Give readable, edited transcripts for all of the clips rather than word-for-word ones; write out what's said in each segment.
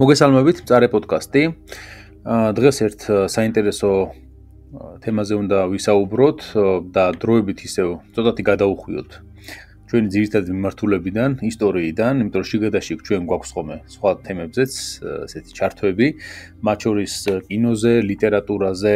მოგესალმებით, მწარე პოდკასტი. დღეს ერთ საინტერესო თემაზე უნდა ვისაუბროთ და დროებით ისევ ცოტათი გადავუხვიოთ ჩვენი ძირითადი მიმართულებიდან, ისტორიიდან, იმიტომ რომ შიგადაშიგ ჩვენ გვაქვს ხოლმე სხვა თემებზეც ესეთი ჩართვები, მათ შორის კინოზე, ლიტერატურაზე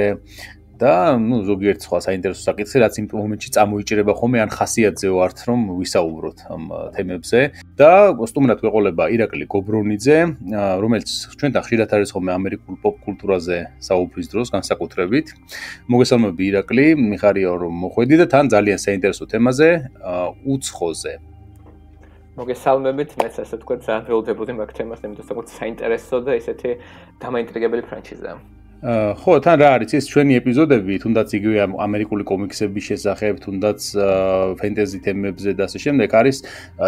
და ზოგიერთ სხვა საინტერესო საკითხზე, რაც იმ მომენტში წამოიჭრება ხოლმე ან ხასიათზე ვართ, რომ ვისაუბროთ ამ თემებზე. და სტუმრად ვეყოლება ირაკლი გობრონიძე, რომელიც ჩვენთან ხშირად არის ხოლმე ამერიკულ პოპ კულტურაზე საუბრის დროს განსაკუთრებით. მოგესალმები ირაკლი, მიხარია რომ მოხვედი და თან ძალიან საინტერესო თემაზე, უცხოზე. მოგესალმებით, მეც ასე ვთქვათ, ძალიან ველოდებოდი მაგ თემას, იმიტომ რომ საინტერესო და ესეთი დამაინტრიგებელი ფრანჩიზაა. ხო, თან რა არის ეს ჩვენი ეპიზოდები, თუნდაც იგივე ამერიკული კომიქსების შესახებ, თუნდაც ფენტეზი თემებზე და ასე შემდეგ არის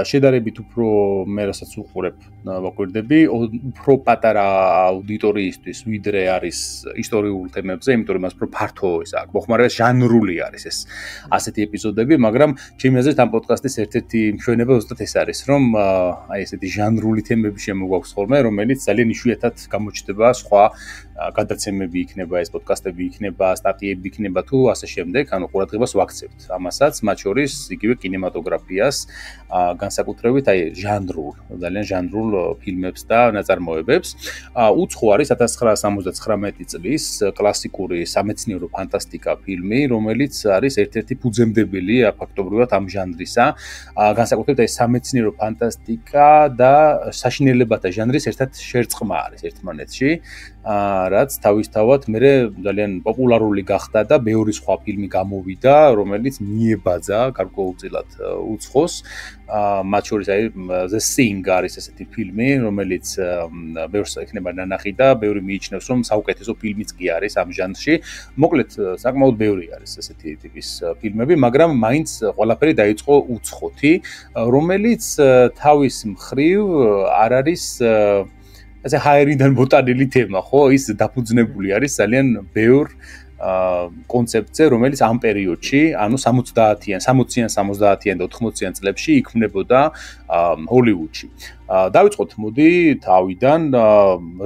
შედარებით უფრო მე რასაც უყურებ ვაკვირდები, უფრო პატარა აუდიტორიისთვის, ვიდრე არის ისტორიულ თემებზე, იმიტომ რომ მას უფრო ფართო ის აქვს. მოხმარება ჟანრული არის ეს ასეთი ეპიზოდები, მაგრამ ჩემი აზრით ამ პოდკასტის ერთ-ერთი მშვენება ზუსტად ეს არის, რომ აი ესეთი ჟანრული თემები შემოგვაქვს ხოლმე, რომელიც ძალიან იშვიათად გამოჩნდება სხვა გადაცემები იქნება, ეს პოდკასტები იქნება, სტატიები იქნება თუ ასე შემდეგ, ანუ ყურადღებას ვაქცევთ ამასაც, მათ შორის იგივე კინემატოგრაფიას, განსაკუთრებით აი ჟანრულ, ძალიან ჟანრულ ფილმებს და ნაწარმოებებს. უცხო არის 1979 წლის კლასიკური სამეცნიერო ფანტასტიკა ფილმი, რომელიც არის ერთ-ერთი ფუძემდებელი ფაქტობრივად ამ ჟანრისა, განსაკუთრებით აი სამეცნიერო ფანტასტიკა და საშინელებათა ჟანრის ერთად შერწყმა არის ერთმანეთში. რაც თავისთავად მე ძალიან პოპულარული გახდა და ბევრი სხვა ფილმი გამოვიდა, რომელიც მიებაძა გარკვეულწილად უცხოს. მათ შორის აი The Thing არის ესეთი ფილმი, რომელიც ბევრს ექნება ნანახი და ბევრი მიიჩნევს, რომ საუკეთესო ფილმიც კი არის ამ ჟანრში. მოკლედ, საკმაოდ ბევრი არის ესეთი ტიპის ფილმები, მაგრამ მაინც ყველაფერი დაიწყო უცხოთი, რომელიც თავის მხრივ არ არის ასე ჰაერიდან მოტანილი თემა, ხო? ის დაფუძნებული არის ძალიან ბევრ კონცეფტზე, რომელიც ამ პერიოდში, ანუ 60-იან, 70-იან და 80-იან წლებში იქმნებოდა ჰოლივუდში. დავიწყოთ მოდი თავიდან,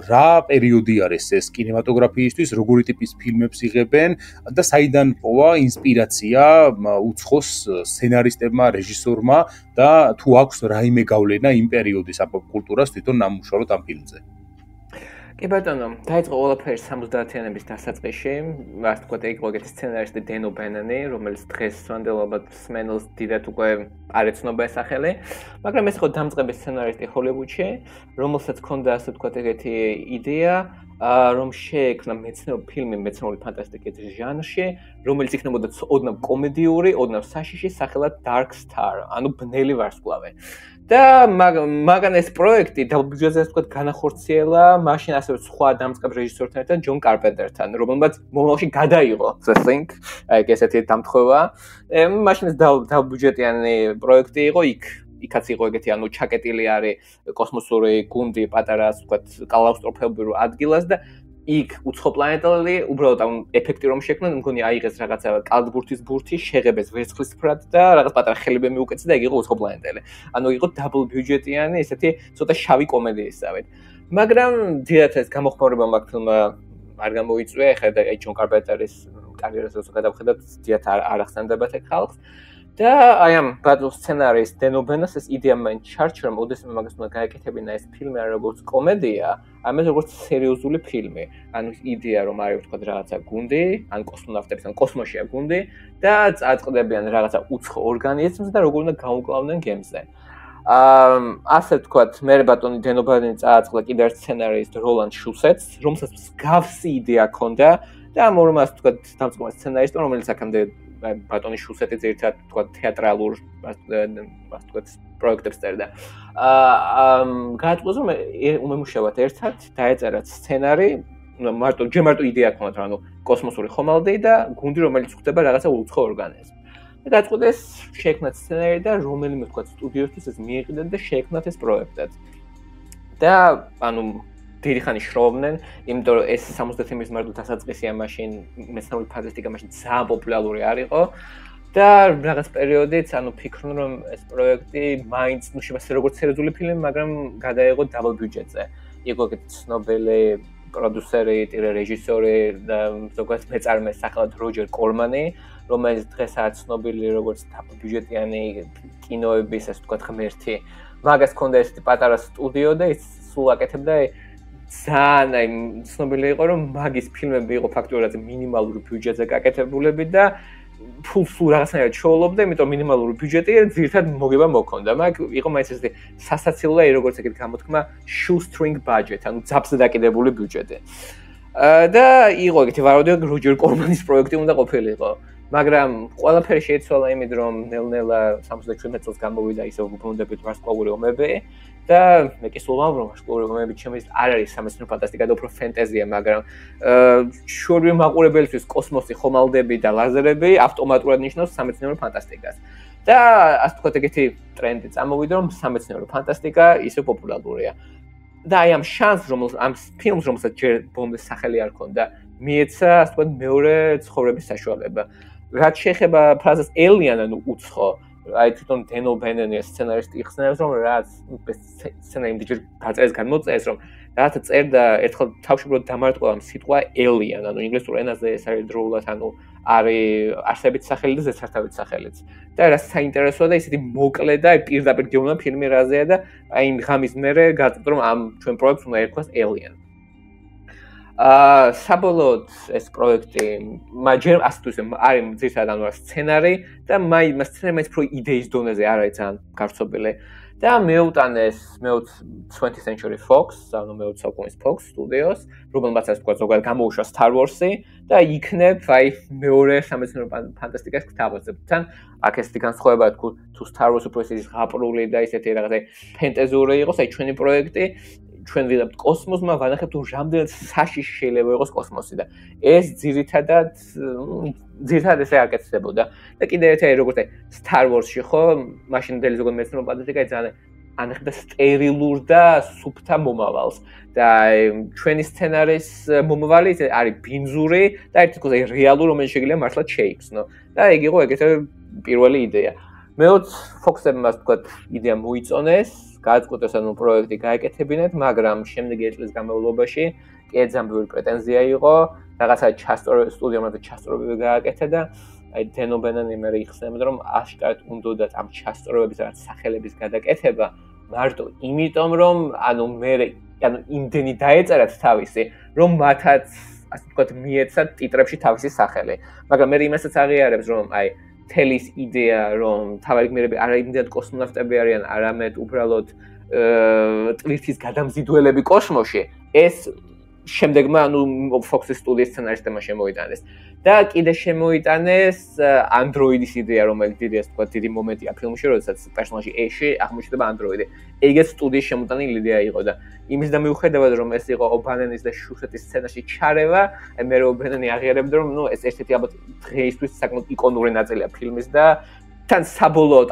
რა პერიოდი არის ეს კინემატოგრაფიისთვის, როგორი ტიპის ფილმებს იღებენ და საიდან პოვა ინსპირაცია უცხოს სცენარისტებმა, რეჟისორმა და თუ აქვს რაიმე გავლენა იმ პერიოდის პოპ კულტურას თვითონ ნამუშევრად ამ ფილმზე. კი ბატონო, დაიწყო ყველაფერი 70-იანების დასაწყისში, ასე ვთქვათ, ეგ ეგეთი სცენარისტი დენ ობენანი, რომელიც დღეს სვანდელობად სმენელს დიდად უკვე არ ეცნობა ეს სახელი, მაგრამ ეს იყო დამწყები სცენარისტი ჰოლივუდში, რომელსაც ჰქონდა ასე ვთქვათ ეგეთი იდეა, რომ შეექმნა ფილმი მეცნიერული ფანტასტიკის ჟანრში, რომელიც იქნებოდა ოდნავ კომედიური, ოდნავ საშიში, სახელად Dark Star, ანუ ბნელი ვარსკვლავი. და მაგან ეს პროექტი დაბუჯაზე ასე ვთქვათ განახორციელა, მაშინ ასევე სხვა დამწყებ რეჟისორთან ერთად ჯონ კარპენტერთან, რომელმაც მომავალში გადაიღო The Thing, აი ესეთი დამთხოვა. მაშინ ეს დაბუჯეტიანი პროექტი იყო იქაც იყო ეგეთი, ანუ ჩაკეტილი არის კოსმოსური გუნდი პატარა ასე ვთქვათ კალაუსტროფებულ ადგილას და იქ უცხო პლანეტელი, უბრალოდ ამ ეფექტი რომ შექმნა, მგონი აიღეს რაღაცა კალდბურთის ბურთი, შეღებეს ვერცხლისფრად და რაღაც პატარა ხელები მიუკეცეს და ეგ იყო უცხო პლანეტელი. ანუ იყო დაბლ ბიუჯეტიანი, ესეთი ცოტა შავი კომედიისავით. მაგრამ ძირითადად ეს გამოხმაურება მაგ ფილმმა არ გამოიწვია, ეხლა აი ჯონ კარპენტერის კარიერას როცა გადავხედოთ, ძირითადად არ ახსენდებათ ეგ ხალხს. და აი ამ ბატონს სცენარისტ დენ ობენას ეს იდეა მაინც ჩარჩა, რომ ოდესმე მაგას უნდა გაეკეთებინა ეს ფილმი არ როგორც კომედია, ამას როგორც სერიოზული ფილმი. ანუ იდეა რომ არის ვთქვათ რაღაცა გუნდი, ან კოსმონავტების, ან კოსმოსშია გუნდი და წაწყდებიან რაღაცა უცხო ორგანიზმს და როგორ უნდა გაუკლავდნენ გემზე. ასე ვთქვათ, მე ბატონი დენ ობენი წააწყდა კიდევ ერთ სცენარისტ როლანდ შუსეტს, რომელსაც მსგავსი იდეა ჰქონდა და ამ ორმა ასე ვთქვათ დამწყებმა სცენარისტმა, რომელიც აქამდე ბატონი შუსეტი ძირითადად ვთქვათ თეატრალურ ასე ვთქვათ პროექტებს წერდა. გააწყოს რომ უმემუშავად ერთად დაეწერათ სცენარი, მარტო იდეა ჰქონდათ, ანუ კოსმოსური ხომალდი და გუნდი, რომელიც ხვდება რაღაცა უცხო ორგანიზმს. და გააწყდეს შეექმნათ სცენარი და რომელიმე ვთქვათ სტუდიოსთვის ეს მიეყიდათ და შეექმნათ ეს პროექტად. და ანუ დიდი ხანი შრომობდნენ, იმიტომ რომ ეს 70-იანების მარტო დასაწყისია მაშინ მეცნიერული ფანტასტიკა მაშინ ძალიან პოპულარული არ იყო და რაღაც პერიოდით, ანუ ფიქრობდნენ რომ ეს პროექტი მაინც შეიძლება როგორც სერიოზული ფილმი, მაგრამ გადაიღო დაბლ ბიუჯეტზე. იყო ცნობილი პროდიუსერი, რეჟისორი და ზოგადად მეწარმე სახელად როჯერ კორმანი, რომელიც დღესაც ცნობილი როგორც დაბიუჯეტიანი კინოების, ასე ვთქვათ, ღმერთი. მაგას ჰქონდა ესეთი პატარა სტუდიო და ის სულ აკეთებდა ძალიან ცნობილი იყო, რომ მაგის ფილმები იყო ფაქტობრივად მინიმალური ბიუჯეტზე გაკეთებულები და ფულს სულ რაღაცნაირად შოულობდა, იმიტომ მინიმალური ბიუჯეტი ძირითადად მოგება მოქონდა. მაგ იყო მაინც ესეთი სასაცილო და როგორც ეგეთ გამოთქმა shoestring budget, ანუ ძაბზე დაკიდებული ბიუჯეტი. და იყო ეგეთი ვარაუდი, როჯერ კორმანის პროექტი უნდა ყოფილიყო. მაგრამ ყველაფერი შეიცვალა იმით, რომ ნელ-ნელა 77 წელს გამოვიდა ისევ უბრუნდებით ვარსკვლავური ომები და მე კი სულ ვამბობ, რომ ვარსკვლავური ომები ჩემთვის არ არის სამეცნიერო ფანტასტიკა და უფრო ფენტეზია, მაგრამ შურივი მაყურებელისთვის კოსმოსი, ხომალდები და ლაზერები ავტომატურად ნიშნავს სამეცნიერო ფანტასტიკას. და ასე ვთქვათ, ეგეთი ტრენდი წამოვიდა, რომ სამეცნიერო ფანტასტიკა ისევ პოპულარულია. და აი ამ შანსს, ამ ფილმს, რომელსაც ჯერ ბომბის სახელი არ ჰქონდა, მიეცა, ასე ვთქვათ, მეორე ცხოვრების საშუალება. რაც შეეხება ფრაზას alien, ანუ უცხო, აი თვითონ დენ ობენენი სცენარისტი იხსენებს, რომ რაც სცენარი ჯერ დაწერეს გამოწერეს, რომ რაც წერდა ერთხელ თავშებროდ დამარტყვა ამ სიტყვა alien, ანუ ინგლისურ ენაზე ეს არის დროულად, ანუ არის არსებით სახელი და ზეცართავით სახელიც. და რა საინტერესოა და ისეთი მოკლე და პირდაპირ გეუბნა ფილმი რაზეა და აი იმ ღამის მერე გაწყვეტ, რომ ამ ჩვენ პროექტს უნდა ერქვას alien. საბოლოოდ ეს პროექტი ჯერ ასე თუ ისე არის ძირითადად ანუ სცენარი და მას სცენარი უფრო იდეის დონეზე არ არის ძალიან გავრცობილი და მეუტანეს 20th Century Fox, ანუ მე-20 საუკუნის Fox Studios, რომელმაც ასე ვთქვათ, ზოგადად გამოუშვა Star Wars-ი და იქნებ აი მეორე სამეცნიერო ფანტასტიკას გთავაზობ. თან აქ ესეთი განსხვავება თუ Star Wars უფრო ისეთი ზღაპრული და ისეთი რაღაცა ფენტეზიური იყოს, აი ჩვენი პროექტი ჩვენ ვიღებთ კოსმოსმა, ვანახებთ თუ რამდენად საშიში შეიძლება იყოს კოსმოსი და ეს ძირითადად ესე აკეთდებოდა. და კიდევ ერთი როგორც Star Wars-ში ხო, მაშინდელი ზოგადად მეცნიერო ფანტასტიკა ძალიან ანახებდა სტერილურ და სუფთა მომავალს და ჩვენი სცენარის მომავალი არის ბინძური და ერთად რეალური, რომელიც შეიძლება მართლაც შეიქმნო. და ეგ იყო ეგეთი პირველი იდეა. მე-20 Fox-ებმა ვთქვათ, იდეა მოიწონეს, გააწყვეტეს ანუ პროექტი გაეკეთებინათ, მაგრამ შემდეგი წლის განმავლობაში კი ძალიან ბევრი პრეტენზია იყო, რაღაცა სტუდიამ ჩასწორებები გააკეთა და აი დენ ობენენი მე იხსენებდა, რომ აშკარად უნდათ ამ ჩასწორებების რაღაც სახელების გადაკეთება, მარტო იმიტომ, რომ ანუ იმდენი დაეწერათ თავისი, რომ მათაც ასე ვთქვათ მიეცათ ტიტრებში თავისი სახელი. მაგრამ მე იმასაც აღიარებს, რომ აი თელის იდეა, რომ თავარი გმირები არა იმდენად კოსმონავტები არიან, არამედ უბრალოდ ტვირთის გადამზიდველები კოსმოსში, ეს შემდეგმა ანუ Fox-ის სტუდიის სცენარისტებმა შემოიტანეს. და კიდე შემოიტანეს Android-ის იდეა, რომელიც დიდი მომენტია ფილმში, როდესაც პერსონაჟი Ash-ი აღმოჩნდება Android-ი. ეგეც სტუდიის შემოტანილი იდეა იყო და იმის და მიუხედავად, რომ ეს იყო ობანენის და შუშეთის სცენაში ჩარევა, მე ობანენი აღიარებდა, რომ ეს ერთ-ერთი ალბათ დღეისთვის საკმაოდ იკონური ნაწილია ფილმის და თან საბოლოოდ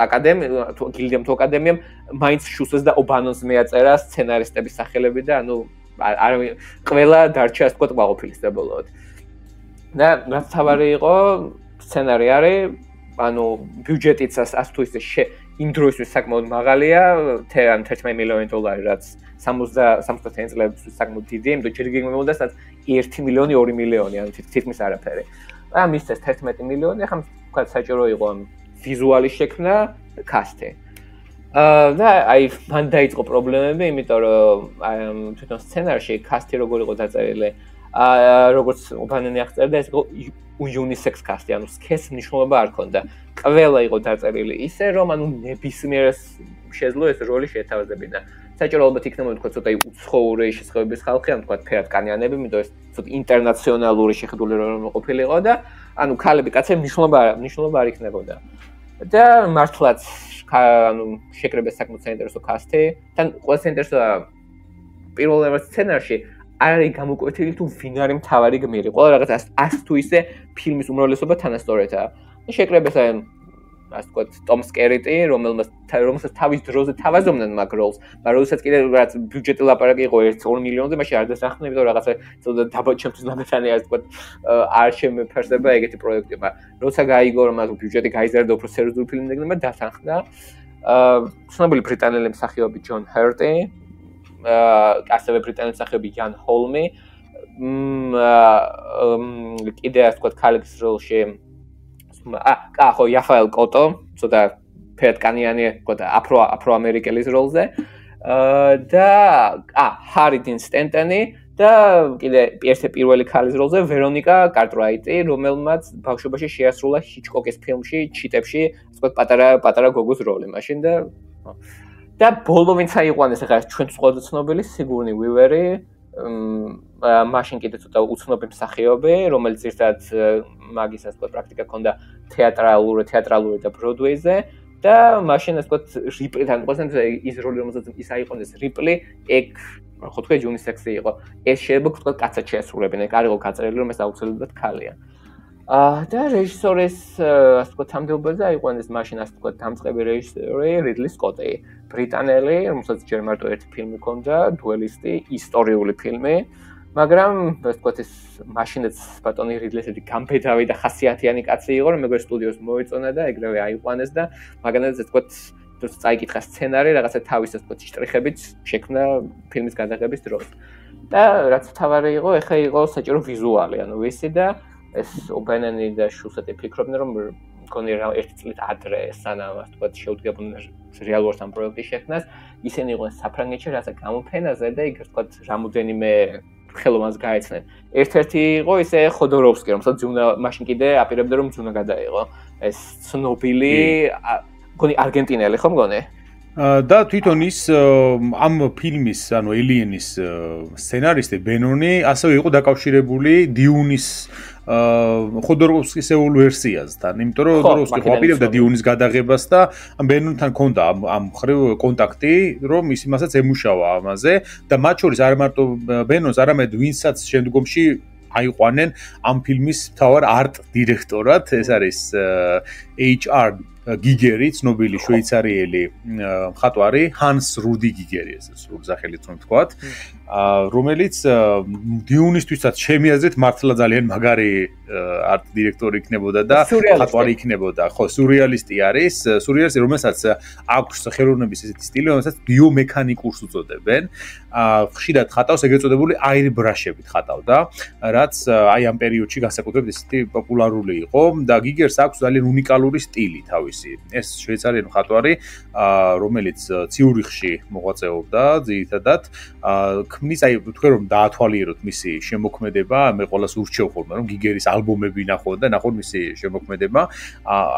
გილდიამ თუ აკადემიამ მაინც შუსეს და ობანონს მეაწერა სცენარისტების სახელები და ანუ ყველა დარჩა ასე ვთქვათ ყვაყოფილი საბოლოოდ. და რაც თავარი იყო, სცენარი არის, ანუ ბიუჯეტიც ასე თუ ისე იმ დროისთვის საკმაოდ მაღალია, $11 მილიონი, რაც 70 წლებში საკმაოდ დიდია, იმიტომ ჯერ გეგმებოდა სადაც 1 მილიონი, 2 მილიონი, ანუ თითქმის არაფერი. და მისცეს 11 მილიონი, ახლა ვთქვათ საჭირო იყო ვიზუალის შექმნა და კასტი. და აი მან დაიწყო პრობლემები, იმიტომ რომ თვითონ სცენარში კასტი როგორ იყო დაწერილი, როგორც ობანენი აღწერდა, ეს იყო unisex კასტი, ანუ სქესის მნიშვნელობა არ ჰქონდა. ყველა იყო დაწერილი ისე, რომ ანუ ნებისმიერს შეძლო ეს როლი შეთავაზებინა. საჭირო ალბათ იქნებოდა თქვა ცოტა უცხოური შესაძლებლობის ხალხი, ანუ თქვა ფერადკანიანები, იმიტომ ეს ცოტა ინტერნაციონალური შეხედული რომ ყოფილიყო და ანუ ქალები, კაცები მნიშვნელობა არ იქნებოდა. და მართლაც ანუ შეკრებეს საკმაოდ საინტერესო კასტი. თან ყველა საინტერესოა პირველ სცენარში არ არის გამოკვეთილი თუ ვინ არის მთავარი გმირი. ყველა რაღაც ას თუ ისე ფილმის უმრავლესობა თანასწორეთაა. შეკრებეს ასე ვთქვათ, ტომ სკერიტი, რომელსაც თავის დროზე თავაზობდნენ მაგ როლს, მაგრამ როდესაც კიდე რაც ბიუჯეტი ლაპარაკი იყო 1-2 მილიონზე, მაშინ არ დასახდნენ, იმიტომ რაღაცა ცოტა დაბა ჩემთვის ნაბეთანი ასე ვთქვათ, არ შემეფერდება ეგეთი პროექტი, მაგრამ როცა გაიგო რომ მაგ ბიუჯეტი გაიზარდა უფრო სერიოზული ფილმი ეგნება, დასახდა. ცნობილი ბრიტანელი მსახიობი ჯონ ჰერტი, ასევე ბრიტანელი მსახიობი იან ჰოლმი, კიდე ასე ვთქვათ, ქალის როლში ხო, იაფაელ კოტო, ცოტა ფერტკანიანი, ვთქვათ, აფროამერიკელის როლზე. და ჰარი 딘 სტენტენი და კიდე პირველი ქალის როლზე ვერონიკა კარტრაიტი, რომელმაც ბავშვობაში შეასრულა ჰიჩკოკის ფილმში ჩიტებში, ასე ვთქვათ, პატარა გოგოს როლი მაშინ და ბოლო ვინც აიყვანეს ახლა ჩვენ სხვადასხვა ცნობილი სიგურნი ვივერი, მაშინ კიდე ცოტა უცნობი მსახიობი, რომელიც ერთად მაგის ასე ვთქვათ პრაქტიკა ჰქონდა თეატრალური და ბროდვეიზე. და მაშინ ასე ვთქვათ რიპლიდან ყოველთვის ის როლი რომელსაც ის აიყვანეს რიპლი ეგ ხო თქვა იუნისექსი იყო ეს შეიძლება ვთქვათ კაცად შეასრულებენ ეგ არ იყო გაწერილი რომ ეს აუცილებლად ქალია და რეჟისორის ასე ვთქვათ თამდებობაზე აიყვანეს მაშინ ასე ვთქვათ დამწყები რეჟისორი რიდლი სკოტი ბრიტანელი რომელსაც ჯერ მარტო ერთი ფილმი ჰქონდა დუელისტი ისტორიული ფილმი მაგრამ ასე ვთქვათ ეს მაშინაც ბატონი რიდლის ერთი გამბედავი და ხასიათიანი კაცი იყო რომ მეგრე სტუდიოს მოეწონა და ეგრევე აიყვანეს და მაგალითად ასე ვთქვათ დროს წაიკითხა სცენარი რაღაცა თავის ასე ვთქვათ შტრიხებით შექმნა ფილმის გადაღების დროს და რაც თავარი იყო ეხა იყო საჭირო ვიზუალი ანუ ვისი და ეს ობენენი და შუსეტი ფიქრობდნენ რომ მგონი რა ერთი წლით ადრე სანამ ასე ვთქვათ შეუდგებოდნენ რეალურად ამ პროექტის შექმნას ისინი იყვნენ საფრანგეთში რაცა გამოფენაზე და იქ ასე ვთქვათ რამოდენიმე ხელოვნებას გაეცნენ. ერთ-ერთი იყო ისე ხოდოროვსკი, რომელსაც ძუნა მაშინ კიდე აპირებდა რომ ძუნა გადაეღო. ეს ცნობილი მგონი არგენტინელი ხო მგონი? და თვითონ ის ამ ფილმის, ანუ ელიანის სცენარისტი ბენონი ასევე იყო დაკავშირებული დიუნის ხოდოროვსკის ეულ ვერსიასთან, იმიტომ რომ ხოდოროვსკი ყოფილებდა დიუნის გადაღებას და ბენონთან ჰქონდა ამ ხრივ კონტაქტი, რომ ის იმასაც ემუშავა ამაზე და მათ შორის არ მარტო ბენონს, არამედ ვინსაც შემდგომში აიყვანენ ამ ფილმის მთავარ არტ დირექტორად, ეს არის HR გიგერი, ცნობილი შვეიცარიელი მხატვარი, ჰანს რუდი გიგერი, ესე სრულ სახელით რომ ვთქვათ, რომელიც დიუნისთვისაც ჩემი აზრით მართლა ძალიან მაგარი არტ დირექტორი იქნებოდა და მხატვარი იქნებოდა. ხო, სურეალისტი არის, სურეალისტი, რომელსაც აქვს ხელოვნების ესეთი სტილი, რომელსაც ბიომექანიკურს უწოდებენ. ხშირად ხატავს ეგრეთ წოდებული აირბრაშებით ხატავდა, რაც აი ამ პერიოდში განსაკუთრებით ესეთი პოპულარული იყო და გიგერს აქვს ძალიან უნიკალური სტილი თავისი. ეს შვეიცარიელი მხატვარი, რომელიც ციურიხში მოღვაწეობდა ძირითადად, ქმნის აი თქვენ რომ დაათვალიეროთ მისი შემოქმედება, მე ყოველას ურჩევ ხოლმე რომ გიგერის ალბომები ნახო და ნახო მისი შემოქმედება.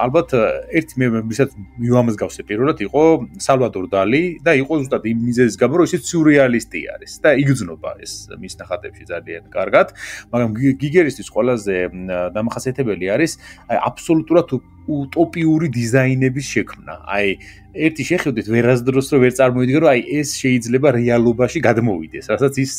ალბათ ერთი მე ვისაც მივამსგავსე პირველად იყო სალვადორ დალი და იყო ზუსტად იმ მიზეზის გამო რომ ისიც სიურეალისტი არის და იგრძნობა ეს მის ნახატებში ძალიან კარგად, მაგრამ გიგერისთვის ყველაზე დამახასიათებელი არის აბსოლუტურად утопიური დიზაინების შექმნა. აი ერთი შეხედვით ვერასდროს რო ვერ წარმოიდგინე რომ აი ეს შეიძლება რეალობაში გადმოვიდეს, რასაც ის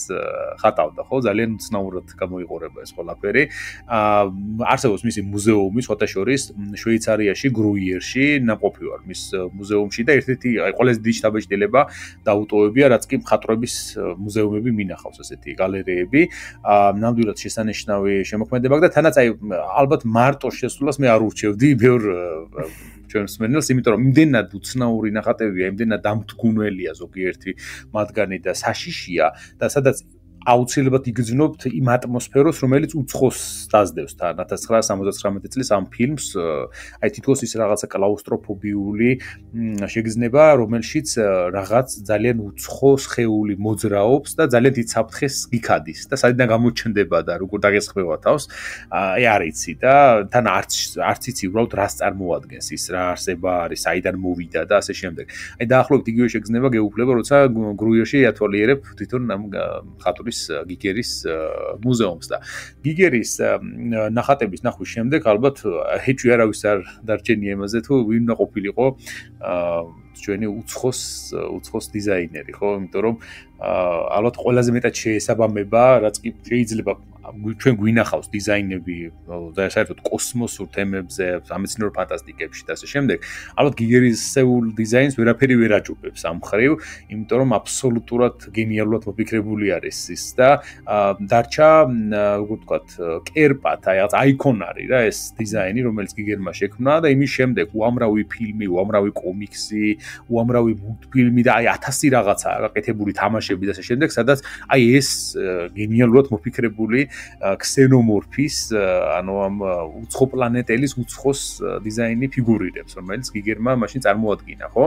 ხატავდა, ხო, ძალიან უცნაურად გამოიყურება ეს ყველაფერი. არსებობს მისი მუზეუმი, სხვათა შორის შვეიცარიაში, გრუიერში, ნამყოფი ვარ მის მუზეუმში და ერთ-ერთი აი ყველაზე დიდი შთაბეჭდილება დაუტოვებია, რაც კი მხატვრების მუზეუმები მინახავს ესეთი გალერეები. ნამდვილად შესანიშნავი შემოქმედება და თანაც აი ალბათ მარტო შესულას მე არ ურჩევდი ჩვენს მენელს, იმიტომ რომ იმდენად უცნაური ნახატებია, იმდენად დამთგუნველია ზოგიერთი მათგანი და საშიშია და სადაც აუცილებლად იგრძნობთ იმ ატმოსფეროს, რომელიც უცხოს დასდევს თან 1979 წლის ამ ფილმს, აი თითქოს ის რაღაცა კლაუსტროფობიული შეგრძნება, რომელშიც რაღაც ძალიან უცხო სხეული მოძრაობს და ძალიან დიდ საფრთხეს გიქადის და სადიდან გამოჩნდება და როგორ დაგესხმევა თავს, აი არ იცი და თან არც იცი უბრალოდ რას წარმოადგენს ის, რა არსება არის, საიდან მოვიდა და ასე შემდეგ. აი დაახლოებით იგივე შეგრძნება გეუფლება, როცა გრუიერში ათვალიერებ თვითონ ამ მხატვრის გიგერის მუზეუმს და გიგერის ნახატების ნახვის შემდეგ ალბათ ჰეჭვი არავის არ დარჩენია იმაზე თუ ვინ უნდა ყოფილიყო ჩვენი უცხოს დიზაინერი, ხო? იმიტომ რომ ალბათ ყველაზე მეტად შეესაბამება, რაც კი შეიძლება ჩვენ გვინახავს დიზაინები და საერთოდ კოსმოსურ თემებზე, სამეცნიერო ფანტასტიკებში და ასე შემდეგ. ალბათ გიგერისეულ დიზაინს ვერაფერი ვერ აჭუპებს ამ ხრივ, იმიტომ რომ აბსოლუტურად გენიალურად მოფიქრებული არის ის და დარჩა, როგორ ვთქვათ, კერპად, აი რაღაც აიკონარი რა ეს დიზაინი, რომელიც გიგერმა შექმნა და იმის შემდეგ უამრავი ფილმი, უამრავი კომიქსი, უამრავი მულტფილმი და აი 1000 რაღაცა გაკეთებული თამაშები და ასე შემდეგ, სადაც აი ეს გენიალურად მოფიქრებული ქსენომორფის, ანუ ამ უცხო პლანეტელის უცხოს დიზაინი ფიგურირებს, რომელიც გიგერმა მაშინ წარმოადგინა, ხო?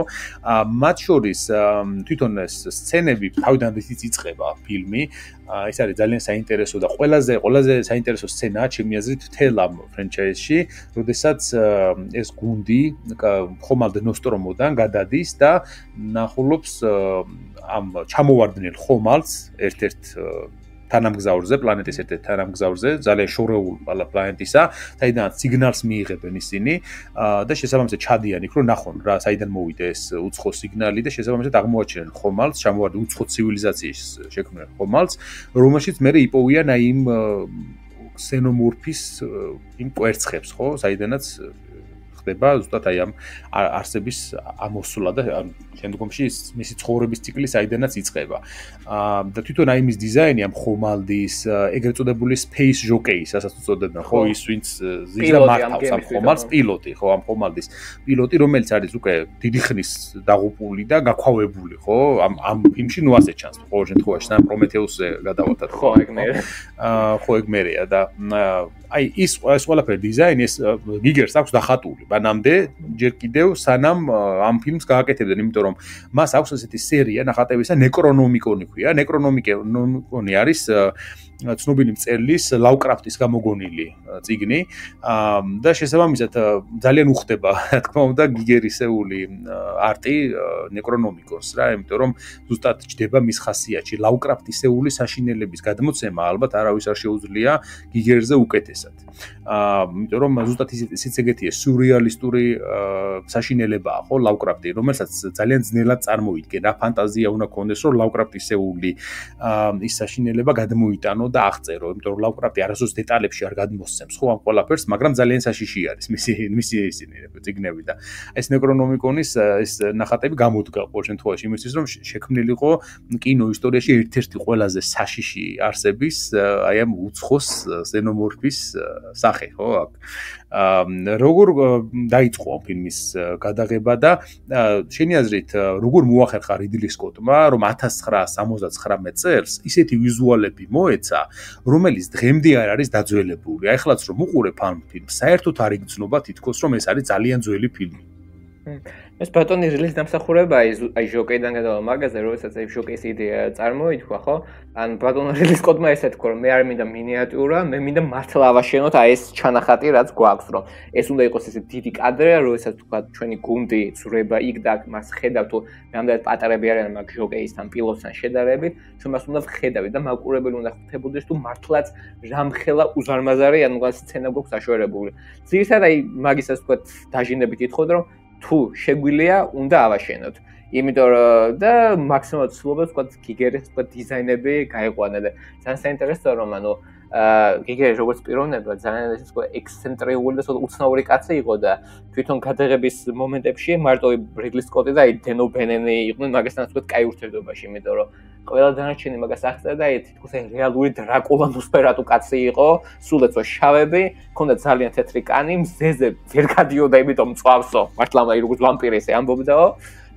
მათ შორის თვითონ ეს სცენები თავიდან რითიც იწყება ფილმი, ეს არის ძალიან საინტერესო და ყველაზე საინტერესო სცენაა ჩემი აზრით მთელ ამ ფრენჩაიზში, როდესაც ეს გუნდი ხომალდ ნოსტრომოდან გადადის და ნახულობს ამ ჩამოვარდნილ ხომალდს ერთ-ერთ თანამგზავრზე, პლანეტის ერთ-ერთ თანამგზავრზე, ძალიან შორეულ პლანეტისა, საიდანაც სიგნალს მიიღებენ ისინი და შესაბამისად ჩადიან იქ, რომ ნახონ რა, საიდან მოვიდა ეს უცხო სიგნალი და შესაბამისად აღმოაჩენენ ხომალდს, ჩამოვარდნენ უცხო ცივილიზაციის შექმნილ ხომალდს, რომელშიც მერე იპოვიან აი იმ ქსენომორფის იმ კვერცხებს, ხო, საიდანაც ხდება ზუსტად აი ამ არსების ამოსვლა და შემდგომში მისი ცხოვრების ციკლი საიდანაც იწყება. და თვითონ აი მის დიზაინი ამ ხომალდის, ეგრეთ წოდებული space jockey-ის, ასაც უწოდებენ, ხო, ის ვინც ზის და მართავს ამ ხომალდს, პილოტი, ხო, ამ ხომალდის პილოტი, რომელიც არის უკვე დიდი ხნის დაღუპული და გაქვავებული, ხო, ამ ფილმში ნუ ასე ჩანს, ყოველ შემთხვევაში, სამ პრომეთეუსზე გადავარდათ, ხო, ეგ მერე. ხო, ეგ მერეა და აი ის ყველაფერი დიზაინი ეს გიგერს აქვს დახატული. მანამდე ჯერ კიდევ სანამ ამ ფილმს გააკეთებდნენ, იმიტომ რომ მას აქვს ესეთი სერია ნახატებისა ნეკრონომიკონი ქვია. ნეკრონომიკონი არის ცნობილი მწერლის ლავკრაფტის გამოგონილი წიგნი და შესაბამისად ძალიან უხდება, რა თქმა უნდა, გიგერისეული არტი ნეკრონომიკონს რა, იმიტომ რომ ზუსტად ჯდება მის ხასიათში ლავკრაფტისეული საშინელების გადმოცემა ალბათ არავის არ შეუძლია გიგერზე უკეთესად. იმიტომ რომ ზუსტად ისიც ეგეთია სიურრეალისტური საშინელებაა, ხო, ლავკრაფტი, რომელსაც ძალიან ძნელად წარმოიდგენ. რა ფანტაზია უნდა გქონდეს, რომ ლავკრაფტისეული ის საშინელება გადმოიტანო და აღწერო, იმიტომ რომ ლავკრაფტი არასდროს დეტალებში არ გადმოსცემს, ხო, ამ ყველაფერს, მაგრამ ძალიან საშიში არის მისი ისინი წიგნები და ეს ნეკრონომიკონის ეს ნახატები გამოდგა ყოველ შემთხვევაში იმისთვის, რომ შექმნილიყო კინო ისტორიაში ერთ-ერთი ყველაზე საშიში არსების აი ამ უცხოს სცენომორფის სახე, ხო, აქ. როგორ დაიწყო ამ ფილმის გადაღება და შენი აზრით როგორ მოახერხა რიდლი სკოტმა, რომ 1979 წელს ისეთი ვიზუალები მოეცა, რომელიც დღემდე არ არის დაძველებული. აი ხლაც რომ უყურებ ამ ფილმს, საერთოდ არ იგრძნობა თითქოს რომ ეს არის ძალიან ძველი ფილმი. ეს ბატონი რილის დამსახურება აი ჟოკეიდან გადავა მაგაზე, როდესაც აი ჟოკეის იდეა წარმოიქვა, ხო? ან ბატონ რილი სკოტმა ესე თქვა, რომ მე არ მინდა მინიატიურა, მე მინდა მართლა ავაშენოთ აი ეს ჩანახატი, რაც გვაქვს, რომ ეს უნდა იყოს ესე დიდი კადრი, როდესაც თქვა ჩვენი გუნდი ზრება იქ და მას ხედავთ, თუ რამდენად პატარები არიან მაგ ჟოკეისთან, პილოტთან შედარებით, ჩვენ მას უნდა ვხედავით და მაყურებელი უნდა ხვდებოდეს, თუ მართლაც რამხელა უზარმაზარი ანუ სცენა გვაქვს აშუერებული. ძირითადად აი მაგისაც თქვა დაჟინებით ითხოვდა, რომ თუ შეგვიძლია, უნდა ავაშენოთ. იმიტომ რომ და მაქსიმალურად ცდილობებს თქვა გიგერის თქვა დიზაინები გაიყვანა და ძალიან საინტერესოა რომ ანუ გიგერი როგორც პიროვნება ძალიან ეს თქვა ექსცენტრიული და უცნაური კაცი იყო და თვითონ გადაღების მომენტებში მარტო რიდლი სკოტი და დენო ბენენი იყვნენ მაგასთან თქვა კაი ურთიერთობაში, იმიტომ რომ ყველა დანარჩენი მაგას აღწერდა და თითქოს რეალური დრაკულა ნოსფერატუ კაცი იყო, სულ ეცვა შავები, ჰქონდა ძალიან თეთრი კანი, მზეზე ვერ გადიოდა, იმიტომ მწვავსო, მართლა აი როგორც ვამპირესი ამბობდაო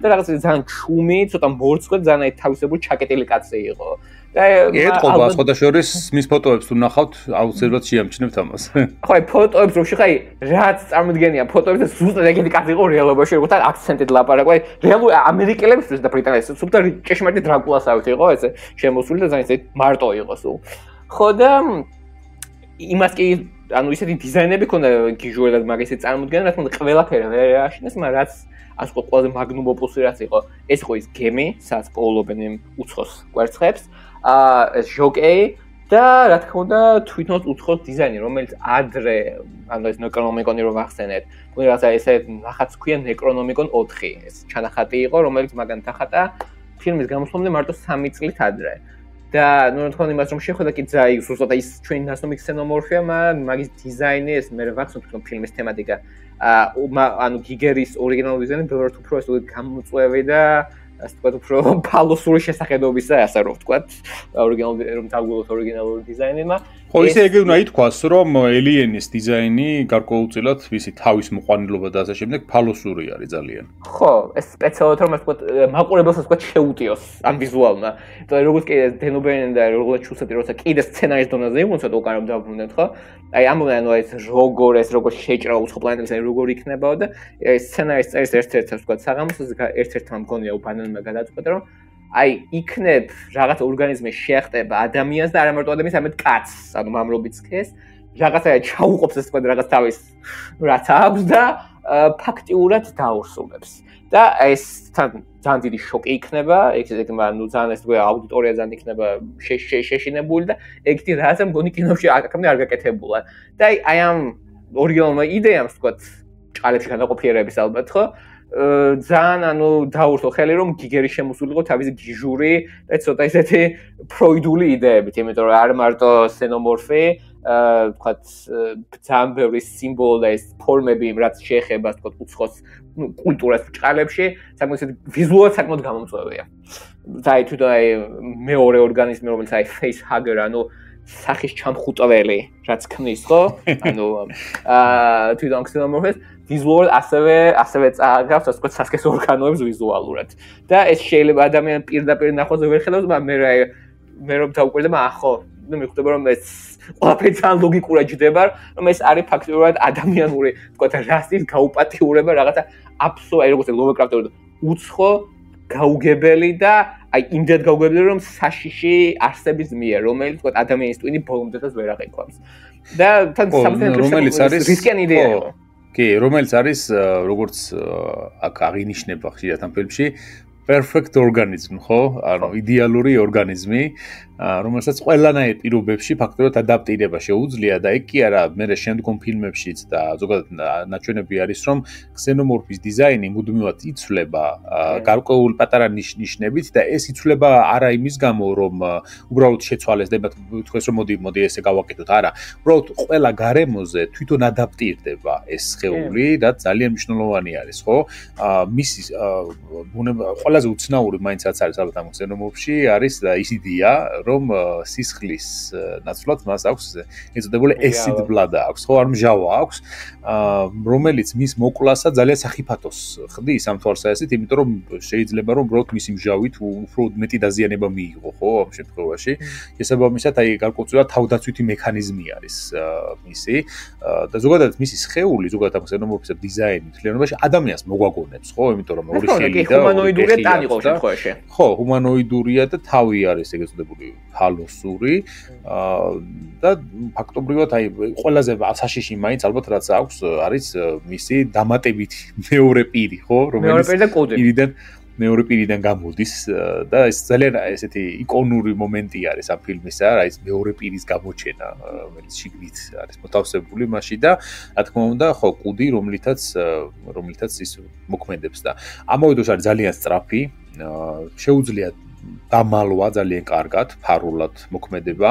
და რაღაც ძალიან ჩუმი, ცოტა მორცხვე, ძალიან აი თავისებური ჩაკეტილი კაცი იყო. და ეთყობა სხვადასხვა მის ფოტოებს თუ ნახავთ, აუცილებლად შეამჩნევთ ამას. ხო, აი ფოტოებს რო შეხაი, რაც წარმოდგენია ფოტოებს და ზუსტად ეგეთი კაცი იყო რეალობაში, როგორც აქცენტით ლაპარაკო, აი რეალური ამერიკელებისთვის და ბრიტანელებს სულთან ჭეშმარიტი დრაკულასავით იყო ესე შემოსული და ძალიან ისეთი მარტო იყო სულ. ხო და იმას კი ანუ ისეთი დიზაინები ქონდა გიჟუელად მაგასე წარმოდგენა, რა თქმა უნდა ყველაფერი ვერ აშენეს, მაგრამ რაც ასე ყველაზე მაგნუმ ოპუსი რაც იყო, ეს იყო ის გემი, სადაც პოულობენ იმ უცხოს კვერცხებს, ეს ჟოკეი და რა თქმა უნდა თვითონ უცხოს დიზაინი, რომელიც ადრე ანუ ეს ნეკრონომიკონი რო ვახსენეთ, თქვენ რაღაცა ესე ნახატს ქვია ნეკრონომიკონ 4, ეს ჩანახატი იყო, რომელიც მაგან დახატა ფილმის გამოსვლამდე მარტო 3 წლით ადრე. და ნუ თქვენ იმას რომ შეხვდა კი ძაი ზუსტად ის ჩვენი ნაცნობი ქსენომორფია, მაგის დიზაინი ეს მე ვახსოვ თქო ფილმის თემატიკა. ანუ გიგერის ორიგინალური დიზაინი ბევრად უფრო ეს გამოწვევი და ასე ვთქვათ, უფრო ფალოსური შესახედობისა, ასე რომ ვთქვათ, ორიგინალური რომ დავგულოთ ორიგინალური დიზაინმა. ხო, ისე ეგ უნდა ითქვას, რომ ელიანის დიზაინი გარკვეულწილად ვისი თავის მოყვანილობა და ასე შემდეგ ფალოსური არის ძალიან. ხო, ეს სპეციალურად რომ ასე ვთქვათ, მაყურებელს ასე ვთქვათ შეუტიოს ამ ვიზუალმა. და როგორც კი დენობენ და როგორც ჩუსატი როცა კიდე სცენარის დონეზე იყო, ცოტა უკან რომ დავბრუნდეთ, ხო? აი ამბობენ ანუ ეს როგორ შეჭრა უცხო პლანეტებზე როგორ იქნებაო და სცენარის წერის ერთ-ერთ ასე ვთქვათ, საღამოსზე ერთ-ერთმა მგონია უბანანმა გადაწყვეტა რომ აი იქნებ რაღაც ორგანიზმი შეახტება ადამიანს და არა მარტო ადამიანს, არამედ კაცს, ანუ მამრობიც ქეს, რაღაცა ჩაუყოფს ასე ვთქვათ რაღაც თავის რაც აქვს და ფაქტიურად დაურსულებს. და ეს ძალიან დიდი შოკი იქნება, ეგ ნუ ძალიან ეს აუდიტორია ძალიან იქნება შეშინებული და ეგეთი რაღაცა მგონი კინოში აქამდე არ გაკეთებულა. და აი ამ ორიგინალურმა იდეამ ვთქვათ, ჭალებში განაყოფიერების ალბათ, ხო? ძალიან ანუ დაურთო ხელი რომ გიგერი შემოსულიყო თავის გიჟური და ცოტა ისეთი ფროიდული იდეებით, იმიტომ რომ არ მარტო სენომორფი, ვთქვათ, ძალიან ბევრი სიმბოლო და ეს ფორმები, რაც შეეხება, ვთქვათ, უცხოს კულტურას ჭალებში, საკმაოდ ისეთი ვიზუალურად საკმაოდ გამომწვევია. აი თვითონ აი მეორე ორგანიზმი, რომელიც აი facehugger, ანუ სახის ჩამხუტველი, რაც ქმნის, ხო? ანუ თვითონ ქსენომორფეს ვიზუალურად ასევე წააგავს ასე ვთქვათ სასქესო ორგანოებს ვიზუალურად. და ეს შეიძლება ადამიანი პირდაპირ ნახვაზე ვერ ხედავს, მაგრამ მე რომ დავუკვირდე, ხო, ნუ მიხვდება რომ ეს ყველაფერი ძალიან ლოგიკურად ჯდება, რომ ეს არის ფაქტობრივად ადამიანური, ვთქვათ, რასის გაუპატიურება, რაღაცა აბსოლუტურად, როგორც ლოვეკრაფტოვი უცხო გაუგებელი და აი იმდენ გაუგებელი რომ საშიში არსების მიერ, რომელიც ვთქვათ ადამიანის ტვინი ბოლომდესაც ვერ აღიქვამს. და თან რომელიც არის რისკიანი იდეაა. კი, რომელიც არის როგორც აქ აღინიშნება ხშირად ამ ფილმში, perfect organism, ხო? ანუ იდეალური ორგანიზმი, რომელსაც ყველანაირ პირობებში ფაქტობრივად ადაპტირება შეუძლია და ეგ კი არა, მე შემდგომ ფილმებშიც და ზოგადად ნაჩვენები არის, რომ ქსენომორფის დიზაინი მუდმივად იცვლება გარკვეული პატარა ნიშნებით და ეს იცვლება არა იმის გამო, რომ უბრალოდ შეცვალეს და თქვეს რომ მოდი ესე გავაკეთოთ, არა, უბრალოდ ყველა გარემოზე თვითონ ადაპტირდება ეს სხეული და ძალიან მნიშვნელოვანი არის, ხო? მისი ყველაზე უცნაური მაინც რაც არის ალბათ ამ ქსენომორფში არის ის იდეა, რომ სისხლის ნაცვლად მას აქვს ეწოდებული acid blood აქვს, ხო, არ მჟავა აქვს, რომელიც მის მოკლასა ძალიან სახიფათოს ხდის ამ თვალსაზრისით, იმიტომ რომ შეიძლება რომ უბრალოდ მისი მჟავით უფრო მეტი დაზიანება მიიღო, ხო, ამ შემთხვევაში. შესაბამისად, აი გარკვეულწილად თავდაცვითი მექანიზმი არის მისი და ზოგადად მისი სხეული, ზოგადად ამ ქსენომორფისა დიზაინი თლიანობაში ადამიანს მოგვაგონებს, ხო, იმიტომ რომ ორი ხელი და ჰუმანოიდურია ტანი ყოველ შემთხვევაში. ხო, ჰუმანოიდურია და თავი არის ეგ ეწოდებული ფალოსური და ფაქტობრივად აი ყველაზე საშიში მაინც ალბათ რაც აქვს არის მისი დამატებითი მეორე პირი, ხო, რომელიც მეორე პირიდან გამოდის და ეს ძალიან ესეთი იკონური მომენტი არის ამ ფილმისა, რა ის მეორე პირის გამოჩენა, რომელიც შიგნით არის მოთავსებული მასში და რა თქმა უნდა, ხო, კუდი, რომლითაც ის მოქმედებს და ამავე დროს არის ძალიან სწრაფი, შეუძლია დამალვა ძალიან კარგად, ფარულად მოქმედება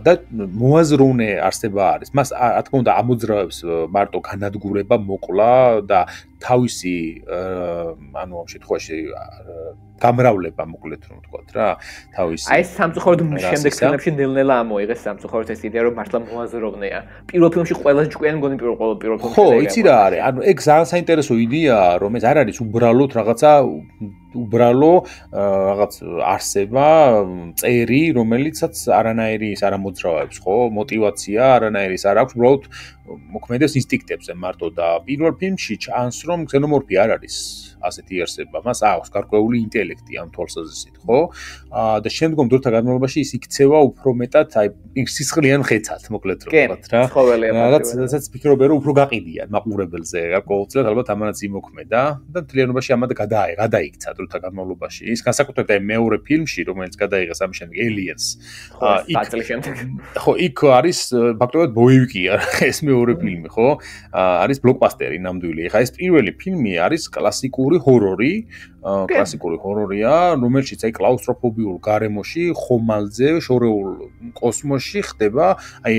და მოაზროვნე არსება არის. მას რა თქმა უნდა ამოძრავებს მარტო განადგურება, მოკლა და თავისი ანუ ამ შემთხვევაში გამრავლება მოკლედ რომ ვთქვათ რა, თავისი. აი სამწუხაროდ შემდეგ ფილმებში ნელ-ნელა ამოიღეს სამწუხაროდ ეს იდეა რომ მართლა მოაზროვნეა. პირველ ფილმში ყველა ჯგუფი მგონი პირველ ფილმში. ხო, იცი რა არის? ანუ ეგ ძალიან საინტერესო იდეაა, რომ ეს არ არის უბრალოდ რაღაცა უბრალო რაღაც არსება, წერი, რომელიცაც არანაირი ის არ ამოძრავებს, ხო? мотивация არანაირი ის არ აქვს, უბრალოდ მოქმედებს ინსტინქტებზე მარტო და პირველ ფილმში ჩანს რომ ქსენომორფი არ არის ასეთი არსება, მას აქვს გარკვეული ინტელექტი ამ თვალსაზრისით, ხო? და შემდგომ დროთა განმავლობაში ის იქცევა უფრო მეტად აი სისხლიან ხეცად, მოკლედ რომ ვთქვათ რა. რაღაცაც ფიქრობენ რომ უფრო გაყიდიან მაყურებელზე, გარკვეულწილად ალბათ ამანაც იმოქმედა და მთლიანობაში ამად გადაიქცა დროთა განმავლობაში. ის განსაკუთრებით აი მეორე ფილმში, რომელიც გადაიღეს ამის შემდეგ Aliens. ხო, იქ არის ფაქტობრივად ბოევიკია ეს მეორე ფილმი, ხო? არის ბლოკბასტერი ნამდვილი. ეხლა ეს პირველი ფილმი არის კლასიკური კლასიკური ჰორორი, რომელშიც აი კლაუსტროფობიულ გარემოში, ხომალდზე, შორეულ კოსმოსში ხდება აი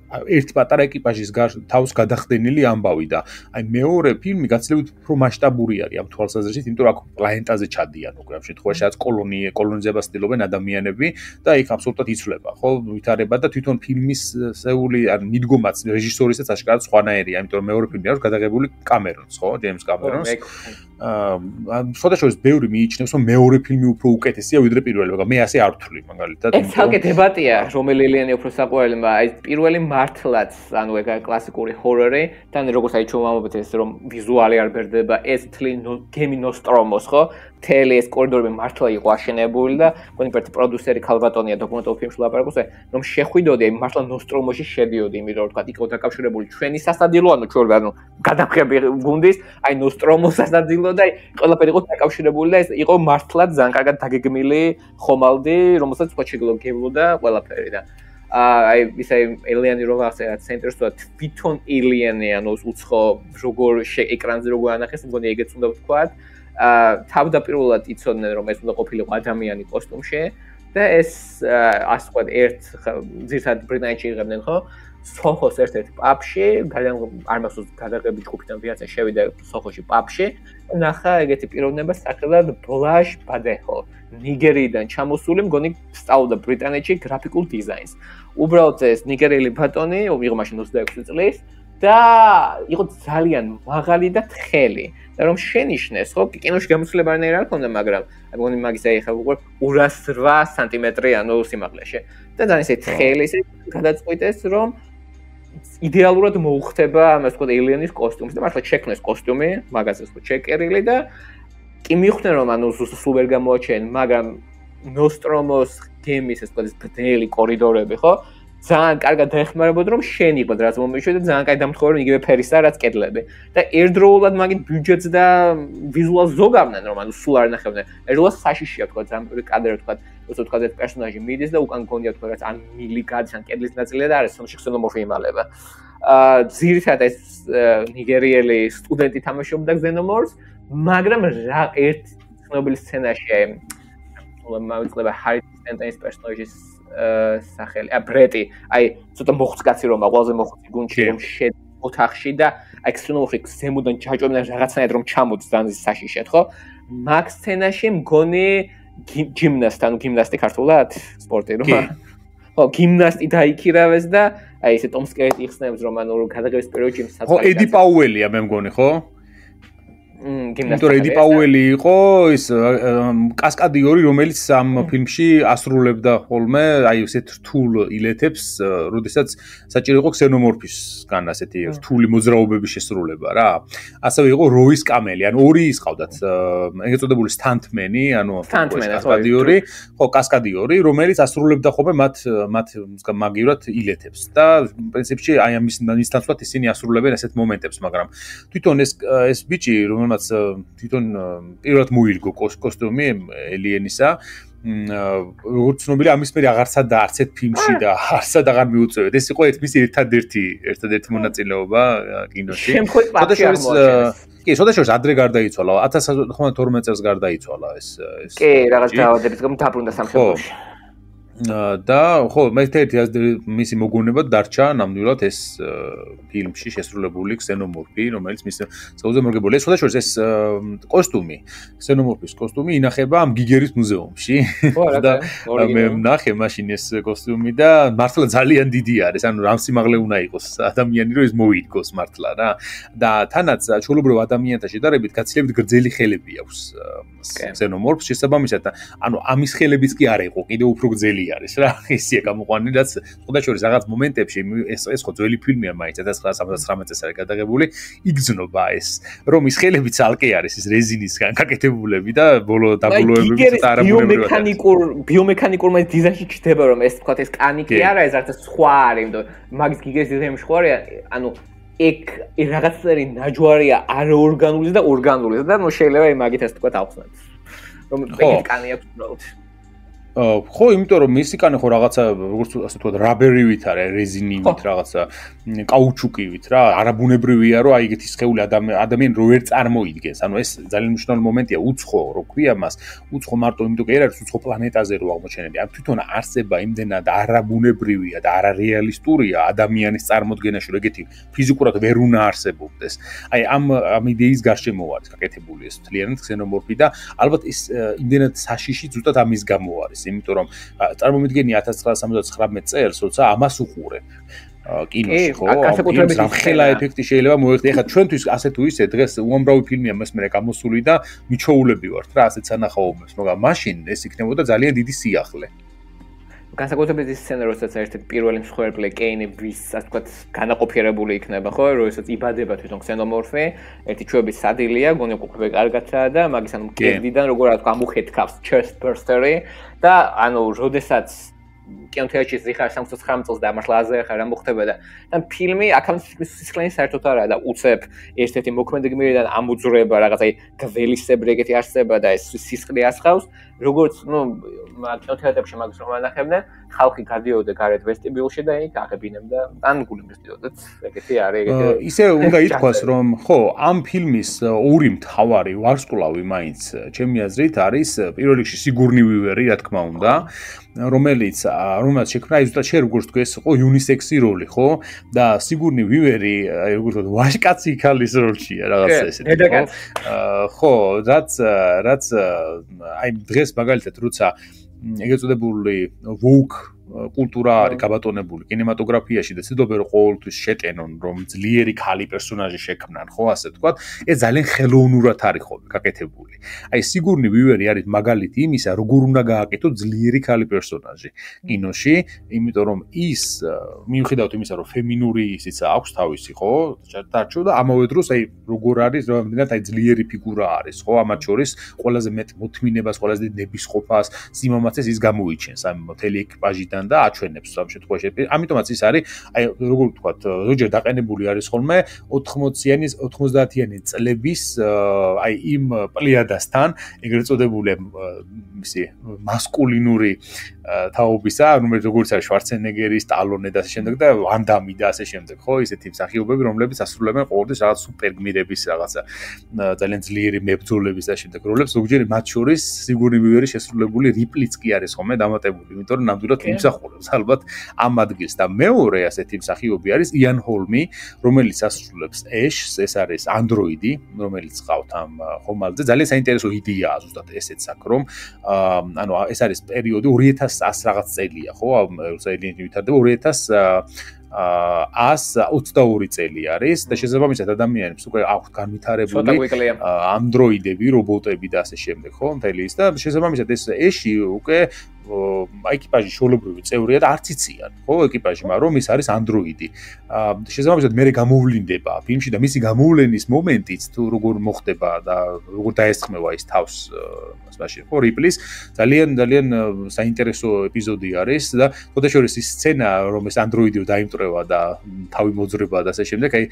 ერთ პატარა ეკიპაჟის თავს გადახდენილი ამბავი და აი მეორე ფილმი გაცილებით უფრო მასშტაბური არის ამ თვალსაზრისით, იმიტომ რომ აქ პლანეტაზე ჩადიან უკვე ამ შემთხვევაში რაც კოლონიზებას ცდილობენ ადამიანები და იქ აბსოლუტურად იცვლება, ხო, ვითარება და თვითონ ფილმის სეული ან მიდგომაც რეჟისორისაც აშკარად სხვანაირია, იმიტომ რომ მეორე ფილმი არის გადაღებული კამერონს, ხო, ჯეიმს კამერონს. შედარებით ბევრი მიიჩნევს, რომ მეორე ფილმი უფრო უკეთესია ვიდრე პირველი, მაგრამ მე ასე არ ვთვლი, მაგალითად. ეს ცალკე დებატია, რომელი ელიანი უფრო საყვარელი, მაგრამ აი პირველი მართლაც, ანუ ეგ კლასიკური ჰორორი, თან როგორც აი ჩვენ ვამბობთ ეს რომ ვიზუალი არ ბერდება, ეს გემი ნოსტრომოს, ხო? მთელი ეს კორიდორები მართლა იყო აშენებული და კონკრეტი პროდიუსერი ქალბატონია დოკუმენტალურ ფილმში ლაპარაკობს, რომ შეხვიდოდი აი მართლა ნოსტრომოში შედიოდი, იმიტომ რომ თქვა იყო დაკავშირებული ჩვენი სასადილო, ანუ ჩვენ ანუ გადაფრები გუნდის, აი ნოსტრომოს სასადილო და აი ყველაფერი იყო დაკავშირებული და ეს იყო მართლა ძალიან კარგად დაგეგმილი ხომალდი, რომელსაც თქვა შეგლოგებოდა ყველაფერი და აი ისე ელიანი რო ვახსენე ცენტრს და თვითონ ელიანი ანუ უცხო როგორ ეკრანზე როგორ ანახეს, მგონი ეგეც უნდა ვთქვათ. თავდაპირველად იცოდნენ რომ ეს უნდა ყოფილიყო ადამიანი კოსტუმში და ეს ასე ვთქვათ ერთ ძირითადად ბრიტანეთში იღებდნენ ხო სოხოს ერთ-ერთ პაბში არ მახსოვს გადაღების ჯგუფიდან ვიღაცა შევიდა სოხოში პაბში ნახა ეგეთი პიროვნება სახელად ბლაშ ბადეხო ნიგერიიდან ჩამოსული მგონი სწავლობდა ბრიტანეთში გრაფიკულ დიზაინს უბრალოდ ეს ნიგერიელი ბატონი იყო მაშინ 26 წლის და იყო ძალიან მაღალი და თხელი და რომ შენიშნეს ხო კინოში გამოცდილება არ ქონდა მაგრამ მგონი მაგის აი ხა უკვე 208 სანტიმეტრი ანუ სიმაღლეში და ძალიან ისე თხელი ისე გადაწყვიტეს რომ იდეალურად მოუხდება ამას ვთქვათ ელიანის კოსტუმს და მართლა შექმნეს კოსტუმი მაგაზეც ხო ჩეკერილი და კი მივხვდნენ რომ ანუ სულ ვერ გამოაჩენ მაგრამ ნოსტრომოს გემის ეს ვთქვათ ბდელი კორიდორები ხო ძალიან კარგად დაეხმარებოდა რომ შენიყოთ რაც მომიშვიდა ძალიან კარგი დამთხოვა რომ იგივე ფერისა რაც კედლები და ერთდროულად მაგით ბიუჯეტს და ვიზუალს ზოგავდნენ რომ ანუ სულ არ ნახებდნენ ერთდროულად საშიშია თქვა ძალიან პირველი კადრი თქვა όσο თქვა ეს პერსონაჟი მიდის და უკან გონია თქვა რაც ან მილი გადის ან კედლის ნაწილია და არის სულ შეხსენომორფი იმალება ძირითადად ეს ნიგერიელი სტუდენტი თამაშობდა Xenomorphs მაგრამ რა ერთ ცნობილი სცენაში მოვიწყდება ჰარი სტენტაინის პერსონაჟის სახელი ბრეტი აი ცოტა მოხუცკაცი რომა ყველაზე მოხუცი გუნდში რომ შედ ოთახში და აი ქსენოფრიკ ზემოდან ჯაჭვებიდან რაღაცნაირად რომ ჩამოდის დანზის საშიშეთ ხო მაგ სცენაში მგონი გიმნასტი ანუ გიმნასტი ქართულად სპორტი რომ ხო გიმნასტი დაიქირავეს და აი ესე ტომსკერეტი იხსნებს რომ ანუ გადაღების პერიოდში საწყისში ხო ედი პაუელია მე მგონი ხო გიმნასტი პაუელი იყო ის კასკადიორი რომელიც ამ ფილმში ასრულებდა ხოლმე აი ესეთ რთულ ილეთებს როდესაც საჭირო იყო ქსენომორფისგან ასეთი რთული მოძრაობების შესრულება რა ასევე იყო როის კამელი ანუ ორი ისყავდათ ეგრეთ წოდებული სტანტმენი ანუ კასკადიორი ხო კასკადიორი რომელიც ასრულებდა ხოლმე მათ მაგივრად ილეთებს და პრინციპში აი ამის ნაცვლად ისინი ასრულებენ ასეთ მომენტებს მაგრამ თვითონ ეს ბიჭი რომელმაც თვითონ პირველად მოირგო კოსტუმი ელიანისა როგორც ცნობილია ამის მე აღარსა და არც ერთ ფილმში და არცად აღარ მიუწევეთ ეს იყო მის ერთადერთი მონაწილეობა კინოში კი შედარებით ადრე გარდაიცვალა 1992 წელს გარდაიცვალა ეს კი რაღაც დაავადებით დაბრუნდა სამშობლოში და ხო მე-ერთი მისი მოგონება დარჩა ნამდვილად ეს ფილმში შესრულებული ქსენომორფი რომელიც მის საუზე მორგებული ეს შედარებით ეს კოსტუმი ქსენომორფის კოსტუმი ინახება ამ გიგერის მუზეუმში და მე ვნახე მაშინ ეს კოსტუმი და მართლა ძალიან დიდი არის ანუ რამ სიმაღლე უნდა იყოს ადამიანი რომ ეს მოიდგოს მართლა რა და თანაც ჩვეულებრივ ადამიანთა შედარებით გაცილებით გრძელი ხელები აქვს ქსენომორფს შესაბამისად ანუ ამის ხელებიც კი არ იყო კიდევ უფრო გრძელი არის რა ისია გამოყვანილი რაც ხოდაშორის რაღაც მომენტებში ეს ხო ძველი ფილმია მაინც 1979 წელს არის გადაღებული იგრძნობა ეს რომ ის ხელები ცალკე არის ის რეზინისგან გაკეთებულები და ბოლო დაბოლოებები და ბიომექანიკურმა დიზაინში ჩდება რომ ეს თქვა ეს კანი კი არა ეს რაღაც სხვა არის იმიტომ მაგის გიგერის დიზაინი ხوارია ანუ ეგ რაღაცები ნაჯვარია არორგანული და ორგანული და ნუ შეიძლება მაგით ეს თქვა დავხსნათ რომ ეგ კანი აქვს უბრალოდ ხო, იმიტომ რომ მისიკანე ხო რაღაცა როგორც ასე თქვა რაბერივით არის, რეზინივით რაღაცა კაუჩუკივით რა, არაბუნებრივია რომ აი ეგეთი სხეული ადამიანი რო ვერ წარმოიდგენს. ანუ ეს ძალიან მნიშვნელოვანი მომენტია, უცხო რო ქვია მას, უცხო მარტო იმიტომ კი არ არის უცხო პლანეტაზე რო აღმოჩენილი. ამ თვითონ არსება იმდენად არაბუნებრივია და არარეალისტურია ადამიანის წარმოდგენაში, რომ ეგეთი ფიზიკურად ვერ უნდა არსებობდეს. აი ამ იდეის გარშემო არის გაკეთებული ეს მთლიანად ქსენომორფი და ალბათ ის იმდენად საშიში ზუსტად ამის გამო არის. იმიტომ რომ წარმომიდგენი 1979 წელს, როცა ამას უყურებ კინოში, ხო? ამ ხელა ეფექტი შეიძლება მოეხდე. ეხლა ჩვენთვის ასე თუ ისე დღეს უამრავი ფილმია მესმერე გამოსული და მიჩოულები ვართ რა ასეთ სანახაობებს, მაგრამ მაშინ ეს იქნებოდა ძალიან დიდი სიახლე. განსაკუთრებით ის სცენა, როდესაც ერთ-ერთი პირველი მსხვერპლი კეინი ვის, ასე ვთქვათ, განაყოფიერებული იქნება, ხო? როდესაც იბადება თვითონ ქსენომორფი, ერთი ჩვეების სადილია, გონი ყოფილი კარგაცაა და მაგის ანუ კედიდან როგორ რა თქმა ამუხეთქავს chest burster-ი და ანუ როდესაც კინოთეატრში ზიხარ 69 წელს და მართლა აზე ხარ რა მოხდება და ფილმი აქამდე სისხლიანი საერთოდ არაა და უცებ ერთ-ერთი მოქმედი გმირიდან ამოძრება რაღაც აი გველისებრი ეგეთი არსება და ეს სისხლი ასხავს როგორც ნუ კინოთეატრებში მაგას რომ ანახებდნენ ხალხი გადიოდა გარეთ ვესტიბიულში და იქ აღებინებდა ან გულიმდიდოდათ ეგეთი არის ეგეთი ისე უნდა ითქვას რომ ხო ამ ფილმის ორი მთავარი ვარსკვლავი მაინც ჩემი აზრით არის პირველ რიგში სიგურნი ვივერი რა თქმა უნდა რომელიც შექმნა ზუსტად შე როგორც თქვი ეს იყო უნისექსი როლი ხო და სიგურნი ვივერი როგორც ვთქვათ ვაჟკაცი ქალის როლშია რაღაცა ესეთი ხო რაც აი დღეს მაგალითად როცა ეგრეთ წოდებული ვოუკ კულტურა არის გაბატონებული კინემატოგრაფიაში და ცდილობენ რომ ყოველთვის შეტენონ რომ ძლიერი ქალი პერსონაჟი შექმნან ხო ასე ვთქვათ ეს ძალიან ხელოვნურად არის ხოლმე გაკეთებული აი სიგურნი ვივერი არის მაგალითი იმისა როგორ უნდა გააკეთო ძლიერი ქალი პერსონაჟი კინოში იმიტომ რომ ის მიუხედავად იმისა რომ ფემინური ისიც აქვს თავისი ხო დარჩო და ამავე დროს აი როგორ არის რამდენად აი ძლიერი ფიგურა არის ხო ამათ შორის ყველაზე მეტ მოთმინებას ყველაზე დიდ ნებისყოფას სიმამაცეს ის გამოიჩენს ამ მთელი ეკიპაჟიდან და აჩვენებს ამ შემთხვევაში. ამიტომაც ის არის, აი როგორ ვთქვათ, ზოგჯერ დაყენებული არის ხოლმე 90-იანი წლების აი იმ პლიადასთან, ეგრეთ წოდებული ისი მასკულინური თაობისა, რომელიც როგორც არის შვარცენეგერი, სტალონე და ასე შემდეგ და ვან დამი და ასე შემდეგ, ხო, ისეთი მსახიობები, რომლებიც ასრულებენ ყოველთვის რაღაც სუპერგმირების რაღაცა ძალიან ძლიერი მებრძოლების და ასე შემდეგ როლებს, ზოგჯერ მათ შორის სიგურნი ვივერი შესრულებული რიპლიც კი არის ხოლმე დამატებული, იმიტომ რომ ნამდვილად იმსახურებს ალბათ ამ ადგილს და მეორე ასეთი მსახიობი არის იან ჰოლმი, რომელიც ასრულებს ეშს, ეს არის ანდროიდი, რომელიც ყავთ ამ ხომალდზე. ძალიან საინტერესო იდეაა ზუსტად ესეც აქ, რომ ანუ ეს არის პერიოდი 2100 რაღაც წელია, ხო? როცა ელიენი ვითარდება 2122 წელი არის და შესაბამისად ადამიანებს უკვე აქვთ განვითარებული ანდროიდები, რობოტები და ასე შემდეგ, ხო? მთელი ის და შესაბამისად ეს ეში უკვე ეკიპაჟის შოულებრივი წევრია და არც იციან, ხო, ეკიპაჟი, მაგრამ ის არის ანდროიდი. შესაბამისად მე გამოვლინდება ფილმში და მისი გამოვლენის მომენტიც თუ როგორ მოხდება და როგორ დაესხმევა ის თავს მასში, ხო, რიპლის ძალიან საინტერესო ეპიზოდი არის და ხოდაშორის ის სცენა, რომ ეს ანდროიდი დაიმტრევა და თავი მოძრება და ასე შემდეგ, აი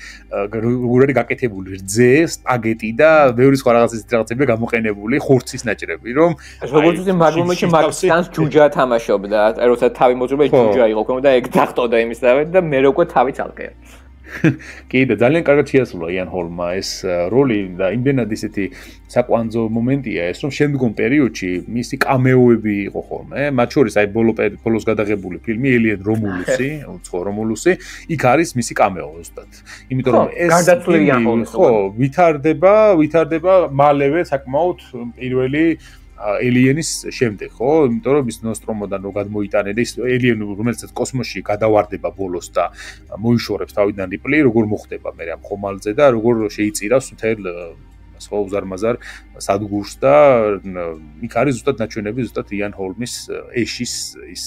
როგორ არის გაკეთებული რძე, სპაგეტი და ბევრი სხვა რაღაცებია გამოყენებული ხორცის ნაჭრები, რომ როგორც ის მაგომეთში მაგსანს ჯუჯა თამაშობდა, როცა თავი მოძრება ჯუჯა იყო, და ეგ დახტოდა იმის და მე უკვე თავი ცალკე. კი და ძალიან კარგად შეასრულა იან ჰოლმა ეს როლი და იმდენად ისეთი საკვანძო მომენტია ეს რომ შემდგომ პერიოდში მისი კამეოები იყო ხოლმე მათ შორის აი ბოლოს გადაღებული ფილმი ელიან რომულუსი უცხო რომულუსი იქ არის მისი კამეო ზუსტად იმიტომ რომ ეს ხო ვითარდება მალევე საკმაოდ პირველი ელიანის შემდეგ, ხო? იმიტომ რომ ის ნოსტრომოდან რო გადმოიტანე და ის ელიანი რომელსაც კოსმოსში გადავარდება ბოლოს და მოიშორებს თავიდან რიპლი, როგორ მოხდება მე ამ ხომალდზე და როგორ შეიწირავს მთელ სხვა უზარმაზარ სადგურს და იქ არის ზუსტად ნაჩვენები ზუსტად იან ჰოლმის ეშის ის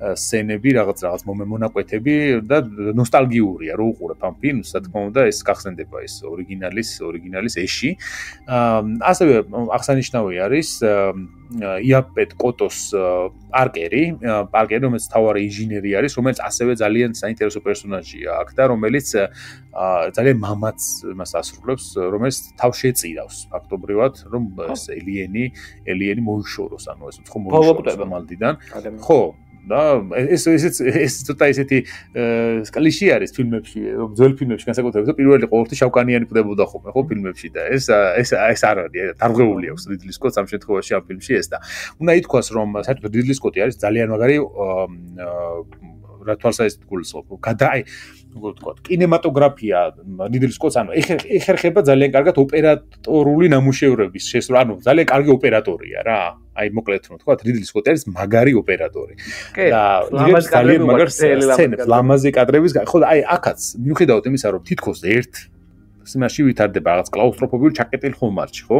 სცენები, რაღაც მონაკვეთები და ნოსტალგიურია რო უყურებ ამ ფილმს, რა თქმა უნდა, ეს გახსენდება ის ორიგინალის ეში. ასევე აღსანიშნავი არის იაპეტ კოტოს პარკერი, რომელიც თავარი ინჟინერი არის, რომელიც ასევე ძალიან საინტერესო პერსონაჟია აქ და რომელიც ძალიან მამაც მას ასრულებს, რომელიც თავშეწ წირავს ფაქტობრივად, რომ ეს ელიენი მოიშოროს, ანუ ეს ხო მოიშოროს მომალდიდან. ხო და ეს ცოტა ისეთი კლიშე არის ფილმებში, ძველ ფილმებში განსაკუთრებით, რომ პირველი ყოველთვის შავკანიანი კვდებოდა ხოლმე, ხო ფილმებში და ეს არ არის, დარღვეული აქვს რიდლი სკოტს ამ შემთხვევაში ამ ფილმში ეს და უნდა ითქვას, რომ საერთოდ რიდლი სკოტი არის ძალიან მაგარი რა თვალსაჩინო გულისხმობ. როგორ ვთქვა, კინემატოგრაფია რიდლი სკოტს, ანუ ეხერხება ძალიან კარგად ოპერატორული ნამუშევრების შესრულება, ანუ ძალიან კარგი ოპერატორია რა. აი მოკლედ რომ ვთქვა, რიდლი სკოტი არის მაგარი ოპერატორი. და ძალიან მაგარ სცენებს, ლამაზი კადრების, ხო და აი აქაც მიუხედავად იმისა, რომ თითქოს ერთ სიმაში ვითარდება რაღაც კლაუსტროფობიული ჩაკეტილი ხომალდში, ხო?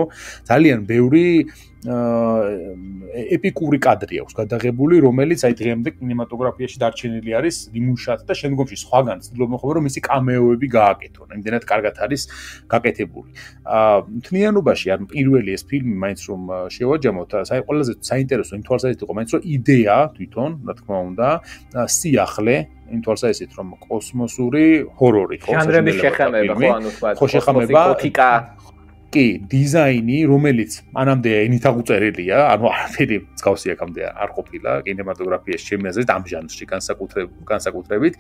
ძალიან ბევრი ეპიკური კადრი აქვს გადაღებული, რომელიც აი დღემდე კინემატოგრაფიაში დარჩენილი არის ნიმუშად და შემდგომში სხვაგან ცდილობენ ხოლმე რომ მისი კამეოები გააკეთონ. იმდენად კარგად არის გაკეთებული. მთლიანობაში ან პირველი ეს ფილმი მაინც რომ შევაჯამოთ, ყველაზე საინტერესო იმ თვალსაზრისით იყო მაინც რომ იდეა თვითონ, რა თქმა უნდა, სიახლე იმ თვალსაზრისით რომ კოსმოსური ჰორორი, ხო, ჟანრების შეხამება, ხო, ანუ თქვა, გოთიკა კი, დიზაინი, რომელიც მანამდე ენით აღუწერელია, ანუ არაფერი მსგავსი აქამდე არ ყოფილა კინემატოგრაფიაში ჩემი აზრით ამ ჟანრში განსაკუთრებით,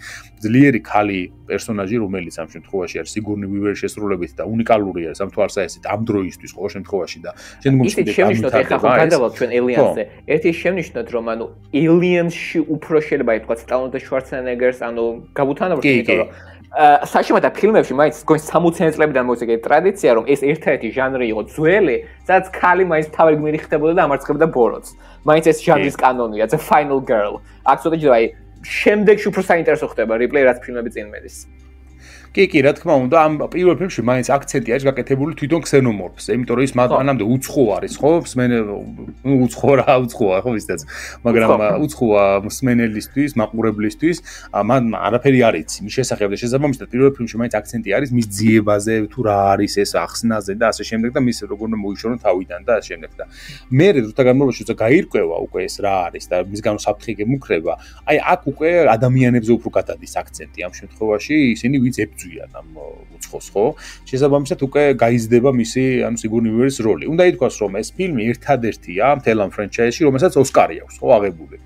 ძლიერი ქალი პერსონაჟი, რომელიც ამ შემთხვევაში არის სიგურნი ვივერის შესრულებით და უნიკალური არის ამ თვალსაზრისით ამ დროისთვის ყოველ შემთხვევაში და შემდგომში შენიშნოთ ეხლა ხო გადავალთ ჩვენ ელიენსზე. ერთი შენიშნოთ რომ ანუ ელიენსში უფრო შეიძლება ითქვას სტალონს და შვარცენეგერს, ანუ გავუთანაბროთ იმიტომ რომ საშემათა ფილმებში მაინც გონს 60-იანი წლებიდან მოიწეგე ტრადიცია რომ ეს ერთ-ერთი ჟანრი იყო ძველი, სადაც ქალი მაინც თავი გმირი ხდებოდა და ამარცხებდა ბოროტს. მაინც ეს ჟანრის კანონია, the final girl. აქ ცოტა ჯერ აი შემდეგში უფრო საინტერესო ხდება რიპლეი რაც ფილმები წინ მედის. კი, რა თქმა უნდა, ამ პირველ ფილმში მაინც აქცენტი არის გაკეთებული თვითონ ქსენომორფზე, იმიტომ რომ ის მანამდე უცხო არის, ხო? უცხოა, ხო, ისედაც, მაგრამ უცხოა მსმენელისთვის, მაყურებლისთვის, მან არაფერი არ იცი მის შესახებ და შესაბამისად პირველ ფილმში მაინც აქცენტი არის მის ძიებაზე, თუ რა არის ეს ახსნაზე და ასე შემდეგ და მის როგორ უნდა მოიშორონ თავიდან და ასე შემდეგ და მე დროთა განმავლობაში უცა გაირკვევა უკვე ეს რა არის და მისგან საფრთხე გემუქრება, აი აქ უკვე ადამიანებზე უფრო გადადის აქცენტი ამ შემთხვევაში, ისინი ვინც ზვიან ამ უცხოს, ხო? შესაბამისად უკვე გაიზრდება მისი, ანუ სიგურნი ვივერის როლი. უნდა ითქვას, რომ ეს ფილმი ერთადერთია მთელ ამ ფრენჩაიზში, რომელსაც ოსკარი აქვს, ხო, აღებული.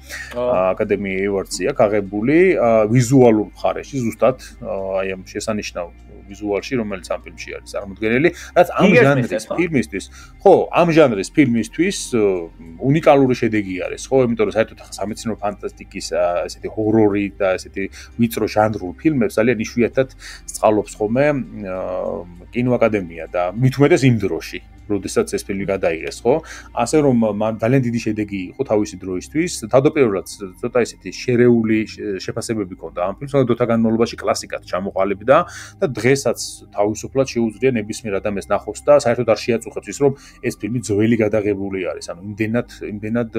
აკადემია ევარდსი აქვს აღებული ვიზუალურ მხარეში, ზუსტად აი ამ შესანიშნავ ვიზუალში, რომელიც ამ ფილმში არის წარმოდგენილი, რაც ამ ჟანრის ფილმისთვის, ხო, ამ ჟანრის ფილმისთვის უნიკალური შედეგი არის, ხო, იმიტომ რომ საერთოდ სამეცნიერო ფანტასტიკის ესეთი ჰორორი და ესეთი ვიწრო ჟანრულ ფილმებს ძალიან იშვიათად სწავლობს ხოლმე კინოაკადემია და მით უმეტეს იმ დროში, როდესაც ეს ფილმი გადაიღეს, ხო? ასე რომ მან ძალიან დიდი შედეგი იყო თავისი დროისთვის. თავდაპირველად ცოტა ისეთი შერეული შეფასებები ჰქონდა ამ ფილმს, მაგრამ დროთა განმავლობაში კლასიკად ჩამოყალიბდა და დღესაც თავისუფლად შეუძლია ნებისმიერ ადამიანს ნახოს და საერთოდ არ შეაწუხებს ის, რომ ეს ფილმი ძველი გადაღებული არის. ანუ იმდენად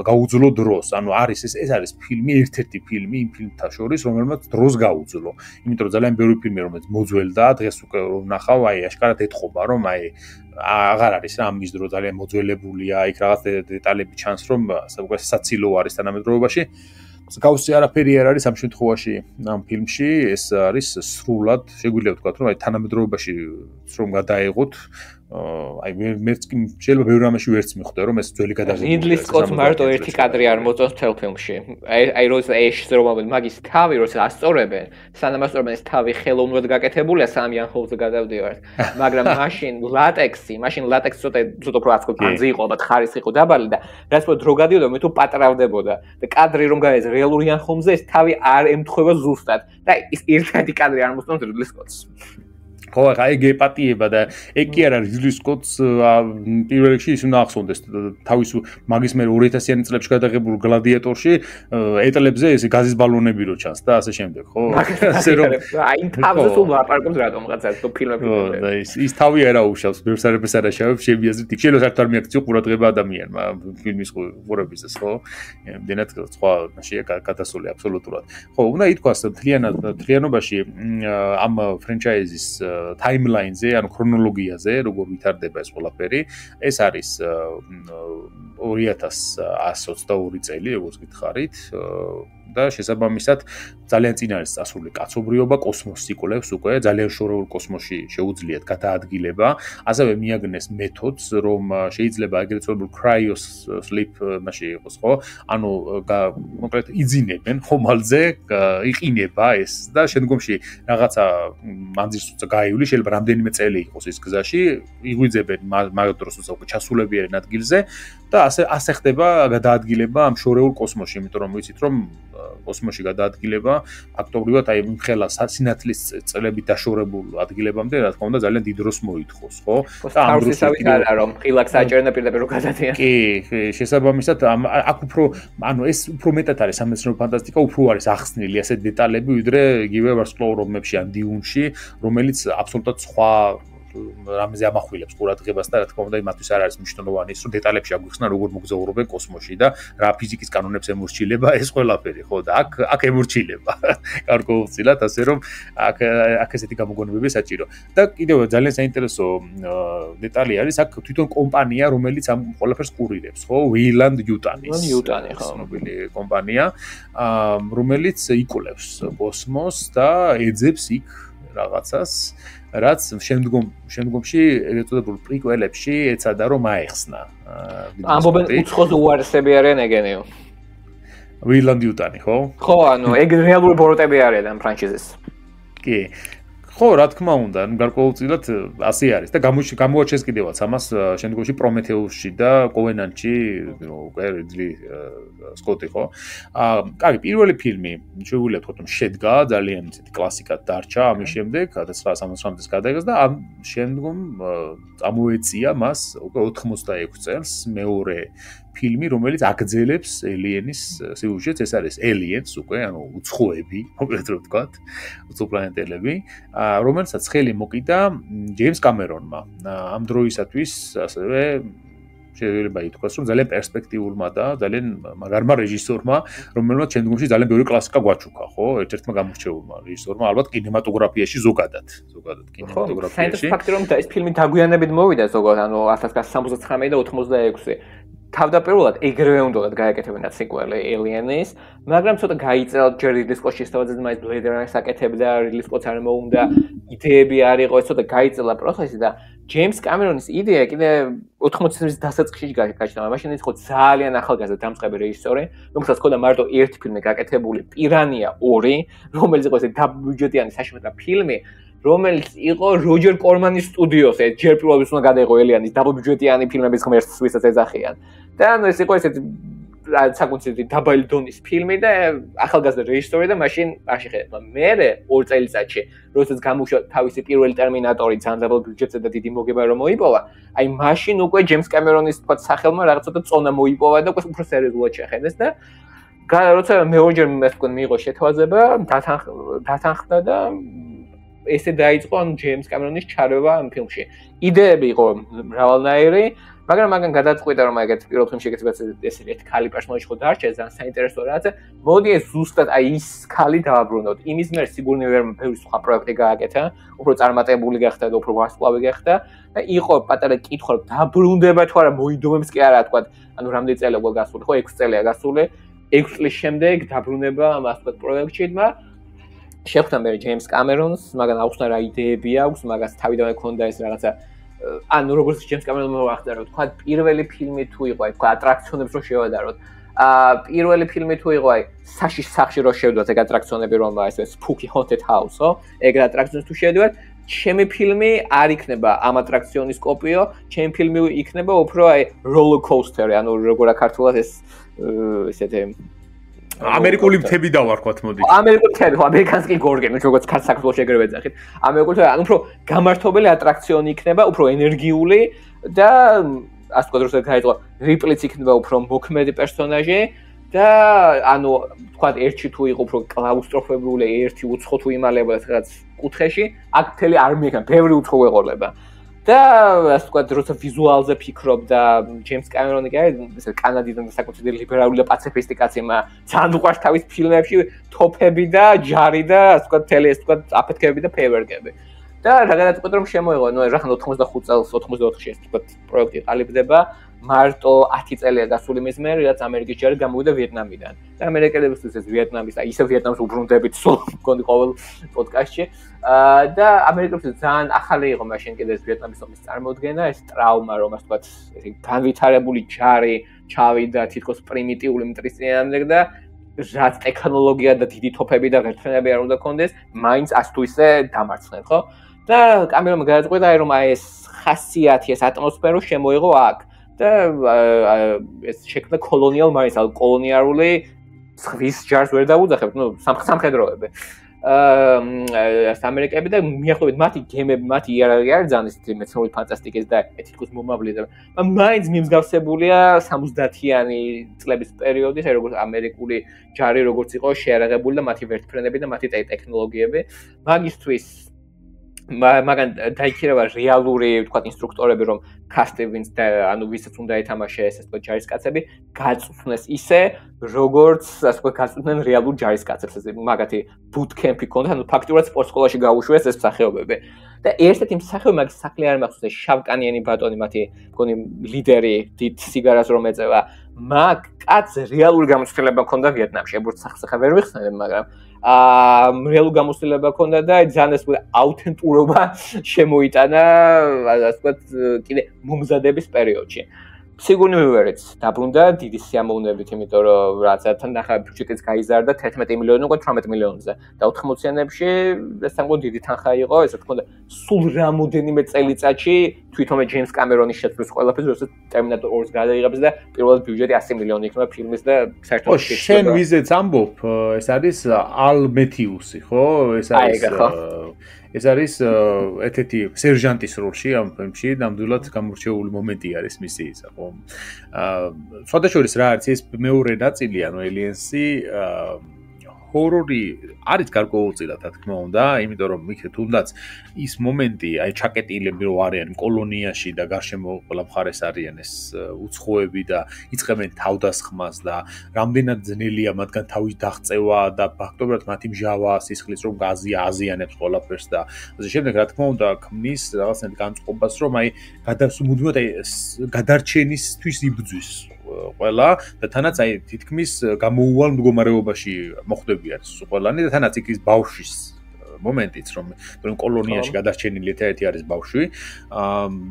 გაუძლო დროს. ანუ არის ეს არის ფილმი, ერთ-ერთი ფილმი იმ ფილმთა შორის, რომელმაც დროს გაუძლო. იმიტომ რომ ძალიან ბევრი ფილმი რომელიც მოძველდა, დღეს უკვე ნახავ, აი აშკარად ეთყობა, რომ აი აღარ არის რა ამის დრო ძალიან მოძველებულია, იქ რაღაც დეტალები ჩანს, რომ უკვე საცილო არის თანამედროვეობაში. მსგავსი არაფერი არ არის ამ შემთხვევაში ამ ფილმში, ეს არის სრულად, შეგვიძლია ვთქვათ, რომ აი თანამედროვეობაში რომ გადაეღოთ, აი მეც კი შეიძლება ბევრ რამეში ვერც მიხვდე, რომ ეს ძველი გადაღებულია. რიდლი სკოტს მარტო ერთი კადრი არ მოწონს მთელ ფილმში. აი როცა ეშს რომ მაგის თავი როცა ასწორებენ, სანამ ასწორებენ ეს თავი ხელოვნურად გაკეთებულია სამიან ხოლზე გადავდივართ. მაგრამ მაშინ ლატექსი ცოტა უფრო აცქო განძი იყო, ალბათ ხარისხი იყო დაბალი და რაც უფრო დრო გადიოდა, მე თუ პატრავდებოდა და კადრი რომ გაიაზრე რეალური ანხომზე ეს თავი არ ემთხვევა ზუსტად. და ის ერთადი კადრი არ მოსწონს რიდლი სკოტს. ხო, ახლა ეგ ეპატიება და ეგ კი არა რიდლი სკოტს პირველ რიგში ის უნდა ახსოვდეს თავის მაგის მე 2000-იანი წლებში გადაღებულ გლადიატორში ეტლებზე ეს გაზის ბალონები რო ჩანს და ასე შემდეგ, ხო? ასე რომ აი თავზე თუ ლაპარაკობს რატომღაც ეს ფილმები. ხო, და ის თავი არ აუშავს, ბევრს არაფერს არ აშავებს, შემიაზრეთ, იქ შეიძლება საერთოდ არ მიაქციო ყურადღება ადამიანმა ფილმის ყურებისას, ხო? იმდენად სხვა მასია გადასული აბსოლუტურად. ხო, უნდა ითქვას მთლიანობაში ამ ფრენჩაიზის timeline-ზე, ანუ ქრონოლოგიაზე, როგორ ვითარდება ეს ყველაფერი, ეს არის 2122 წელი, როგორც გითხარით, და შესაბამისად ძალიან წინ არის წასული კაცობრიობა, კოსმოსს იკვლევს უკვე, ძალიან შორეულ კოსმოსში შეუძლიათ გადაადგილება, ასევე მიაგნეს მეთოდს, რომ შეიძლება ეგრეთ წოდებულ cryo sleep მასში იყოს, ხო? ანუ კონკრეტ იძინებენ ხომალდზე, იყინება ეს და შემდგომში რაღაცა მანძილს თუცა გაივლი, შეიძლება რამდენიმე წელი იყოს ის გზაში, იღვიძებენ მაგ დროს თუცა უკვე ჩასულებიან ადგილზე და ასე ხდება გადაადგილება ამ შორეულ კოსმოსში, იმიტომ რომ ვიცით რომ კოსმოსში გადაადგილება ფაქტობრივად აი მხელა სინათლის წლებით დაშორებულ ადგილებამდე რა თქმა უნდა ძალიან დიდ დროს მოითხოვს, ხო? და ამ დროს არა რომ ყილაკს აჭერნა პირდაპირ რომ გადადიან. კი, შესაბამისად აქ უფრო ანუ ეს უფრო მეტად არის სამეცნიერო ფანტასტიკა, უფრო არის ახსნილი ასეთ დეტალები, ვიდრე იგივე ვარსკვლავურობებში ან დიუნში, რომელიც აბსოლუტურად სხვა რამეზე ამახვილებს ყურადღებას და რა თქმა უნდა იმათვის არ არის მნიშვნელოვანი ის რომ დეტალებში აგვიხსნა როგორ მოგზაურობენ კოსმოსში და რა ფიზიკის კანონებს ემორჩილება ეს ყველაფერი ხო და აქ ემორჩილება გარკვეულწილად ასე რომ აქ ესეთი გამოგონებები საჭირო და კიდევ ძალიან საინტერესო დეტალი არის აქ თვითონ კომპანია რომელიც ამ ყველაფერს კურირებს ხო ვეილანდ იუტანი ხო ცნობილი კომპანია რომელიც იკვლევს კოსმოსს და ეძებს იქ რაღაცას რაც შემდგომში ეგრეთ წოდებულ პრიკველებში ეცადა რომ აეხსნა. ამბობენ უცხოს უარესები არიან ეგენიო. ვეილანდ იუტანი, ხო? ხო, ანუ ეგ რეალური ბოროტები არიან ამ ფრანჩიზის. კი. ხო, რა თქმა უნდა, გარკვეულწილად ასე არის და გამოაჩენს კიდევაც ამას შემდგომში პრომეთეუსში და კოვენანტში, უკვე რიდლი სკოტი ხო? კარგი, პირველი ფილმი შეგვიძლია ვთქვათ, რომ შედგა ძალიან ისეთი კლასიკად დარჩა ამის შემდეგ 1979 გადაიღეს და ამ შემდგომ წამოეწია მას უკვე 86 წელს მეორე ფილმი, რომელიც აგრძელებს ელიანის სიუჟეტს, ეს არის ელიენს უკვე, ანუ უცხოები, კონკრეტულად ვთქვათ, უცხოპლანეტელები, რომელსაც ხელი მოკიდა ჯეიმს კამერონმა. ამ დროისათვის ასევე შეიძლება ითქვას, რომ ძალიან პერსპექტიულმა და ძალიან მაგარმა რეჟისორმა, რომელმაც შემდგომში ძალიან ბევრი კლასიკა გვაჩუქა, ხო? ერთ-ერთმა გამორჩეულმა რეჟისორმა, ალბათ კინემატოგრაფიაში ზოგადად კინემატოგრაფიაში. საინტერესო ფაქტი რომ ეს ფილმი დაგვიანებით მოვიდა ზოგადად, ანუ 1979 და 86. თავდაპირველად ეგრევე უნდათ გააკეთებინათ სიკველი Alien-ის, მაგრამ ცოტა გაიწელა ჯერ რიდლი სკოტში შესთავაზეთ მაინც Blade Runner-ს აკეთებდა, რიდლი სკოტს არ მოუნდა, იდეები არ იყო, ცოტა გაიწელა პროცესი და ჯეიმს კამერონის იდეა კიდე 80-ის წლის დასაწყისში გაჩნდა. მაშინ ის ხო ძალიან ახალგაზრდა დამწყები რეჟისორი, რომელსაც ჰქონდა მარტო ერთი ფილმი გაკეთებული, პირანია 2, რომელიც იყო ესე დაბიუჯეტიანი საშუალო ფილმი, რომელიც იყო როჯერ კორმანის სტუდიოს, ჯერ პირველად უნდა გადაიღო Alien-ის დაბიუჯეტიანი ფილმების ღმერთს, ვისაც ეძახიან. და ანუ ეს იყო ესეთი საკუთრივ დაბალი დონის ფილმი და ახალგაზრდა რეჟისორი და მაშინ არ შეხედა. მე 2 წელიწადში, როდესაც გამოუშვა თავისი პირველი ტერმინატორი ძალიან დაბალ ბიუჯეტზე და დიდი მოგება რომ მოიპოვა, აი მაშინ უკვე ჯეიმს კამერონის თქვა სახელმა რაღაცა წონა მოიპოვა და უკვე უფრო სერიოზულად შეხედეს და როცა მეორჯერ მეთქონ მიიღო შეთავაზება, დათანხმდა და ესე დაიწყო ან ჯეიმს კამერონის ჩარევა ამ ფილმში. იდეები იყო მრავალნაირი, მაგრამ მაგან გადაწყვიტა რომ ეგეთ პირველ ფილმში ეგეთ ეს ერთ ქალი პერსონაჟი ხო დარჩა, ძალიან საინტერესო რაღაცა. მოდი ეს ზუსტად აი ის ქალი დააბრუნოთ. იმის მერ სიგურნე ვერ ბევრი სხვა პროექტი გააკეთა, უფრო წარმატებული გახდა და უფრო ვარსკვლავი გახდა და იყო პატარა კითხვა რომ დაბრუნდება თუ არა მოიდომებს კი არა თქვა. ანუ რამდენი წელი უკვე გასული ხო 6 წელია გასული. 6 წლის შემდეგ დაბრუნება ამას თქვა პროექტში და შეხვდა მე ჯეიმს კამერონს, მაგრამ აუხსნა რა იდეები აქვს, მაგას თავიდანვე ქონდა ეს რაღაცა ანუ როგორც ჯეიმს კამერონმა მოახდა რომ თქვა პირველი ფილმი თუ იყო აი თქვა ატრაქციონებს რო შევადაროთ. პირველი ფილმი თუ იყო აი საშიშ სახში რო შევდოთ ეგ ატრაქციონები რომ ეს Spooky Haunted House, ხო? ეგ ატრაქციონს თუ შევდივართ, ჩემი ფილმი არ იქნება ამ ატრაქციონის კოპიო, ჩემი ფილმი იქნება უფრო აი roller coaster, ანუ როგორ აქართულად ეს ესეთი ამერიკული მთები დავარქვათ მოდი. ამერიკული მთები, ხო, ამერიკანსკი გორგენი, როგორც ქართულ საქართველოს ეგრევე ეძახით. ამერიკული ანუ უფრო გამართობელი ატრაქციონი იქნება, უფრო ენერგიული და ასე ვთქვათ, რომ გაიწყო რიპლიც იქნება უფრო მოქმედი პერსონაჟი და ანუ ვთქვათ, ერთი თუ იყო უფრო კლაუსტროფობული, ერთი უცხო თუ იმალებოდა რაღაც კუთხეში, აქ მთელი არმია იქნება, ბევრი უცხო ეყოლება. და ასე ვთქვათ, როცა ვიზუალზე ფიქრობ და ჯეიმს კამერონი ესე კანადიდან საკუთრებული ლიბერალური და პაციფისტი კაცი, ძალიან უყვარს თავის ფილმებში თოფები და ჯარი და ასე ვთქვათ, თელი ეს ვთქვათ, აფეთქებები და ფეიერვერკები. და რა გადაწყვეტა რომ შემოიღო, ну, რახან 85 წელს, 84-ში ეს ვთქვათ, პროექტი ყალიბდება, მარტო 10 წელია გასული მის მერე, რაც ამერიკის ჯარი გამოვიდა ვიეტნამიდან. და ამერიკელებისთვის ეს ვიეტნამის, ისე ვიეტნამს უბრუნდებით სულ მგონი ყოველ პოდკასტში. და ამერიკელებისთვის ძალიან ახალი იყო მაშინ კიდე ეს ვიეტნამის ომის წარმოდგენა, ეს ტრაუმა, რომ ასე ვთქვათ, განვითარებული ჯარი ჩავიდა თითქოს პრიმიტიული მტრის წინააღმდეგ და რაც ტექნოლოგია და დიდი თოფები და ღირსშესანიშნავები არ უნდა კონდეს, მაინც ას თუ ისე დამარცხდნენ, ხო? და კამერამ გადაწყვიტა, რომ ეს ხასიათი, ეს ატმოსფერო შემოიღო აქ და ეს შექმნა კოლონიალ მაინც, კოლონიალური ზღვის ჯარს ვერ დაუძახებთ, სამხედროები. ამერიკები და მიახლოებით მათი გემები, მათი იარაღი არის ძალიან ისეთი მეცნიერული ფანტასტიკის და ეთიკოს მომავლეზე. მაინც მიმსგავსებულია 70-იანი წლების პერიოდის, როგორც ამერიკული ჯარი როგორც იყო შეიარაღებული და მათი ვერტმფრენები და მათი ტექნოლოგიები. მაგისთვის მაგან დაიქირავა რეალური, ვთქვათ, ინსტრუქტორები, რომ კასტევინს და ანუ ვისაც უნდა ეთამაშეს, ასე ვთქვათ, ჯარისკაცები, გაწვდნეს ისე, როგორც, ასე ვთქვათ, გაწვდნენ რეალურ ჯარისკაცებს, ესე მაგათი boot camp-ი ქონდა, ანუ ფაქტიურად სპორტ სკოლაში გაუშვეს ეს მსახიობები. და ერთ-ერთი მსახიობი მაგის სახლი არ მახსოვს, შავკანიანი ბატონი, მათი მგონი ლიდერი, დიდ სიგარას რომ ეწევა, მაგ კაცს რეალური გამოცდილება ჰქონდა ვიეტნამში, ებრუც სახსახა ვერ ვიხსენებ, მაგრამ რეალურ გამოცდილება ჰქონდა და ძალიან ეს აუთენტურობა შემოიტანა, ასე ვთქვათ, კიდე მომზადების პერიოდში. სიგურნი ვივერიც დაბრუნდა დიდი სიამოვნებით, იმიტომ რომ რაღაცა ნახა ბიუჯეტიც გაიზარდა 11 მილიონი უკვე 18 მილიონზე და 80-იანებში ეს სამყარო დიდი თანხა იყო, ესე თქონდა სულ რამოდენიმე წელიწადში თვითონვე ჯეიმს კამერონის შეცვლის ყველაფერს, როცა ტერმინატორ 2-ს გადაიღებს და პირველად ბიუჯეტი 100 მილიონი იქნება ფილმის და საერთოდ შენ ვიზეც ამბობ, ეს არის ალ მეთიუსი, ხო? ეს არის ერთ-ერთი სერჟანტის როლში ამ ფილმში, ნამდვილად გამორჩეული მომენტი არის მისი ისა, ხო? სხვადასხვა რა არის ეს მეორე ნაწილი, ანუ ელიენსი ჰორორი არის გარკვეულწილად, რა თქმა უნდა, იმიტომ რომ იქ თუნდაც ის მომენტი, აი ჩაკეტილები რო არიან კოლონიაში და გარშემო ყველა მხარეს არიან ეს უცხოები და იწყებენ თავდასხმას და რამდენად ძნელია მათგან თავის დაღწევა და ფაქტობრივად მათი მჟავა სისხლის რომ აზიანებს ყველაფერს და ასე შემდეგ, რა თქმა უნდა, ქმნის რაღაცნაირ განწყობას, რომ აი გადასმუდმოდ აი გადარჩენისთვის იბრძვის ყველა და თანაც აი თითქმის გამოუვალ მდგომარეობაში მოხვდები არის ყველანი და თანაც იქ ის ბავშვის მომენტიც რომ კოლონიაში გადარჩენილი ერთ-ერთი არის ბავშვი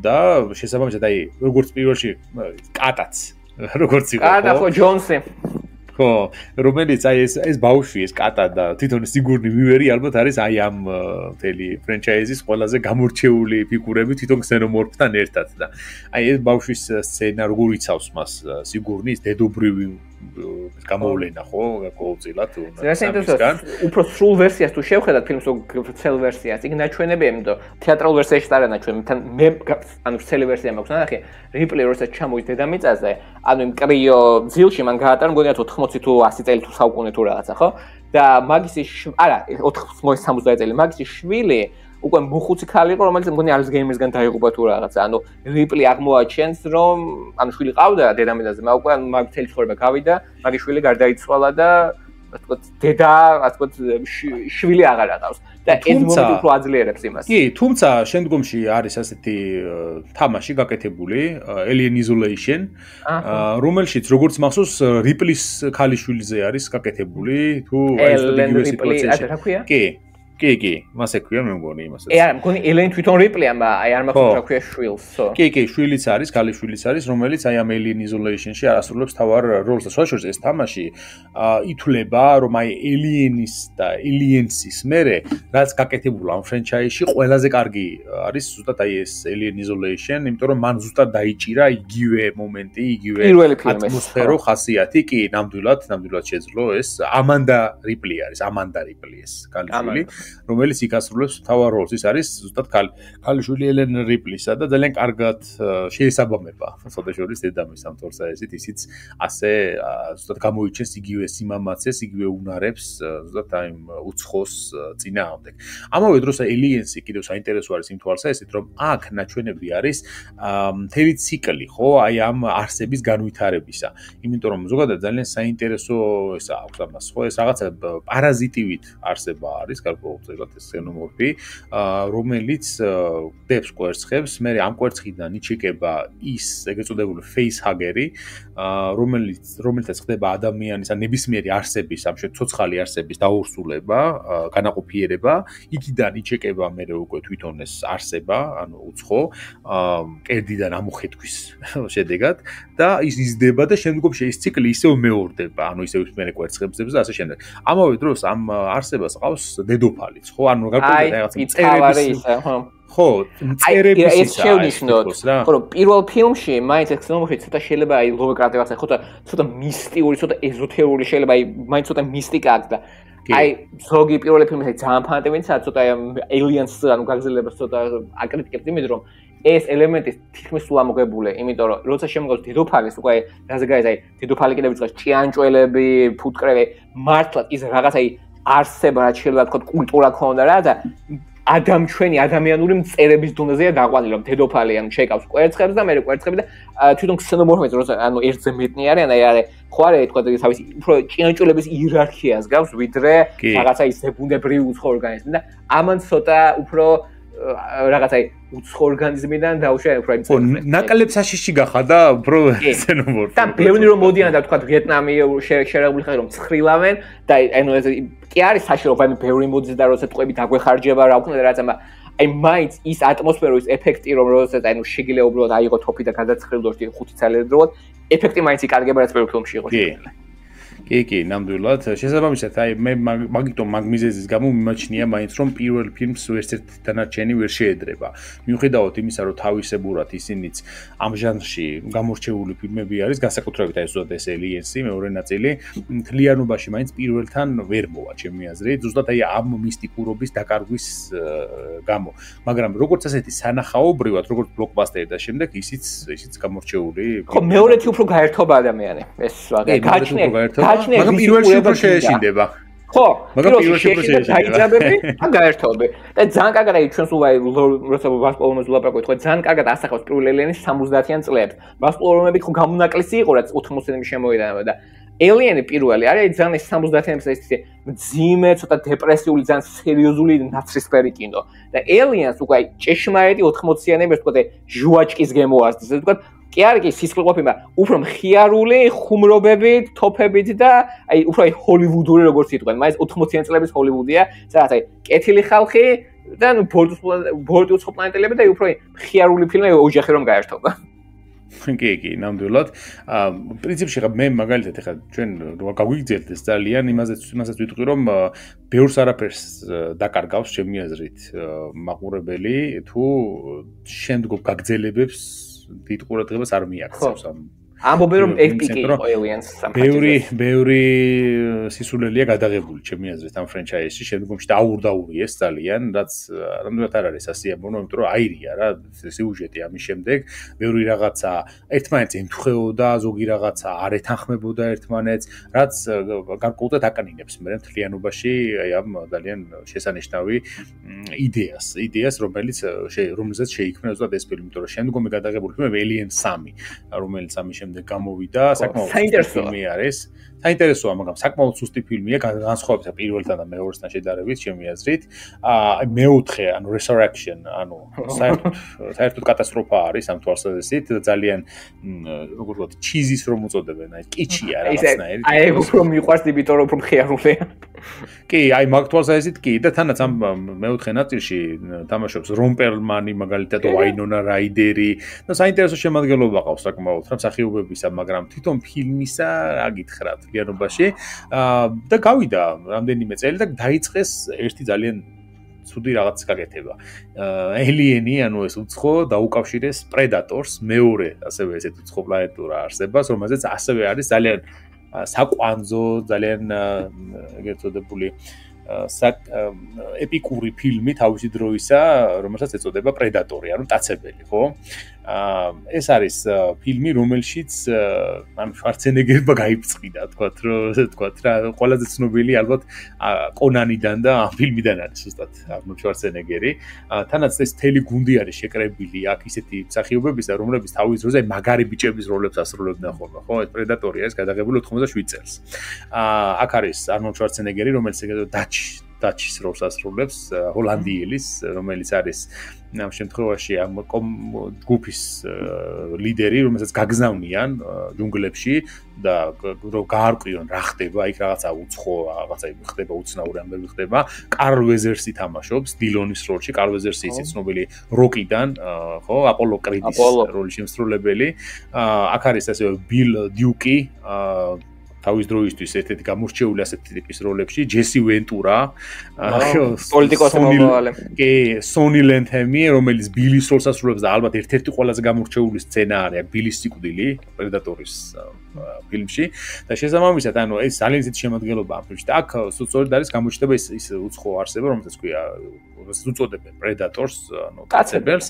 და შესაბამისად აი როგორც პირველში კატაც როგორც იყო კატა ხო ჯონსი ხო რომელიც აი ეს ბავშვი ეს კატა და თვითონ სიგურნი ვივერი ალბათ არის აი ამ მთელი ფრენჩაიზის ყველაზე გამორჩეული ფიგურები თვითონ ქსენომორფთან ერთად და აი ეს ბავშვის სცენა როგორ იცავს მას სიგურნის დედობრივი გამოვლენა ხო გაკოლწილად უნდა უფრო სრულ ვერსიას თუ შევხედათ ფილმს ცელ ვერსიას იქ ნაჩვენებია იმიტომ თეატრალურ ვერსიაში არა ნაჩვენები თან მე ანუ ცელი ვერსია მაქვს ნახე რიპლი როცა ჩამოვიდა დედამიწაზე ანუ იმ კრიო ძილში მან გაატარა მგონია 80 თუ 100 წელი თუ საუკუნე თუ რაღაცა ხო და მაგისი არა 80-70 წელი მაგისი შვილი უკვე მოხუცი ქალი იყო რომელიც მგონი ალცგეიმერსგან დაიღუპა თუ რაღაცა ანუ რიპლი აღმოაჩენს რომ ანუ შვილი ყავდა დედამიწაზე მაგრამ უკვე მაგ მთელი ცხოვრება გავიდა მაგის შვილი გარდაიცვალა და ასე ვთქვათ დედა ასე ვთქვათ შვილი აღარ aqავს და ეს მომენტი უფრო აძლიერებს იმას კი თუმცა შემდგომში არის ასეთი თამაში გაკეთებული Alien Isolation რომელშიც როგორც მახსოვს რიპლის ქალიშვილზე არის გაკეთებული თუ აი ეს იგივე სიტუაციაში კი, მასე ქვია მე მგონი იმასაც. არა, მგონი ელენ თვითონ რიპლია, აი არ მახსოვს რა ქვია შვილს, ხო? კი, შვილიც არის, ქალიშვილიც არის, რომელიც აი ამ Alien Isolation-ში ასრულებს თავარ როლს. სხვაშორის ეს თამაში ითვლება, რომ აი Alien-ის და Aliens-ის მერე, რაც გაკეთებულა ამ ფრენჩაიზში, ყველაზე კარგი არის ზუსტად აი ეს Alien Isolation, იმიტომ რომ მან ზუსტად დაიჭირა იგივე მომენტი, იგივე ატმოსფერო, ხასიათი, კი, ნამდვილად შეძლო ეს ამანდა რიპლი არის, ამანდა რიპლი ეს ქალიშვილი. რომელიც იქასრულებს თავარ როლს ის არის ზუსტად ქალიშვილი ელენ რიპლისა და ძალიან კარგად შეესაბამება ფოტოშორის დედამის ამ თორსაესით ისიც ასე ზუსტად გამოიჩენს იგივე სიმამაცეს იგივე უნარებს ზუსტად აი უცხოს წინააღმდეგ ამავე დროს ელიენსი კიდევ საინტერესო არის იმ თვალსაჩინო რომ აქ ნაჩვენები არის მთელი ციკლი ხო აი ამ არსების განვითარებისა იმიტომ რომ ზოგადად ძალიან საინტერესო ესა აქვს ამას ხო ეს რაღაცა პარაზიტივით არსება არის გარკვეულ მოუწევთ ეს xenomorph, რომელიც დებს კვერცხებს, მე ამ კვერცხიდან იჩეკება ის ეგრეთ წოდებული facehugger-ი, რომელთაც ხდება ადამიანის ან ნებისმიერი არსების, ამ შემთხვევაში ცოცხალი არსების დაურსულება, განაყოფიერება, იქიდან იჩეკება მე უკვე თვითონ ეს არსება, ანუ უცხო, კერდიდან ამოხეთქვის შედეგად და ის იზრდება და შემდგომში ეს ციკლი ისევ მეორდება, ანუ ისევ მე კვერცხებს და ასე შემდეგ. ამავე დროს ამ არსებას ყავს დედოფალიც, ხო? ანუ გარკვეული რაღაცა წერების ხო, წერების ის შეუნიშნოთ, ხო, რომ პირველ ფილმში მაინც xenomorph-ი ცოტა შეიძლება აი ლოვეკრატებას ხო ცოტა მისტიკური, ცოტა ეზოთერული შეიძლება აი მაინც ცოტა მისტიკა აქვს და აი ზოგი პირველი ფილმი ძალიან ფანტასტიკია, ცოტა aliens ანუ გაგზელებას ცოტა აკრიტიკებთ იმით რომ ეს ელემენტი თითქმის სულ ამოღებულია, იმიტომ რომ როცა შემოგავს დედოფალის უკვე რაზე გაიზ აი დედოფალი კიდევ ვიწყებს ჭიანჭველები, ფუტკრები, მართლაც ის რაღაც აი არსება რაც შეიძლება თქო კულტურა ქონდა რა და ჩვენი ადამიანური მწერების დონეზეა დაყვანილი რომ დედოფალი ანუ შეკავს კვერცხებს და მე კვერცხები და თვითონ xenomorph-ს როცა ანუ ერთზე მეტნი არის ანუ ხო არის თქვა თავის უფრო ჭიანჭველების იერარქიას გავს ვიდრე რაღაცა ისე ბუნებრივი უცხო ორგანიზმი და ამან ცოტა უფრო რაღაცა უცხო ორგანიზმიდან დაუშვა უფრო ხო ნაკლებ საშიში გახადა უფრო xenomorph და ბევრი რომ მოდიან და თქვა ვიეტნამი შერეული ხარ რომ ცხრილავენ და ანუ ეს კი არის საშირო ვაიმე ბევრი მოდის და როცა ტყვები დაგვეხარჯება რა უქნდა და რაღაცა აი მაინც ის ატმოსფეროს ეფექტი რომ როდესაც ანუ შეგიძლია უბრალოდ აიღო თოფი და გადაცხრილდოს 5 წელიწადად ეფექტი მაინც იკარგება რაც პირველ ფილმში იყო შეიძლება კი, ნამდვილად. შესაბამისად, აი მე მაგიტომ მაგ მიზეზის გამო მიმაჩნია მაინც რომ პირველ ფილმს ერთ-ერთი დანარჩენი ვერ შეედრება. მიუხედავად იმისა, რომ თავისებურად ისინიც ამ ჟანრში გამორჩეული ფილმები არის, განსაკუთრებით აი ზუსტად ეს Aliens-ი, მეორე ნაწილი, მთლიანობაში მაინც პირველთან ვერ მოვა, ჩემი აზრით, ზუსტად აი ამ მისტიკურობის დაკარგვის გამო. მაგრამ როგორც ასეთი სანახაობრივად, როგორც ბლოკბასტერი და შემდეგ, ისიც გამორჩეული. ხო, მეორეთი უფრო გაერთობა ადამიანი. ეს გააჩნია მაგრამ პირველში უფრო შეეშინდება. ხო, პირველში შეეშინდება დაიძაბები და გაერთობები. და ძალიან კარგად აი ჩვენ სულ აი როცა ვასპლორომებს ვლაპარაკობთ, ხო ძალიან კარგად ასახავს პირველ Alien-ის 70-იან წლებს. ვასპლორომები ხო გამონაკლისი იყო, რაც 80-იანი შემოიდანება და Alien-ი პირველი არის ძალიან 70-იანი წლების ისე მძიმე, ცოტა დეპრესიული, ძალიან სერიოზული ნაცრისფერი კინო. და Aliens უკვე აი ჭეშმარიტი 80-იანების თქო ჟუაჭკის გემოასდეს, ასე ვთქვათ კი არის კი სისხლყოფება უფრო მხიარული ხუმრობებით, თოფებით და აი უფრო აი ჰოლივუდური როგორც იტყვენ, მაგ 80-იან წლების ჰოლივუდია, სადაც აი კეთილი ხალხი და ნუ ბორტი უცხო პლანეტელები და აი უფრო მხიარული ფილმი ოჯახი რომ გაერთობა. კი, ნამდვილად. პრინციპში ხა მე მაგალითად ხა ჩვენ რო გაგვიგზელთ ეს ძალიან იმასაც ვიტყვი რომ ბევრს არაფერს დაკარგავს ჩემი აზრით მაყურებელი თუ შემდგომ გაგრძელებებს დიდ ყურადღებას არ მიაქცევს ამ ამბობენ რომ epic იყო Aliens ბევრი სისულელია გადაღებული ჩემი აზრით ამ ფრენჩაიზში შემდგომში დაურდაურიეს ძალიან რაც რამდენად არ არის ასიამოვნო იმიტომ რომ აირია რა სიუჟეტი ამის შემდეგ ბევრი რაღაცა ერთმანეთს ემთხვეოდა ზოგი რაღაცა არ ეთანხმებოდა ერთმანეთს რაც გარკვეულად აკნინებს მე მთლიანობაში აი ამ ძალიან შესანიშნავი იდეას რომელზეც შეიქმნა ზუსტად ეს ფილმი იმიტომ რომ შემდგომი გადაღებული ფილმი Alien 3 რომელიც ამის შემდეგ გამოვიდა საკმაოდ საინტერესო არის საინტერესოა მაგრამ საკმაოდ სუსტი ფილმია განსხვავებით პირველთან და მეორესთან შედარებით ჩემი აზრით აი მეოთხე ანუ Resurrection ანუ საერთოდ კატასტროფა არის ამ თვალსაზრისით ძალიან როგორ ვთქვათ ჩიზის რომ უწოდებენ აი კიჩია რაღაცნაირი აი უფრო მიყვარს იმიტომ რომ უფრო მხიარულია კი აი მაგ თვალსაზრისით კი და თანაც ამ მეოთხე ნაწილში თამაშობს რონ პერლმანი მაგალითად ვაინონა რაიდერი და საინტერესო შემადგენლობა ყავს საკმაოდ რა მსახიობებისა მაგრამ თვითონ ფილმისა რა გითხრათ ლიანობაში და გავიდა რამდენიმე წელი და დაიწყეს ერთი ძალიან ცუდი რაღაც გაკეთება. Alien-ი, ანუ ეს უცხო დაუკავშირეს Predators, მეორე ასევე ესეთ უცხო პლანეტურა არსებას, რომელზეც ასევე არის ძალიან საკვანძო, ძალიან ეგრეთ წოდებული ეპიკური ფილმი თავისი დროისა, რომელსაც ეწოდება Predator-ი, ანუ მტაცებელი, ხო? ეს არის ფილმი, რომელშიც ანუ შვარცენეგერმა გაიფწყიდა, თქვათ რა, ყველაზე ცნობილი ალბათ კონანიდან და ამ ფილმიდან არის ზუსტად არნოლდ შვარცენეგერი. თანაც ეს თელი გუნდი არის შეკრებილი აქ ისეთი მსახიობებისა, რომლებიც თავის დროზე მაგარი ბიჭების როლებს ასრულებდნენ ხოლმე, ხო? ეს Predator-ი არის გადაღებული 87 წელს. აქ არის არნოლდ შვარცენეგერი, რომელიც დაჩის როლს ასრულებს ჰოლანდიელის, რომელიც არის ამ შემთხვევაში ამ ჯგუფის ლიდერი, რომელსაც გაგზავნიან ჯუნგლებში და რომ გაარკვიონ რა ხდება, იქ რაღაცა უცხო, რაღაცა ხდება უცნაური ამბები ხდება. კარლ ვეზერსი თამაშობს დილონის როლში, კარლ ვეზერსი ის ცნობილი როკიდან, ხო, აპოლო კრიდის როლის შემსრულებელი. აქ არის ასევე ბილ დიუკი, თავის დროისთვის ერთ-ერთი გამორჩეული ასეთი ტიპის როლებში, ჯესი ვენტურა, პოლიტიკოსი მომავალი. კი, სონი ლენთემი, რომელიც ბილის როლს ასრულებს და ალბათ ერთ-ერთი ყველაზე გამორჩეული სცენა არის აქ ბილის სიკვდილი, პრედატორის ფილმში და შესაბამისად, ანუ ეს ძალიან ისეთი შემადგენლობა ამ ფილმში და აქ სწორედ არის გამოჩნდება ის უცხო არსება, რომელსაც ქვია რომელსაც უწოდებენ პრედატორს, ანუ კაცებელს.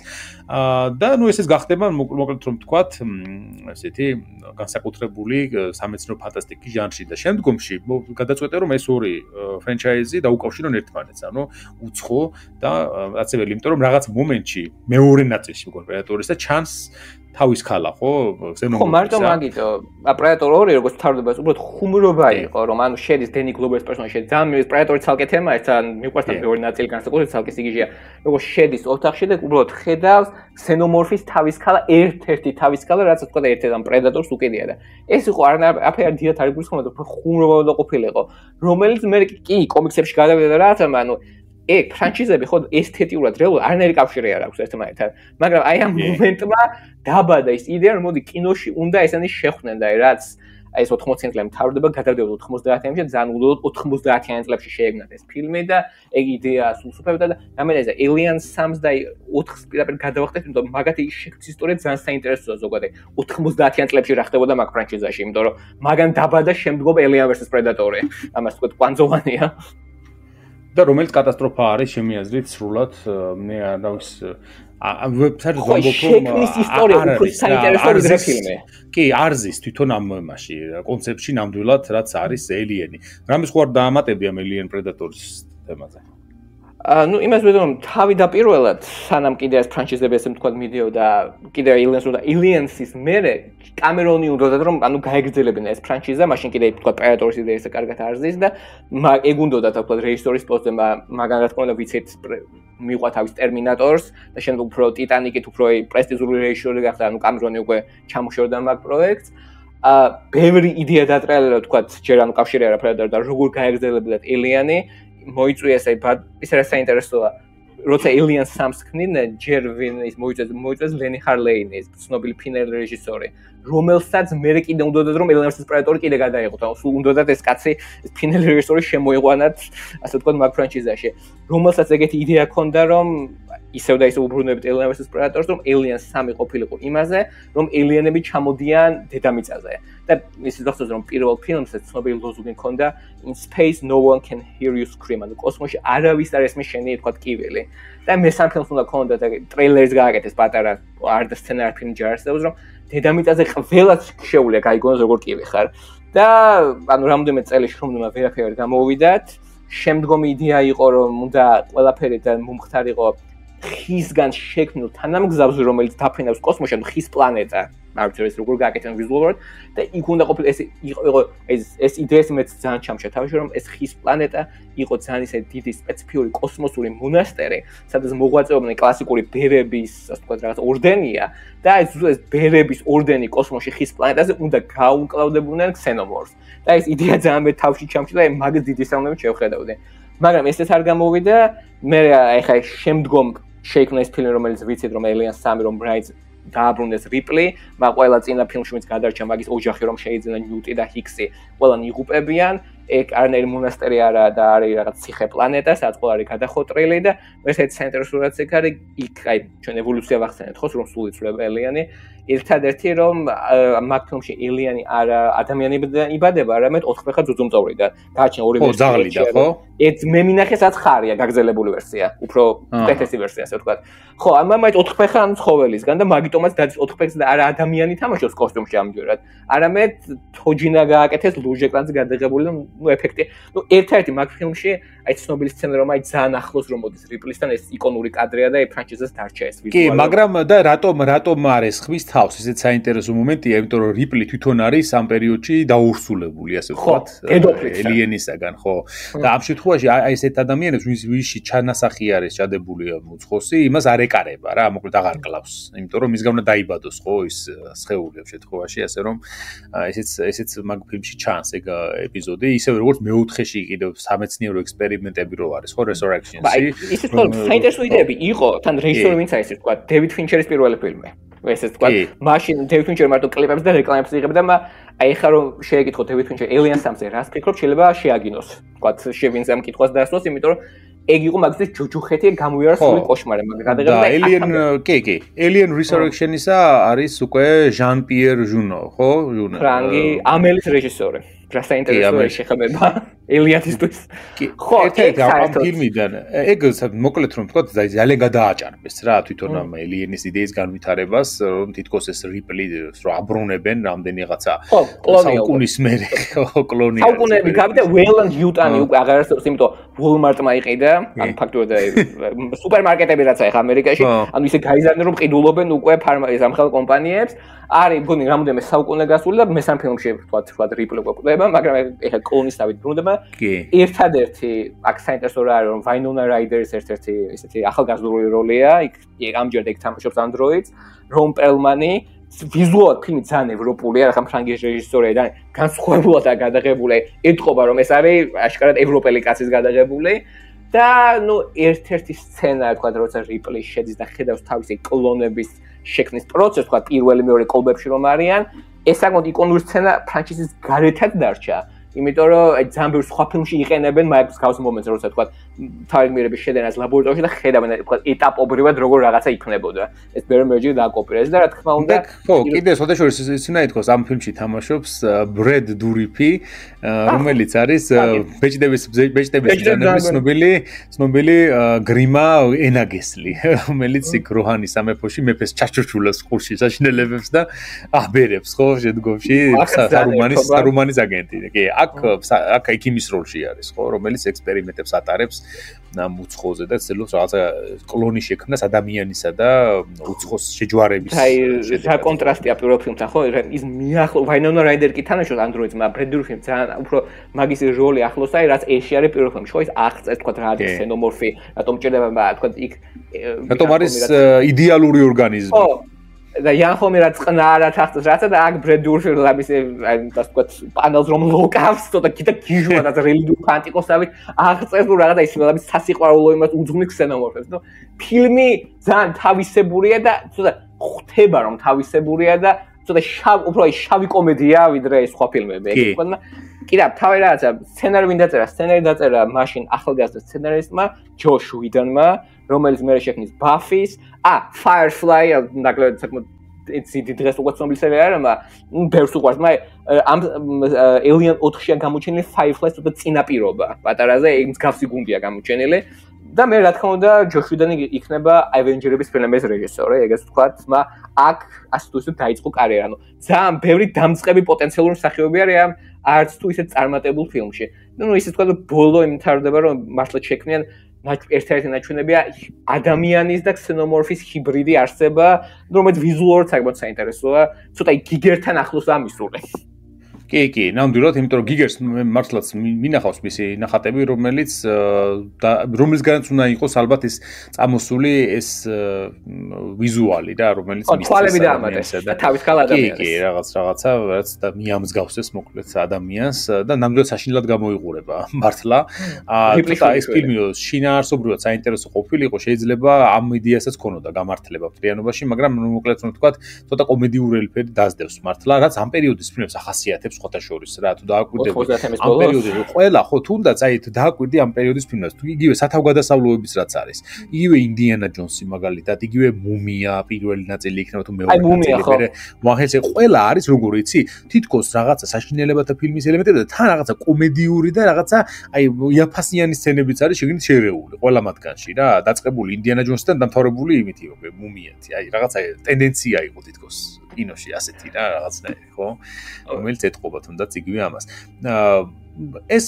და ნუ ესეც გახდება მოკლედ რომ ვთქვათ, ესეთი განსაკუთრებული სამეცნიერო ფანტასტიკის ჟანრში და შემდგომში გადაწყვეტენ რომ ეს ორი ფრენჩაიზი დაუკავშირონ ერთმანეთს, ანუ უცხო და აცებელი, იმიტომ რომ რაღაც მომენტში მეორე ნაწილში მგონი პრედატორის და ჩანს თავის ქალა, ხო? ხო, მარტო მაგითო, პრედატორ 2 როგორც თავდება, უბრალოდ ხუმრობა იყო, რომ ანუ შედის დენი გლობერის პერსონაჟი, ძალიან პრედატორი ცალკე თემაა, ეს ძალიან მიყვარს მეორე ნაწილი განსაკუთრებით ცალკე სიგიჟეა. როგორც შედის ოთახში და უბრალოდ ხედავს ქსენომორფის თავის ქალა, ერთ-ერთი თავის ქალა, რაც თქვა და ერთ-ერთი ამ პრედატორს უკიდია და ეს იყო არაფერი დიდად არ გულისხმობდა, ხუმრობა და ყოფილიყო, რომელიც მე კი კომიქსებში გადავიდა და რაღაც ანუ ფრანჩიზები ხო ესთეტიურად რეალურად არანაირი კავშირი არ აქვს ერთმანეთთან, მაგრამ აი ამ მომენტმა დაბადა ის იდეა, რომ მოდი კინოში უნდა ესენი შეხვდნენ და რაც აი ეს 80-იან წლებში მთავრდება, გადავდება 90-იანებში და ძალიან უდოდოდ 90-იან წლებში შეეგნათ ეს ფილმი და ეგ იდეა სულსუფებდა და ამერეზე Alien 3-ს და 4-ს პირდაპირ გადავახტეთ, იმიტომ მაგათი შექმნის ისტორია ძალიან საინტერესოა ზოგადად 90-იან წლებში რა ხდებოდა მაგ ფრანჩიზაში, იმიტომ რომ მაგან დაბადა შემდგომ Alien vs Predator-ი. ამას თქვა კვანძოვანია. და რომელიც კატასტროფა არის ჩემი აზრით სრულად მე არავის ვებსაიტზე ვამბობ რომ შექმნის ისტორია უფრო საინტერესო ვიდრე ფილმი. კი, არზის თვითონ ამ მომაში კონცეფტში ნამდვილად რაც არის ელიენი. რამის ხო არ დაამატები ამ Alien Predators თემაზე? ну იმას ვეძებ რომ თავდაპირველად სანამ კიდე ეს ფრანჩიზები ესე თქვა მიდიოდა კიდე Aliens-ის მერე კამერონი უნდოდა რომ ანუ გაეგრძელებინა ეს ფრანჩიზა, მაშინ კიდე თქვა Predators იდეა ესე კარგად არზის და ეგ უნდოდა თქვა რეჟისორის პოსტზე, მაგან რა თქმა უნდა ვიცით მიყვა თავის Terminator-ს და შემდეგ უფრო Titanic-ით უფრო პრესტიჟული რეჟისორი გახდა, ანუ კამერონი უკვე ჩამოშორდა მაგ პროექტს. ბევრი იდეა დატრიალა თქვა ჯერ ანუ კავშირი არა Predator და როგორ გაეგრძელებინათ Alien-ი მოიწვია ეს რა საინტერესოა როცა Alien 3-ს ქმნიდნენ ჯერ ვინ ის მოიწვიეს ლენი ჰარლეინი ეს ცნობილი ფინალი რეჟისორი რომელსაც მე კიდე უნდოდა რომ Alien vs Predator კიდე გადაიღოთ ანუ სულ უნდოდა ეს კაცი ეს ფინალი რეჟისორი შემოიყვანათ ასე თქვა მაგ ფრანჩიზაში რომელსაც ეგეთი იდეა ჰქონდა რომ ისევ და ისევ უბრუნებით Alien vs Predator-ს რომ Alien 3 ყოფილიყო იმაზე რომ Alien-ები ჩამოდიან დედამიწაზე და ის გახსოვს რომ პირველ ფილმზე ცნობილი ლოზუნგი ჰქონდა in space no one can hear you scream ანუ კოსმოსში არავის არ ესმის შენი თქვა ტკივილი და მესამე ფილმს უნდა ჰქონდა და ტრეილერს გააკეთეს პატარა არ და სცენარი ფილმი ჯარსებს რომ დედამიწაზე ყველაც შეუულია გაიგონოს როგორ ტკივი ხარ და ანუ რამდენიმე წელი შრომდება ვერაფერი არ გამოვიდათ შემდგომი იდეა იყო რომ უნდა ყველაფერი და მომხდარიყო ხისგან შექმნილ თანამგზავრს რომელიც დაფრინავს კოსმოსში ანუ ხის პლანეტა მარცვეს როგორ გააკეთებენ ვიზუალურად და იქ უნდა ყოფილიყო ეს იდეა მეც ძალიან ჩამშა თავში რომ ეს ხის პლანეტა იყო ძალიან ისე დიდი სპეციფიური კოსმოსური მონასტერი სადაც მოღვაწეობდნენ კლასიკური ბერების ასე ვთქვათ რაღაც ორდენია და ეს ბერების ორდენი კოსმოსში ხის პლანეტაზე უნდა გაუკლავდებოდნენ ქსენომორფს და ეს იდეა ძალიან მე თავში ჩამშა და მაგ დიდი სამნები შევხედავდი მაგრამ ესეც არ გამოვიდა მე ახლა შემდგომ შეიქმნა ეს ფილმი რომელიც ვიცით რომ Alien 3 რომ Brides დააბრუნდეს რიპლი, მაგრამ ყველა წინა ფილმშიც გადარჩა მაგის ოჯახი რომ შეიძინა ნიუტი და ჰიქსი, ყველანი იღუპებიან, ეგ არანაირი მონასტერი არა და არის რაღაც ციხე პლანეტა, სადაც ყველა არის გადახოტრილი და ესეც საინტერესო რაც ეგ არის, იქ აი ჩვენ ევოლუცია ვახსენეთ ხო, რომ სულ იცვლება Alien-ი, ერთადერთი რომ მაგ ფილმში Alien-ი არა ადამიანი იბადება, არამედ 4 ფეხა ძუძუმწოვრიდან. გააჩნია ორი ვერსია, ხო? ეს მე მინახე სადაც ხარია გაგზელებული ვერსია, უფრო პეთესი ვერსია, ასე ვთქვათ. ხო, ამამაც 4 ფეხა ამ ცხოველისგან და მაგიტომაც დადის 4 ფეხს და არა ადამიანი თამაშობს კოსტუმში ამჯერად. არამედ თოჯინა გააკეთეს ლურჯ ეკრანზე გადაღებული ნუ ეფექტი. ნუ ერთ-ერთი მაგ ფილმში აი ცნობილი სცენა რომ აი ძალიან ახლოს რომ მოდის რიპლისთან ეს იკონური კადრია და ეს ფრანჩიზას დარჩა ეს ვიზუალი. კი, მაგრამ და რატომ არის ხმის თავს, ესეც საინტერესო მომენტია, იმიტომ რომ რიპლი თვითონ არის ამ პერიოდში დაურსულებული, ასე ვთქვათ, ელიენისაგან, ხო? და ამ შემთხვევაში აი ესეთ ადამიანებს, ვისში ჩანასახი არის ჩადებული უცხოსი, იმას არ ეკარება რა, მოკლედ აღარ კლავს, იმიტომ რომ მისგან უნდა დაიბადოს, ხო, ის სხეული ამ შემთხვევაში, ასე რომ ესეც მაგ ფილმში ჩანს ეგ ეპიზოდი, ისევე როგორც მეოთხეში კიდევ სამეცნიერო ექსპერიმენტები რო არის, ხო, Resurrection-ში. ისე თქვა, საინტერესო იდეები იყო, თან რეჟისორი ვინც არის, თქვა, დევიდ ფინჩერის პირველი ფილმი. ესე თქვა, მაშინ დევიდ ფინჩერი მარტო კლიპებს და რეკლამებს იღებდა, აი ხა რომ შეეკითხო დევიდ ფინჩერი Alien 3-ზე, რას ფიქრობ, შეიძლება შეაგინოს. თქვა, შევინს ამ კითხვას დაასწროს, იმიტომ რომ ეგ იყო მაგის ჯუჯუხეთი გამუიარა სული კოშმარი, მაგრამ გადაღება კი. Alien Resurrection-ისა არის უკვე ჟან პიერ ჟუნო, ხო? ჟუნო. ფრანგი ამელის რეჟისორი. რა საინტერესოა შეხებება Alien-ისთვის. ხო, ერთ-ერთი ამ ფილმიდან ეგ მოკლედ რომ ვთქვა, ძალიან გადააჭარბეს რა თვითონ ამ Alien-ის იდეის განვითარებას, რომ თითქოს ეს რიპლი რო აბრუნებენ რამდენიღაცა საუკუნის მერე, ხო, კლონი. საუკუნეები გავიდა Wayland Yutani უკვე აღარ არსებობს, იმიტომ Walmart-მა იყიდა, ან ფაქტობრივად სუპერმარკეტები რაც აი ამერიკაში, ანუ ისე გაიზარდნენ რომ ყიდულობენ უკვე სამხელო კომპანიებს. არის მგონი რამოდენიმე საუკუნე გასული და მესამე ფილმში ვთქვათ რიპლი გვყვება, მაგრამ ეხლა კლონის დავით ბრუნდება. ერთადერთი აქ საინტერესო რა არის რომ Winona Ryder-ის ერთ-ერთი ესეთი ახალგაზრდული როლია, იქ ამჯერად ეგ თამაშობს Android-ს, Ron Perlman-ი ვიზუალურად ფილმი ძალიან ევროპულია, ახლა ფრანგი რეჟისორია და განსხვავებულადაა გადაღებული. ეთყობა რომ ეს არის აშკარად ევროპელი კაცის გადაღებული. და ნუ ერთ-ერთი სცენა თქვა როცა რიპლი შედის და ხედავს თავისი კლონების შექმნის პროცესს, თქვა პირველი მეორე კლუბებში რომ არიან, ეს საკმაოდ იკონური სცენა ფრანჩიზის გარეთაც დარჩა. იმიტომ რომ აი ძალიან ბევრ სხვა ფილმში იყენებენ მაგის გავს მომენტს, როცა თქვა თავი გმირების შედენას ლაბორატორიაში და ხედავენ თქვა ეტაპობრივად როგორ რაღაცა იქნებოდა. ეს ბევრი დააკოპირეს და რა თქმა უნდა, ხო, კიდე შესაძლოა ის უნდა ითქვას ამ ფილმში თამაშობს ბრედ დურიფი, რომელიც არის ბეჭდების ცნობილი გრიმა ენაგესლი, რომელიც იქ როჰანის სამეფოში მეფეს ჩაჩურჩულებს ყურში საშინელებებს და აბერებს, ხო, შედგომში სარუმანის აგენტი. კი, აქ იმის როლში არის, ხო, რომელიც ექსპერიმენტებს ატარებს უცხოზე და ცდილობს რაღაცა კლონი შექმნას ადამიანისა და უცხოს შეჯვარების. აი, რა კონტრასტია პირველ ფილმთან, ხო? ის მიახლო Winona Ryder კი თამაშობს Android-ს, მაგრამ Brad Dourif ძალიან უფრო მაგის როლი ახლოს არის, რაც ეში არის პირველ ფილმში, ხო? ის აღწევს, თქვა რა არის xenomorph-ი, რატომ ჭირდება, თქვა იქ რატომ არის იდეალური ორგანიზმი. ხო. და Yanhomi რაც ყნარა თახტს რაცა და აქ Brad Dourif ლაბის აი ასე თქვა პანელს რომ ლოკავს, ცოტა კიდე გიჟუა და რელიდუ ფანტიკოსავით აღწევს თუ რაღაცა ის ლაბის სასიყვარულო იმას უძღვნი xenomorphs. ნუ ფილმი ძალიან თავისებურია და ცოტა ხვდება რომ თავისებურია და ცოტა უფრო შავი კომედია ვიდრე სხვა ფილმები. ეგ თქვა კიდევ თავი რაღაცა სცენარი ვინ დაწერა? სცენარი დაწერა მაშინ ახალგაზრდა სცენარისტმა ჯოშ უიდონმა, რომელიც მერე შექმნის Buffy-ს, Firefly, ნაკლებ საკმაოდ დიდი დღეს უკვე ცნობილი სერიალი, მაგრამ ბევრს უყვარს, მაგრამ ამ Alien 4-შია გამოჩენილი Firefly-ს ცოტა წინაპირობა. პატარაზე ეგ მსგავსი გუნდია გამოჩენილი. და მე რა თქმა უნდა ჯოშ უიდონი იქნება Avengers-ების ფილმების რეჟისორი, ეგეც ვთქვათ, მაგრამ აქ ასე თუ ისე დაიწყო კარიერა. ანუ ძალიან ბევრი დამწყები პოტენციალური მსახიობი არის ამ არც თუ ისე წარმატებულ ფილმში. ნუ ისე ვთქვათ, ბოლო იმთავრდება, რომ მართლა შექმნიან ერთ-ერთი ნაჩვენებია ადამიანის და xenomorph-ის ჰიბრიდი არსება, რომელიც ვიზუალურად საკმაოდ საინტერესოა, ცოტა გიგერთან ახლოს ამისული. კი, ნამდვილად, იმიტომ რომ გიგერს მართლაც მინახავს მისი ნახატები, რომელისგანაც უნდა იყოს ალბათ ის წამოსული ეს ვიზუალი რა, რომელიც მის თვალები დაამატეს და თავის ხალ ადამიანს. კი, რაღაცა, რაც და მიამსგავსეს მოკლედ ადამიანს და ნამდვილად საშინლად გამოიყურება მართლა. და ეს ფილმი შინაარსობრივად საინტერესო ყოფილიყო, შეიძლება ამ იდეასაც ქონოდა გამართლება ფრიანობაში, მაგრამ მოკლედ რომ ვთქვათ, ცოტა კომედიური ელფერი დაძდევს მართლა, რაც ამ პერიოდის ფილმებს ახასიათებს სხვათა შორის რა თუ დააკვირდები ამ პერიოდში ყველა ხო თუნდაც აი დააკვირდი ამ პერიოდის ფილმებს თუ იგივე სათავგადასავლოების რაც არის იგივე ინდიანა ჯონსი მაგალითად იგივე მუმია პირველი ნაწილი იქნება თუ მეორე ნაწილი მერე ვახეცე ყველა არის როგორ იცი თითქოს რაღაცა საშინელებათა ფილმის ელემენტები და თან რაღაცა კომედიური და რაღაცა აი იაფასიანი სცენებიც არის შეგინით შერეული ყველა მათგანში რა დაწყებული ინდიანა ჯონსთან დამთავრებული იმით იყო მუმიათი აი რაღაცა ტენდენცია იყო თითქოს კინოში ასეთი რა რაღაცნაირი ხო რომელიც ეთყობა თუნდაც იგივე ამას ეს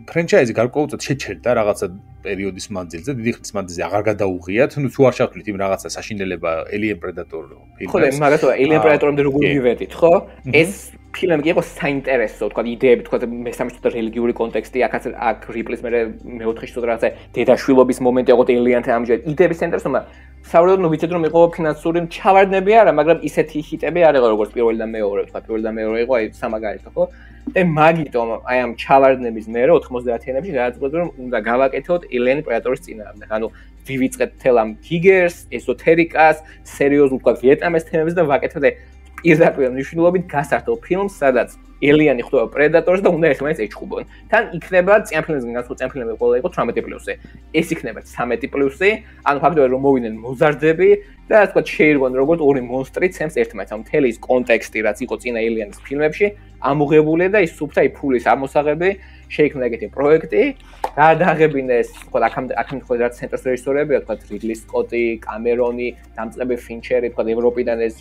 ფრენჩაიზი გარკვეულწილად შეჩერდა რაღაცა პერიოდის მანძილზე, დიდი ხნის მანძილზე აღარ გადაუღიათ, ნუ თუ არ შევთვლით იმ რაღაცა საშინელება Alien Predator ფილმს. ხო, მაგათო Alien Predator-მდე როგორ მივედით, ხო? ეს ფილმი იყო საინტერესო, თქვა იდეები, თქვა მესამე ცოტა რელიგიური კონტექსტი, აქ რიპლის მეოთხე ცოტა რაღაცა დედაშვილობის მომენტი იყო Alien-თან ამჯერად იდეების საინტერესო, მაგრამ საერთოდ ვიცით რომ იყო ფინანსური ჩავარდნები არა, მაგრამ ისეთი ჰიტები არ იყო როგორც პირველი და მეორე, თქვა პირველი და მეორე იყო აი სამაგალითო, ხო? და მაგიტომ აი ამ ჩავარდნების მერე 90-იანებში გადაწყვეტა რომ უნდა გავაკეთოთ Alien Predator-ის წინააღმდეგ. ანუ ვივიწყეთ თელ ამ გიგერს, ესოთერიკას, სერიოზულ თქვა ვიეტნამის თემებს და ვაკეთოთ პირდაპირ მნიშვნელობით გასართულ ფილმს, სადაც Alien-ი ხვდება Predator-ს და უნდა ერთმანეთს ეჩხუბონ. თან იქნება წინა ფილმებიდან განსხვავებით წინა ფილმები ყველა იყო 18+-ი. ეს იქნება 13+-ი, ანუ ფაქტობრივად რომ მოვიდნენ მოზარდები და ასე ვთქვათ შეირღვენ როგორც ორი მონსტრი ცემს ერთმანეთს. ამ მთელი ის კონტექსტი რაც იყო წინა Alien-ის ფილმებში, ამოღებული და ის სუფთა ფულის ამოსაღები შეიქმნა ეგეთი პროექტი. გადაღებინეს, ვთქვათ, აქამდე ხო რაც ცენტრის რეჟისორებია, ვთქვათ, რიდლი სკოტი, კამერონი, დამწყები ფინჩერი, ვთქვათ, ევროპიდან ეს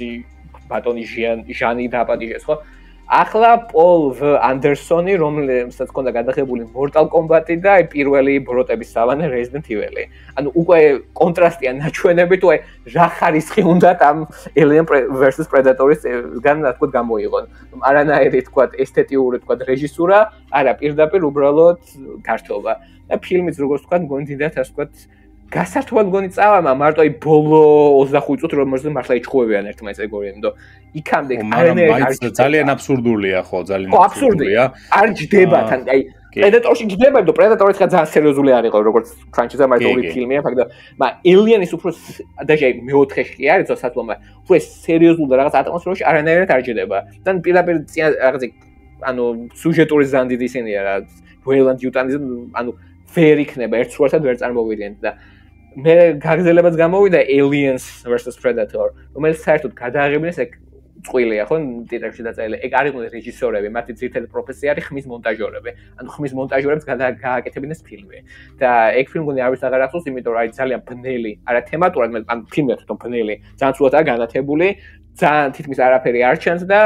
ბატონი ჟანი დაპატიჟეს, ხო? ახლა პოლ ვ ანდერსონი, რომელსაც ჰქონდა გადაღებული Mortal Kombat-ი და აი პირველი ბროტების სავანე Resident Evil-ი. ანუ უკვე კონტრასტია ნაჩვენები თუ აი რა ხარისხი უნდა ამ Alien vs Predator-ის გან რა თქმა გამოიღონ. არანაირი თქვა ესთეტიური თქვა რეჟისურა, არა პირდაპირ უბრალოდ გართობა. და ფილმიც როგორც თქვა გონდიდათ ასე თქვა გასართობად მგონი წავა, მარტო აი ბოლო 25 წუთი რომელზე მართლა იჩხუბებიან ერთმანეთს ეგორი, იმიტომ იქამდე არანაირი ძალიან აბსურდულია, ხო, ძალიან აბსურდულია. არ ჯდება თან, აი Predator-ში ჯდება, იმიტომ Predator-ი ხა ძალიან სერიოზული არ იყო, როგორც ფრანჩიზა, მაგრამ ორი ფილმია, მაგრამ Alien-ის უფრო დაჟე მეოთხეში კი არის სასათლომა, უფრო სერიოზული და რაღაც ატმოსფეროში არანაირად არ ჯდება. თან პირდაპირ რაღაცა ანუ სუჟეტური ზანდიდი ისინია რა, Wayland Yutani, ანუ ვერ იქნება ერთ სურათად ვერ წარმოვიდგენთ და მე გაგზელებაც გამოვიდა Aliens vs Predator, რომელიც საერთოდ გადააღებინეს ეგ წყვილია, ხო, ტიტრებში დაწერილი. ეგ არ იყვნენ რეჟისორები, მათი ძირითადი პროფესია არის ხმის მონტაჟორები. ანუ ხმის მონტაჟორებს გააკეთებინეს ფილმი. და ეგ ფილმი მგონი არც აღარ ახსოვს, იმიტომ რომ არის ძალიან ბნელი, არა თემატურად, მაგრამ ფილმი თვითონ ბნელი, ძალიან სულადაა განათებული, ძალიან თითქმის არაფერი არ ჩანს და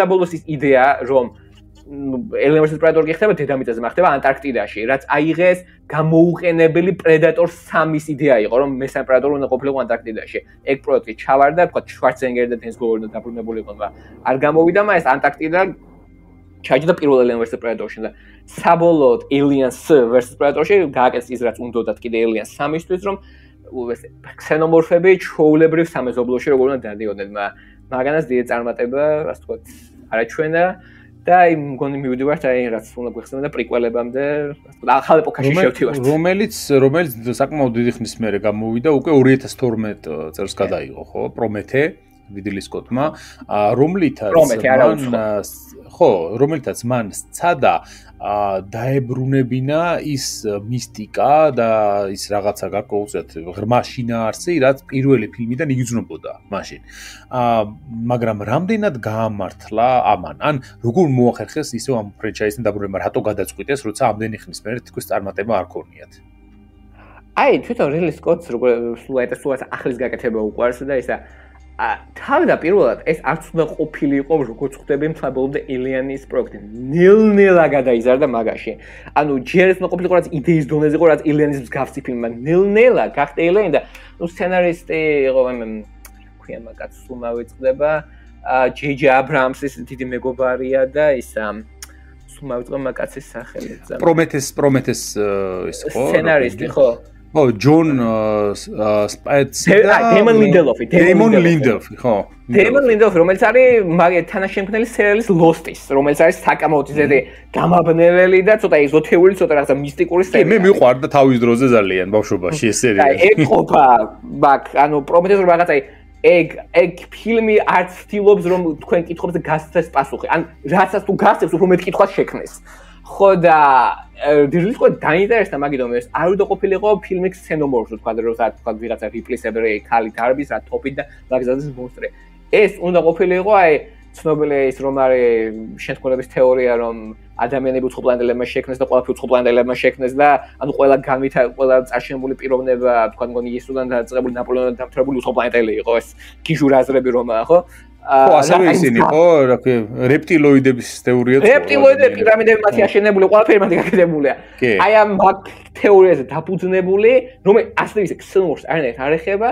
ბოლოს ის იდეა, რომ Alien vs Predator გიხდება დედამიწაზე, ხდება ანტარქტიდაში, რაც აიღეს გამოუყენებელი Predator 3-ის იდეა იყო, რომ მესამე Predator უნდა ყოფილიყო ანტარქტიდაში. ეგ პროექტი ჩავარდა, თქვა შვარცენეგერი და დენს გლოვერი დაბრუნებულიყო და არ გამოვიდა, მაგრამ ეს ანტარქტიდა ჩაჯდა პირველ Alien vs Predator-ში და საბოლოოდ Aliens vs Predator-ში გააკეთეს ის რაც უნდათ კიდე Alien 3-ისთვის, რომ ქსენომორფები ჩაულებრივ სამეზობლოში როგორ უნდა დადიოდნენ, მაგანაც დიდი წარმატება, ასე ვთქვათ, არაჩვენა და აი მგონი მივიდივართ აი რაც უნდა გვეხსენა და პრიკველებამდე ახალ ეპოქაში შევთივართ რომელიც საკმაოდ დიდი ხნის მერე გამოვიდა უკვე 2012 წელს გადაიღო ხო პრომეთე რიდლი სკოტმა რომელთაც მან სცადა დაებრუნებინა ის მისტიკა და ის რაღაცა გარკვეულწილად ღრმა შინაარსი რაც პირველი ფილმიდან იგრძნობოდა მაშინ მაგრამ რამდენად გაამართლა ამან ან როგორ მოახერხეს ისევ ამ ფრენჩაიზთან დაბრუნება რატო გადაწყვიტეს როცა ამდენი ხნის მერე თქოს წარმატება არ ქონიათ აი თვითონ რიდლი სკოტს როგორ სულ ახლის გაკეთება უყვარს და ისა თავდაპირველად ეს არც უნდა ყოფილიყო როგორც ხვდები მთლიანად Alien-ის პროექტი. ნელ-ნელა გადაიზარდა მაგაში. ანუ ჯერ ეს უნდა ყოფილიყო რაც იდეის დონეზე იყო რაც Alien-ის მსგავსი ფილმი, მაგრამ ნელ-ნელა გახდა Alien და სცენარისტი იყო ქვია მაგაც სულ მოვიწყდება J.J. Abrams-ის დიდი მეგობარია და ის სულ მოვიწყდა მაგაცის სახელი. პრომეთეს ის ხო? სცენარისტი ხო? Oh, John Spatz. Damon Lindelof, ხო. Damon Lindelof, რომელიც არის თანაშემქმნელი სერიალის Lost-ის, რომელიც არის საკამოოდ ისეთი გამაბნეველი და ცოტა ეზოთერული, ცოტა რაღაცა მისტიკური სერიალი. მე მიყვარდა თავის დროზე ძალიან ბავშვობაში ეს სერიალი. ეგ ყოფა, ანუ პრომეთეს რაღაცა ეგ ფილმი არც ცდილობს რომ თქვენ კითხობთ გასცეს პასუხი. ან რასაც თუ გასცეს, უფრო მეტ კითხვას შექმნეს. ხო და რიდლი სკოტი დაინტერესდა მაგით რომ ეს არ უნდა ყოფილიყო ფილმი ქსენომორფი თქვა როცა თქვა ვიღაცა რიპლისებრი ქალი დარბის რა თოპით და მაგზადის მონსტრი ეს უნდა ყოფილიყო აი ცნობილი ის რომ არის შეთქმულების თეორია რომ ადამიანები უცხოპლანეტელებმა შექმნეს და ყველაფერი უცხოპლანეტელებმა შექმნეს და ანუ ყველა წარჩენებული პიროვნება თქვა მგონი იესოდან დაწყებული ნაპოლეონთან დამთავრებული უცხოპლანეტელი იყო ეს გიჟურ აზრები რომაა ხო ხო, ასევე ისინი ხო, რა ქვია, რეპტილოიდების თეორია ხო? რეპტილოიდები, პირამიდები მათი აშენებული, ყველაფერი მათი გაკეთებულია. აი ამ თეორიაზე დაფუძნებული, რომელიც ასე ისე ქსელმორს არანაირად არ ეხება,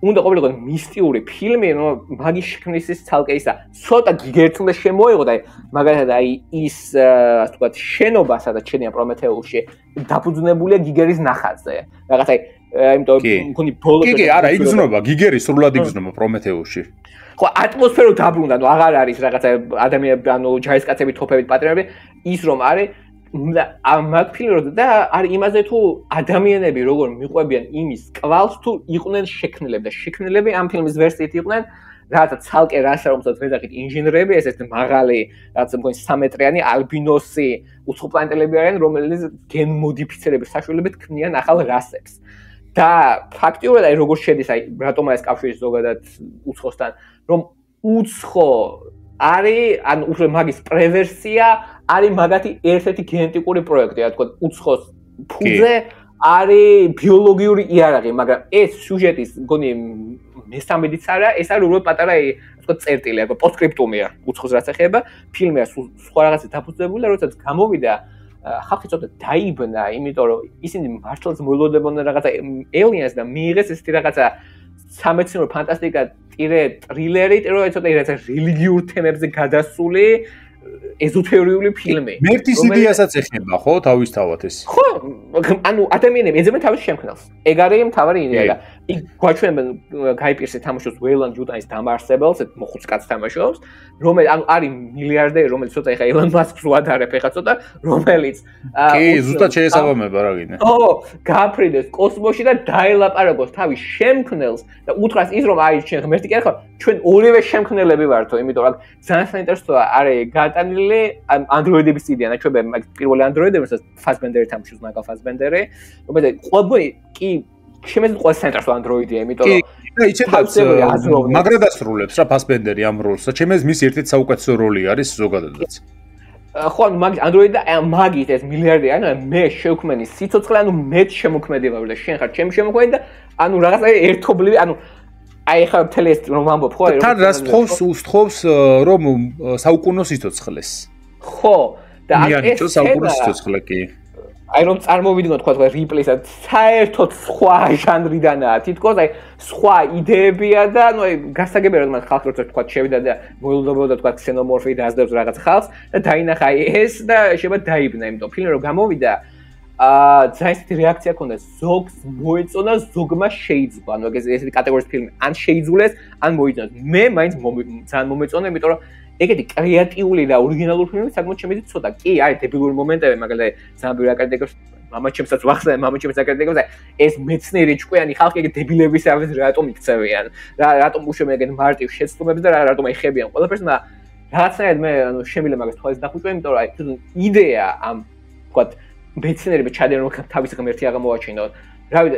უნდა ყოფილიყო მისტიური ფილმი, რომ მაგის შექმნის ის ცალკე ისა, ცოტა გიგერც უნდა შემოიღო და მაგალითად აი ის ასე ვთქვათ, შენობა, სადაც შედიან პრომეთეუსში, დაფუძნებულია გიგერის ნახატზე. რაღაც აი, იმიტომ მქონი ბოლოს კი, არა, იგრძნობა, გიგერი სრულად იგრძნობა პრომეთეუსში. ხო, ატმოსფერო დაბრუნდა, ნუ აღარ არის რაღაცა ადამიანები, ანუ ჯარისკაცები, თოფებით, პატრიოტები, ის რომ არის მაგ ფილმში და არის იმაზე თუ ადამიანები როგორ მიყვებიან იმის კვალს თუ იყვნენ შექმნილები და შექმნილები ამ ფილმის ვერსიით იყვნენ რაღაცა ცალკე რასა რომელსაც ვეძახით ინჟინრები, ესეც მაღალი რაღაცა მგონი 3 მეტრიანი ალბინოსი უცხოპლანეტელები არიან, რომელიც გენ მოდიფიცირების საშუალებით ქმნიან ახალ რასებს. და ფაქტიურად აი როგორ შედის აი რატომ არის კავშირი ზოგადად უცხოსთან, რომ უცხო არის, ანუ უფრო მაგის პრევერსია არის მაგათი ერთ-ერთი გენეტიკური პროექტი, რა თქმა უნდა, უცხოს ფუძე არის ბიოლოგიური იარაღი, მაგრამ ეს სიუჟეტის მგონი მესამედიც არა, ეს არის უბრალოდ პატარა, ასე წერტილი, აგო პოსტსკრიპტუმია უცხოს რაც ეხება, ფილმია სხვა რაღაცა დაფუძნებული და როდესაც გამოვიდა ხალხი ცოტა დაიბნა, იმიტომ რომ ისინი მართლაც მოელოდებოდნენ რაღაცა aliens და მიიღეს ესეთი რაღაცა სამეცნიერო ფანტასტიკა ტირე ტრილერი, ტირე ცოტა რაღაცა რელიგიურ თემებზე გადასული ეზოთერიული ფილმი. მერტის იდეასაც ეხება, ხო, თავისთავად ეს. ხო, ანუ ადამიანები ეძებენ თავის შემქმნელს. ეგ არის მთავარი იდეა და იქ გვაჩვენებენ გაი პირსი თამაშობს ვეილანდ ჯუტანის დამაარსებელს, ეს მოხუც კაცს თამაშობს, რომელიც ანუ არის მილიარდერი, რომელიც ცოტა ეხა ელონ მასკს უადარებ ეხა ცოტა, რომელიც კი, ზუსტად შეესაბამება რა გინდა. ო, გაფრინდეს კოსმოსში და დაელაპარაკოს თავის შემქმნელს და უთხრას ის რომ აი ჩვენ ღმერთი კი არ ხარ, ჩვენ ორივე შემქმნელები ვართო, იმიტომ რომ ძალიან საინტერესოა არის გატანილი ანდროიდების იდეა, ნაჩვენები მაგ პირველი ანდროიდები, რომელსაც ფასბენდერი თამაშობს, მაგალ ფასბენდერი, რომელიც ყოველგვარი კი შემეძლო ყველა საინტერესო ანდროიდია, იმიტომ რომ და იცოდაც მაგრა დასრულებს რა ფასბენდერი ამ როლს. ჩემს მის ერთ-ერთი საუკეთესო როლი არის ზოგადადაც. ხო, მაგ ანდროიდი და მაგით ეს მილიარდი, ანუ მე შევქმენი სიცოცხლე, ანუ მე შემოქმედი ვარ და შენ ხარ ჩემი შემოქმედი და ანუ რაღაცა ერთობლივი, ანუ აი ხა მთელი ეს რომ ვამბობ, ხო, თან რას უსთხოვს რომ საუკუნო სიცოცხლეს. ხო, და ეს საუკუნო სიცოცხლე კი. აი რომ წარმოვიდგინოთ თქვა რიპლისა საერთოდ სხვა ჟანრიდანაა თითქოს აი სხვა იდეებია და ანუ აი გასაგებია რომ ხალხი როცა თქვა შევიდა და მოელოდებოდა თქვა ქსენომორფი და ასდებს რაღაც ხალხს და დაინახა აი ეს და შეიძლება დაიბნა იმიტომ ფილმი რომ გამოვიდა ძალიან ისეთი რეაქცია ჰქონდა ზოგს მოეწონა ზოგმა შეიძლება ანუ ესეთი კატეგორიის ფილმი ან შეიძულეს ან მოიძინოს მე მაინც ძალიან მომეწონა იმიტომ რომ ეგეთი კრეატიული და ორიგინალური ფილმი საკმაოდ შემიძლია ცოტა. კი, არის დებილური მომენტები, მაგალითად, ზამბიურ აკადემიკოს მამაჩემსაც ვახსენე, მამაჩემს აკადემიკოს ეს მეცნიერი ჭკვიანი ხალხი ეგ დებილების ამის რატომ იქცევიან? რატომ უშემენ ეგეთ მარტივ შეცდომებს და რატომ ეხებიან ყველაფერს, მაგრამ რაღაცნაირად მე ანუ შემიძლია მაგას თვალის დახვიჭვა, იმიტომ რომ აი იდეა ამ თქვა მეცნიერები ჩადიან რომ თავის ღმერთი აღმოაჩინოთ. რავი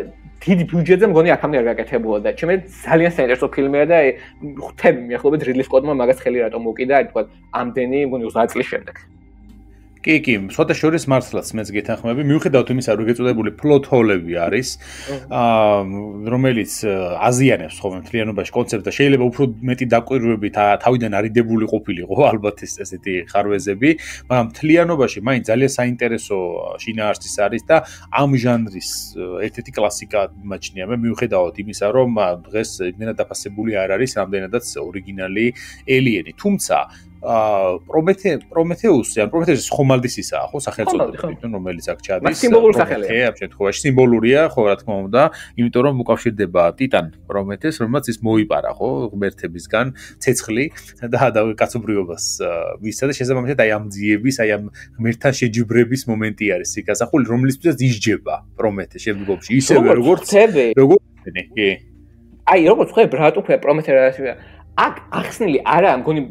დიდი ბიუჯეტზე მგონი აქამდე არ გაკეთებულა და ჩემი ძალიან საინტერესო ფილმია და ხვდები მიახლოებით რიდლი სკოტმა მაგას ხელი რატომ მოკიდა აი თქვა ამდენი მგონი 30 წლის შემდეგ. კი, სხვათა შორის მართლაც მეც გეთანხმები. მიუხედავად იმისა, რომ ეგეწოდებული plot hole-ები არის, რომელიც აზიანებს ხოლმე მთლიანობაში კონცეპტს და შეიძლება უფრო მეტი დაკვირვები თავიდან არიდებული ყოფილიყო, ალბათ ესეთი ხარვეზები, მაგრამ მთლიანობაში მაინც ძალიან საინტერესო შინაარსის არის და ამ ჟანრის ერთ-ერთი კლასიკა იმაჩნია მე, მიუხედავად იმისა, რომ დღეს იმდენად დაფასებული არ არის, რამდენადაც ორიგინალი ელიენი. თუმცა პრომეთეუსი, ან პრომეთეუსი ხომალდის ისაა, ხო, სახელწოდება, რომელიც აქ ჩადის. სიმბოლური სახელია. ამ შემთხვევაში სიმბოლურია, ხო, რა თქმა უნდა, იმიტომ რომ უკავშირდება ტიტან პრომეთეს, რომელსაც ის მოიპარა, ხო, ღმერთებისგან ცეცხლი და კაცობრიობას მისცა და შესაბამისად აი ამ ძიების, აი ამ ღმერთთან შეჯიბრების მომენტი არის იქ ასახული, რომლისთვისაც ისჯება პრომეთე შემდგომში, ისევე როგორც კი. აი, როგორც ხვდები, რატო ქვია პრომეთე აქ ახსნილი არა, მგონი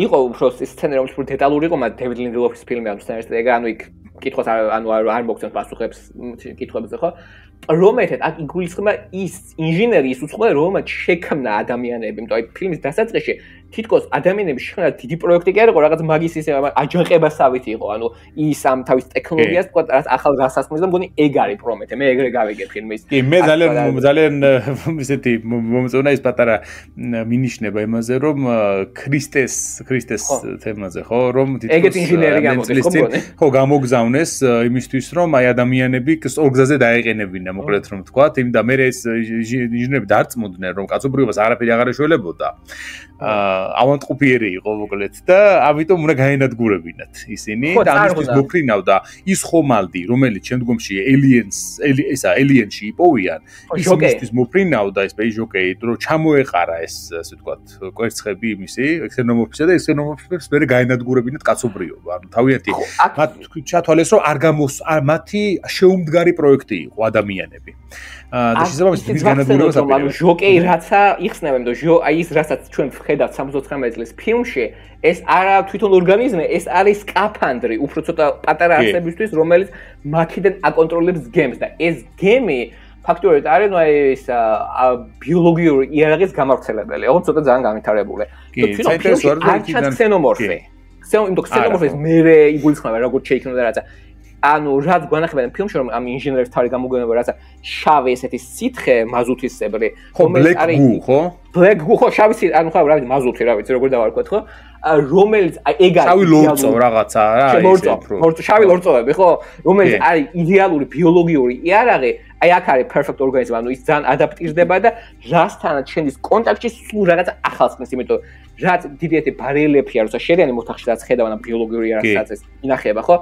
იყო უფრო სცენარი, რომელიც უფრო დეტალური იყო, მაგრამ დევიდ ლინდელოფის ფილმი ამ სცენარისტი, ეგ ანუ იქ კითხოს ანუ არ მოგცემს პასუხებს კითხვებზე, ხო? რომელთაც აქ იგულისხმება ის ინჟინერი ის უცხოელი რომელმაც შექმნა ადამიანები, იმიტომ აი ფილმის დასაწყისში თითქოს ადამიანების შექმნა დიდი პროექტი კი არ იყო, რაღაც მაგის ისე აჯანყებასავით იყო, ანუ ის ამ თავის ტექნოლოგიას თქვა რაც ახალ გასასმის და მგონი ეგ არის პრომეთე, მე ეგრე გავიგე ფილმის. კი, მე ძალიან ისეთი მომწონა ის პატარა მინიშნება იმაზე, რომ ქრისტეს თემაზე, ხო, რომ თითქოს ეგეთ ინჟინერი გამოდის, ხო, გამოგზავნეს იმისთვის, რომ აი ადამიანები ორგზაზე დაეყენებინა, მოკლედ რომ თქვა, და მე ეს ინჟინერები დარწმუნდნენ, რომ კაცობრიობას არაფერი აღარ ეშველებოდა. ავანტყოფიერი იყო მოკლედ და ამიტომ უნდა გაენადგურებინათ ისინი და ამისთვის მოფრინავდა ის ხომალდი რომელიც შემდგომში ელიენში იპოვიან ისისთვის მოფრინავდა ეს პეიჟოკეი რომ ჩამოეყარა ეს ასე ვთქვათ კვერცხები იმისი ქსენომორფისა და ქსენომორფებს მე გაენადგურებინათ კაცობრიობა ანუ თავიანთი მათ ჩათვალეს რომ არ მათი შეუმდგარი პროექტი იყო ადამიანები და შესაბამისად მის განადგურებას ანუ ჟოკეი რაცა იხსნებენ და აი ის რასაც ჩვენ ვხედავთ 79 წლის ფილმში ეს არა თვითონ ორგანიზმი ეს არის სკაფანდრი უფრო ცოტა პატარა არსებისთვის რომელიც მაქედან აკონტროლებს გემს და ეს გემი ფაქტობრივად არის ნუ ეს ბიოლოგიური იარაღის გამავრცელებელი ოღონდ ცოტა ძალიან განვითარებული და თვითონ ფილმში არ ჩანს ქსენომორფი ქსენომორფის მერე იგულისხმება როგორც შეიქმნა და რაცა ანუ რაც გვანახებენ ფილმში რომ ამ ინჟინერებს თავი გამოგონება რაცა შავი ესეთი სითხე მაზუთისებრი რომელიც არის ხო black goo ხო შავი სითხე ანუ ხო რა ვიცი მაზუთი რა ვიცი როგორ დავარქვათ ხო რომელიც ეგ არის შავი ლორწო რაღაცა რა ის შავი ლორწოები ხო რომელიც არის იდეალური ბიოლოგიური იარაღი აი აქ არის perfect organism ანუ ის ძალიან ადაპტირდება და რასთანაც შენის კონტაქტში სულ რაღაცა ახალს ხსნის იმიტომ რაც დიდი ერთი ბარელიეფია როცა შედიან მოთახში რაც ხედავენ ამ ბიოლოგიური იარაღსაც ინახება ხო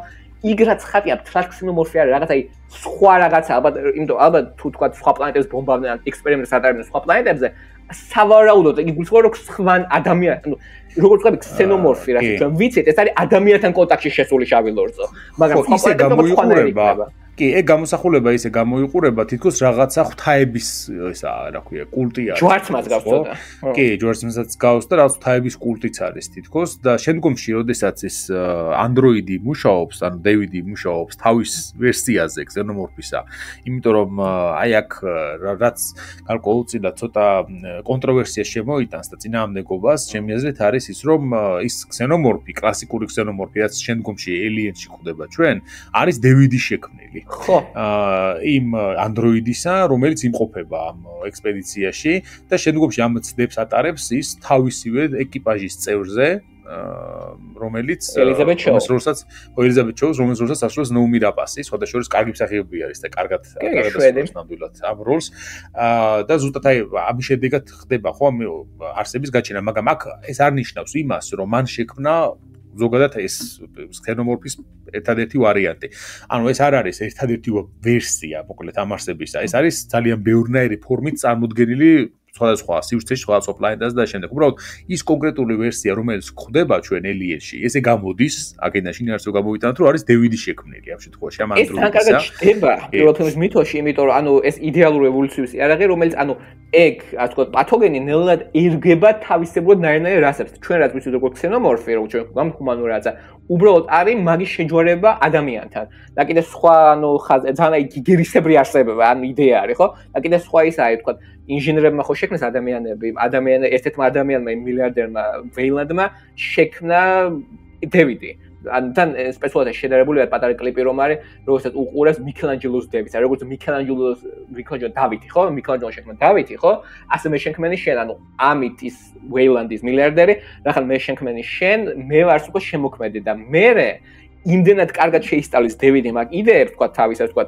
იგრაც ხატია ტრანსქსენომორფი არის რაღაც აი სხვა რაღაცა ალბათ თუ თქვა სხვა პლანეტებს ბომბავდნენ ექსპერიმენტს ატარებდნენ სხვა პლანეტებზე სავარაუდოდ იგულისხმება რომ სხვა ადამიანი ანუ როგორც ვთქვი ქსენომორფი რაც ჩვენ ვიცით ეს არის ადამიანთან კონტაქტში შესული შავი ლორწო მაგრამ სხვა პლანეტებზე სხვა ნერვია კი, ეგ გამოსახულება ისე გამოიყურება თითქოს რაღაცა ღვთაების ისა რა ქვია, კულტი არის. ჯვარცმაც გავს ცოტა. კი, ჯვარცმაცაც გავს და რაღაც ღვთაების კულტიც არის თითქოს და შემდგომში, როდესაც ეს ანდროიდი მუშაობს, ანუ დევიდი მუშაობს თავის ვერსიაზე ქსენომორფისა, იმიტომ რომ აი აქ რაც გარკვეულწილად ცოტა კონტროვერსია შემოიტანს და წინააღმდეგობას, ჩემი აზრით არის ის, რომ ის ქსენომორფი, კლასიკური ქსენომორფი, რაც შემდგომში ელიენში ხდება ჩვენ, არის დევიდის შექმნილი. ხო. იმ ანდროიდისა, რომელიც იმყოფება ამ ექსპედიციაში და შემდგომში ამ ცდებს ატარებს ის თავისივე ეკიპაჟის წევრზე, რომელიც რომელსაც ასრულებს ნოუმი რაპასი, სხვადასხვა კარგი მსახიობი არის და კარგად ასრულებს ნამდვილად ამ როლს. და ზუსტად აი ამის შედეგად ხდება ხო ამ არსების გაჩენა, მაგრამ აქ ეს არ ნიშნავს იმას, რომ მან შექმნა ზოგადად ეს ქსენომორფის ერთადერთი ვარიანტი. ანუ ეს არ არის ერთადერთი ვერსია, მოკლედ ამ არსებისა. ეს არის ძალიან ბევრნაირი ფორმით წარმოდგენილი სხვადასხვა სივრცეში, სხვადასხვა პლანეტაზე და შემდეგ. უბრალოდ ის კონკრეტული ვერსია, რომელიც ხდება ჩვენ ელიენში, ესე გამოდის, აქედან შინაარსო გამოვიტანოთ, რომ არის დევიდის შექმნილი ამ შემთხვევაში, ამ ანდროიდისა. ეს კარგად ჩდება პირველ ფილმის მითოში, იმიტომ რომ ანუ ეს იდეალური ევოლუციის იარაღი, რომელიც ანუ ეგ, ასე ვთქვათ, პათოგენი ნელ-ნელა ერგება თავისებურად ნაირ-ნაირ რასებს. ჩვენ რაც ვიცით როგორ ქსენომორფი, როგორ ჩვენ გამხუმანო რაცა, უბრალოდ არის მაგის შეჯვარება ადამიანთან. და კიდე სხვა ანუ ძალიან გიგერისებრი არსებობა, ანუ იდეა არის, ხო? და კიდე სხვა ის არის, ვთქვათ, ინჟინერებმა ხო შექმნეს ადამიანები, ერთ-ერთმა ადამიანმა, მილიარდერმა ვეილანდმა შექმნა დევიდი. თან სპეციალურად შედარებული პატარა კლიპი რომ არის, როგორც უყურებს მიქელანჯელოს დევიდს, როგორც მიქელანჯელო დავითი, ხო? მიქელანჯელო შექმნა დავითი, ხო? ასე მე შექმნენი შენ, ანუ ამით ის ვეილანდის მილიარდერი, ნახან მე შექმნენი შენ, მე ვარს უკვე შემოქმედი და მე იმდენად კარგად შეისწავლის დევიდი მაგ იდეებს, თქვა თავის, თქვა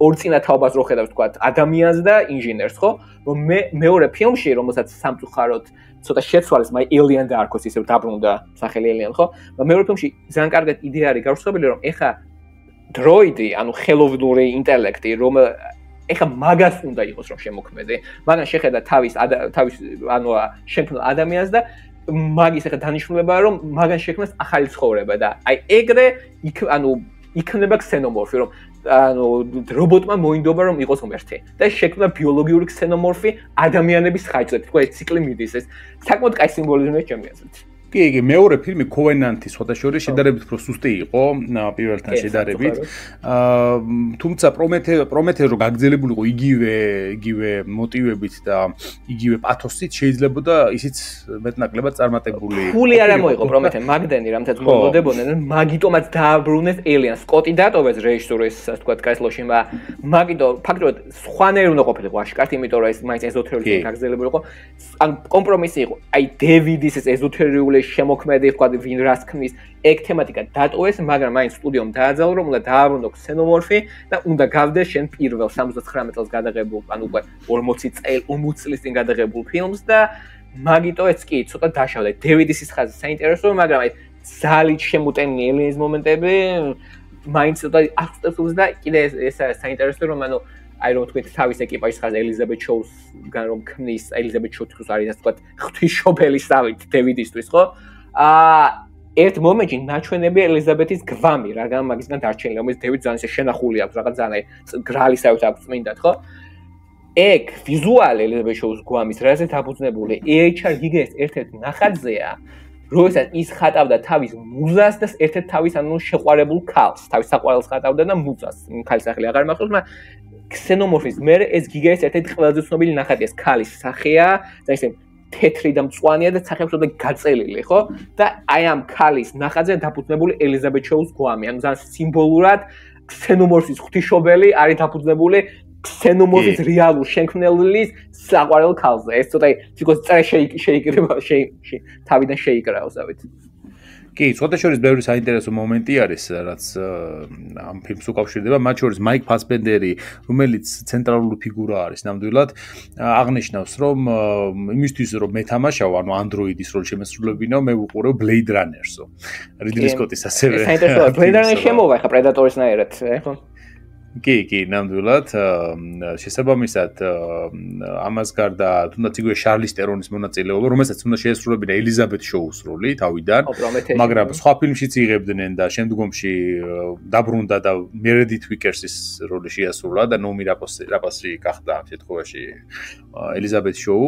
ორწინა თაობას რო ხედავს, თქვა ადამიანს და ინჟინერს, ხო? რომ მე მეორე ფილმში, რომელსაც სამწუხაროდ ცოტა შეცვალეს, მაი Alien და არქოს ისევ დაბრუნდა სახელი Alien, ხო? მეორე ფილმში ძალიან კარგად იდეა არის გავრცელებული, რომ ეხა დროიდი, ანუ ხელოვნური ინტელექტი, რომ ეხა მაგას უნდა იყოს რომ შემოქმედე. მაგან შეხედა თავის ანუ შექმნილ ადამიანს და მაგის ეხა დანიშნულებაა რომ მაგან შექმნას ახალი ცხოვრება და აი ეგრე ანუ იქნება ქსენომორფი რომ ანუ რობოტმა მოინდობა რომ იყოს ღმერთი და შექმნა ბიოლოგიური ქსენომორფი ადამიანების ხარჯზე თქვა ეს ციკლი მიდის ეს საკმაოდ კაი სიმბოლიზმია ჩემი აზრით. კი, მეორე ფილმი Covenant-ი სხვადასხვა შედარებით უფრო სუსტი იყო პირველთან შედარებით. თუმცა პრომეთე რო გაგრძელებული იყო იგივე მოტივებით და იგივე პათოსით შეიძლებოდა ისიც მეტნაკლებად წარმატებული. ფული არ მოიყო პრომეთე მაგდენი რამთაც მომდოდებოდნენ, მაგიტომაც დააბრუნეს ელიან სკოტი დატოვეს რეჟისორის ასე ვთქვათ კრესლოში, მაგიტო ფაქტობრივად სხვანაირი უნდა ყოფილიყო აშკარად, იმიტომ რომ ეს მაინც ეზოთერიული გაგრძელებული იყო. ან კომპრომისი იყო. აი დევიდის ეს ეზოთერიული შემოქმედი ვთქვათ ვინ რას ქმნის ეგ თემატიკა დატოვეს, მაგრამ მაინც სტუდიომ დააძალო რომ უნდა დააბრუნო ქსენომორფი და უნდა გავდეს შენ პირველ 79 წელს გადაღებულ, ან უკვე 40 წლის წინ გადაღებულ ფილმს და მაგიტოეც კი ცოტა დაშავდა. დევიდის ის ხაზი საინტერესოა, მაგრამ აი ძალით შემოტენილი ელენის მომენტები მაინც ცოტა აღწევს და კიდე ეს საინტერესოა რომ ანუ აი რომ თქვით თავის ეკიპაჟის ხაზი ელიზაბეთ შოუსგან რომ ქმნის ელიზაბეთ შოუს არის ასე ვთქვათ ღვთისმშობელი სავით დევიდისთვის ხო? ერთ მომენტში ნაჩვენები ელიზაბეთის გვამი რაგან მაგისგან დარჩენილი რომელიც დევიდ ძალიან შენახული აქვს რაღაც ძალიან გრალისავით აქვს წმინდად ხო? ეგ ვიზუალი ელიზაბეთ შოუს გვამის რაზეც დაფუძნებული HR გიგეს ერთ-ერთი ნახატზეა როდესაც ის ხატავდა თავის მუზას და ერთ-ერთ თავის ანუ შეყვარებულ ქალს თავის საყვარელს ხატავდა და მუზას ქალის სახელი აღარ მახსოვს მაგრამ ქსენომორფის მერე ეს გიგაის ერთ-ერთი ყველაზე ცნობილი ნახატია ქალის სახეა და ისე თეთრი და მწვანეა და სახეობს ოდე გაწელილი ხო და აი ამ ქალის ნახატზე დაფუძნებული ელიზაბეთ შოუს გვამი ანუ ძალიან სიმბოლურად ქსენომორფის ღვთისმშობელი არის დაფუძნებული ქსენომორფის რეალურ შემქმნელის საყვარელ ქალზე ეს ცოტა თვითონ წერა შეიკრება თავიდან შეიკრაოსავით კი, ცოტა შორის ბევრი საინტერესო მომენტი არის, რაც ამ ფილმს უკავშირდება, მათ შორის მაიკ ფასბენდერი, რომელიც ცენტრალური ფიგურა არის ნამდვილად, აღნიშნავს, რომ იმისთვის რომ მეთამაშავ, ანუ ანდროიდის როლს შემესრულებინო, მე ვუყურებ Blade Runner-სო. რიდლი სკოტის ასევე. საინტერესოა, Blade Runner შემოვა ხა Predator-სნაირად, ხო? კი, ნამდვილად, შესაბამისად ამას გარდა თუნდაც იგივე შარლი სტერონის მონაწილეობა, რომელსაც უნდა შეესრულებინა ელიზაბეთ შოუს როლი თავიდან, მაგრამ სხვა ფილმშიც იღებდნენ და შემდგომში დაბრუნდა და მერედით ვიკერსის როლი შეასრულა და ნომი რაპასი გახდა ამ შემთხვევაში ელიზაბეთ შოუ.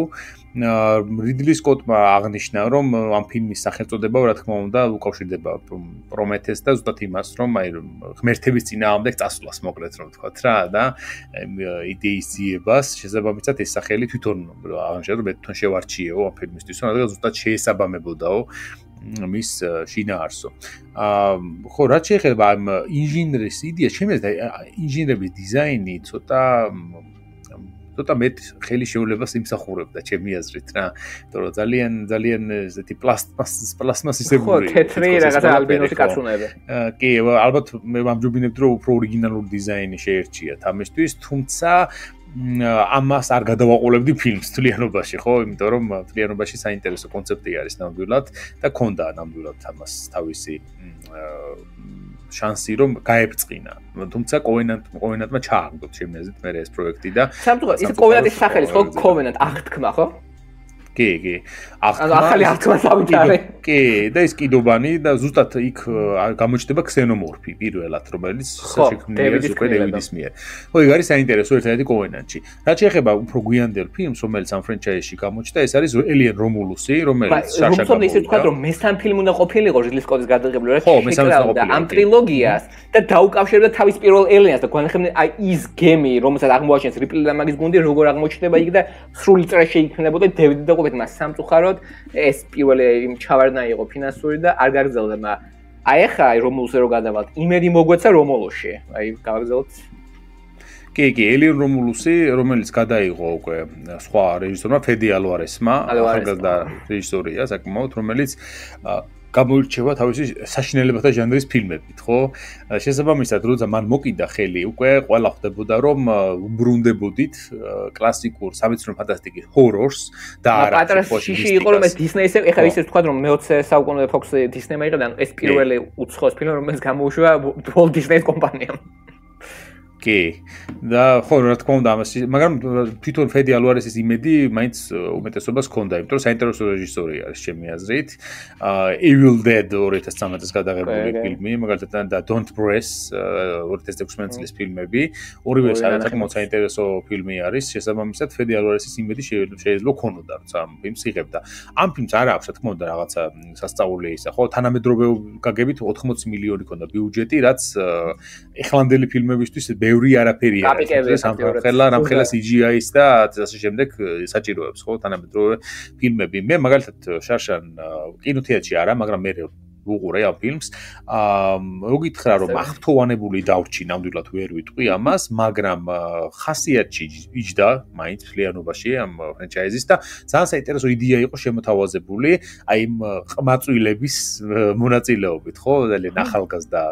რიდლი სკოტმა აღნიშნა, რომ ამ ფილმის სახელწოდება, რა თქმა უნდა, უკავშირდება პრომეთეს და ზუსტად იმას, რომ აი ღმერთების წინააღმდეგ წასვლას მოკლედ რომ ვთქვათ რა და იდეის ძიებას, შესაბამისად ეს სახელი თვითონ აღნიშნა, რომ მე თვითონ შევარჩიეო ამ ფილმისთვის, რადგან ზუსტად შეესაბამებოდაო მის შინაარსო. ხო, რაც შეეხება ამ ინჟინრის იდეას, შემიძლია ინჟინრების დიზაინი ცოტა მეტ ხელი შეულებას იმსახურებდა ჩემი აზრით რა. იმიტომ რომ ძალიან ესეთი პლასტმასისებური. ხო, თეთრი რაღაცა ალბინოსი კაცუნები. კი, ალბათ მე ამჯობინებთ რომ უფრო ორიგინალური დიზაინი შეერჩიათ ამისთვის, თუმცა ამას არ გადავაყოლებდი ფილმს თლიანობაში, ხო? იმიტომ რომ თლიანობაში საინტერესო კონცეფტი არის ნამდვილად და ქონდა ნამდვილად ამას თავისი შანსი რომ გაებრწყინა. თუმცა Covenant-მა ჩააგდო ჩემი აზრით მე ეს პროექტი და სამწუხაროდ ის Covenant-ის სახელის ხო Covenant აღთქმა ხო? კი. ახალი აღთქმა დავიტარე. კი, და ის კიდობანი და ზუსტად იქ გამოჩნდება ქსენომორფი პირველად, რომელიც შექმნილია უკვე დევიდის მიერ. ხო, ეგ არის საინტერესო ერთ-ერთი Covenant-ში. რაც შეეხება უფრო გვიანდელ ფილმს, რომელიც ამ ფრენჩაიზში გამოჩნდა, ეს არის Alien Romulus-ი, რომელიც შაშა გამოვიდა. ისე თქვა, რომ მესამე ფილმი უნდა ყოფილიყო რიდლი სკოტის გადაღებული, რა შეკრავდა ამ ტრილოგიას და დაუკავშირდა თავის პირველ Alien-ს და განახებდნენ აი ის გემი, რომელსაც აღმოაჩენს Ripley და მაგის გუნდი, როგორ აღმოჩნდება იქ და სრული წერა შეიქმნებოდა დევიდი და მას სამწუხაროდ ეს პირველი იმ ჩავარდნა იყო ფინანსური და არ გაგრძელდა, მაგრამ აი ახლა აი რომულუსზე რო გადავალთ, იმედი მოგვეცა რომულუსში. აი გავაგზავნოთ. კი, Alien Romulus-ი, რომელიც გადაიღო უკვე სხვა რეჟისორმა, ფედი ალვარესმა, ახალგაზრდა რეჟისორია საკმაოდ, რომელიც გამოირჩევა თავისი საშინელებათა ჟანრის ფილმებით, ხო? შესაბამისად, როცა მან მოკიდა ხელი, უკვე ყველა ხვდებოდა, რომ უბრუნდებოდით კლასიკურ სამეცნიერო ფანტასტიკის ჰორორს და არა ფოშიში იყო, რომ ეს Disney-ის ეხლა ისე ვთქვა, რომ მე-20 საუკუნე Fox Disney-მა იყო და ეს პირველი უცხოეს ფილმი, რომელიც გამოუშვა Walt Disney-ის კომპანიამ. კი და ხო რა თქმა უნდა ამას მაგრამ თვითონ ფედი ალვარესის იმედი მაინც უმეტესობას ჰქონდა იმიტომ რომ საინტერესო რეჟისორი არის ჩემი აზრით Evil Dead 2013 წელს გადაღებული ფილმი მაგალითად და Don't Press 2016 წლის ფილმები ორივე საკმაოდ საინტერესო ფილმი არის შესაბამისად ფედი ალვარესის იმედი შეიძლება ქონოდა როცა ამ ფილმს იღებდა ამ ფილმს არ აქვს რა თქმა უნდა რაღაცა სასწაული ისა ხო თანამედროვე გაგებით 80 მილიონი ქონდა ბიუჯეტი რაც ეხლანდელი ფილმებისთვის ბევრი არაფერი არის რამხელა CGI-ს და ასე შემდეგ საჭიროებს ხო თანამედროვე ფილმები მე მაგალითად შარშან კინოთეატრში არა მაგრამ მე ვუყურე ამ ფილმს რო გითხრა რომ აღფრთოვანებული დავრჩი ნამდვილად ვერ ვიტყვი ამას მაგრამ ხასიათში იჯდა მაინც ფლიანობაში ამ ფრანჩაიზის და ძალიან საინტერესო იდეა იყო შემოთავაზებული აი იმ ყმაწვილების მონაწილეობით ხო ძალიან ახალგაზრდა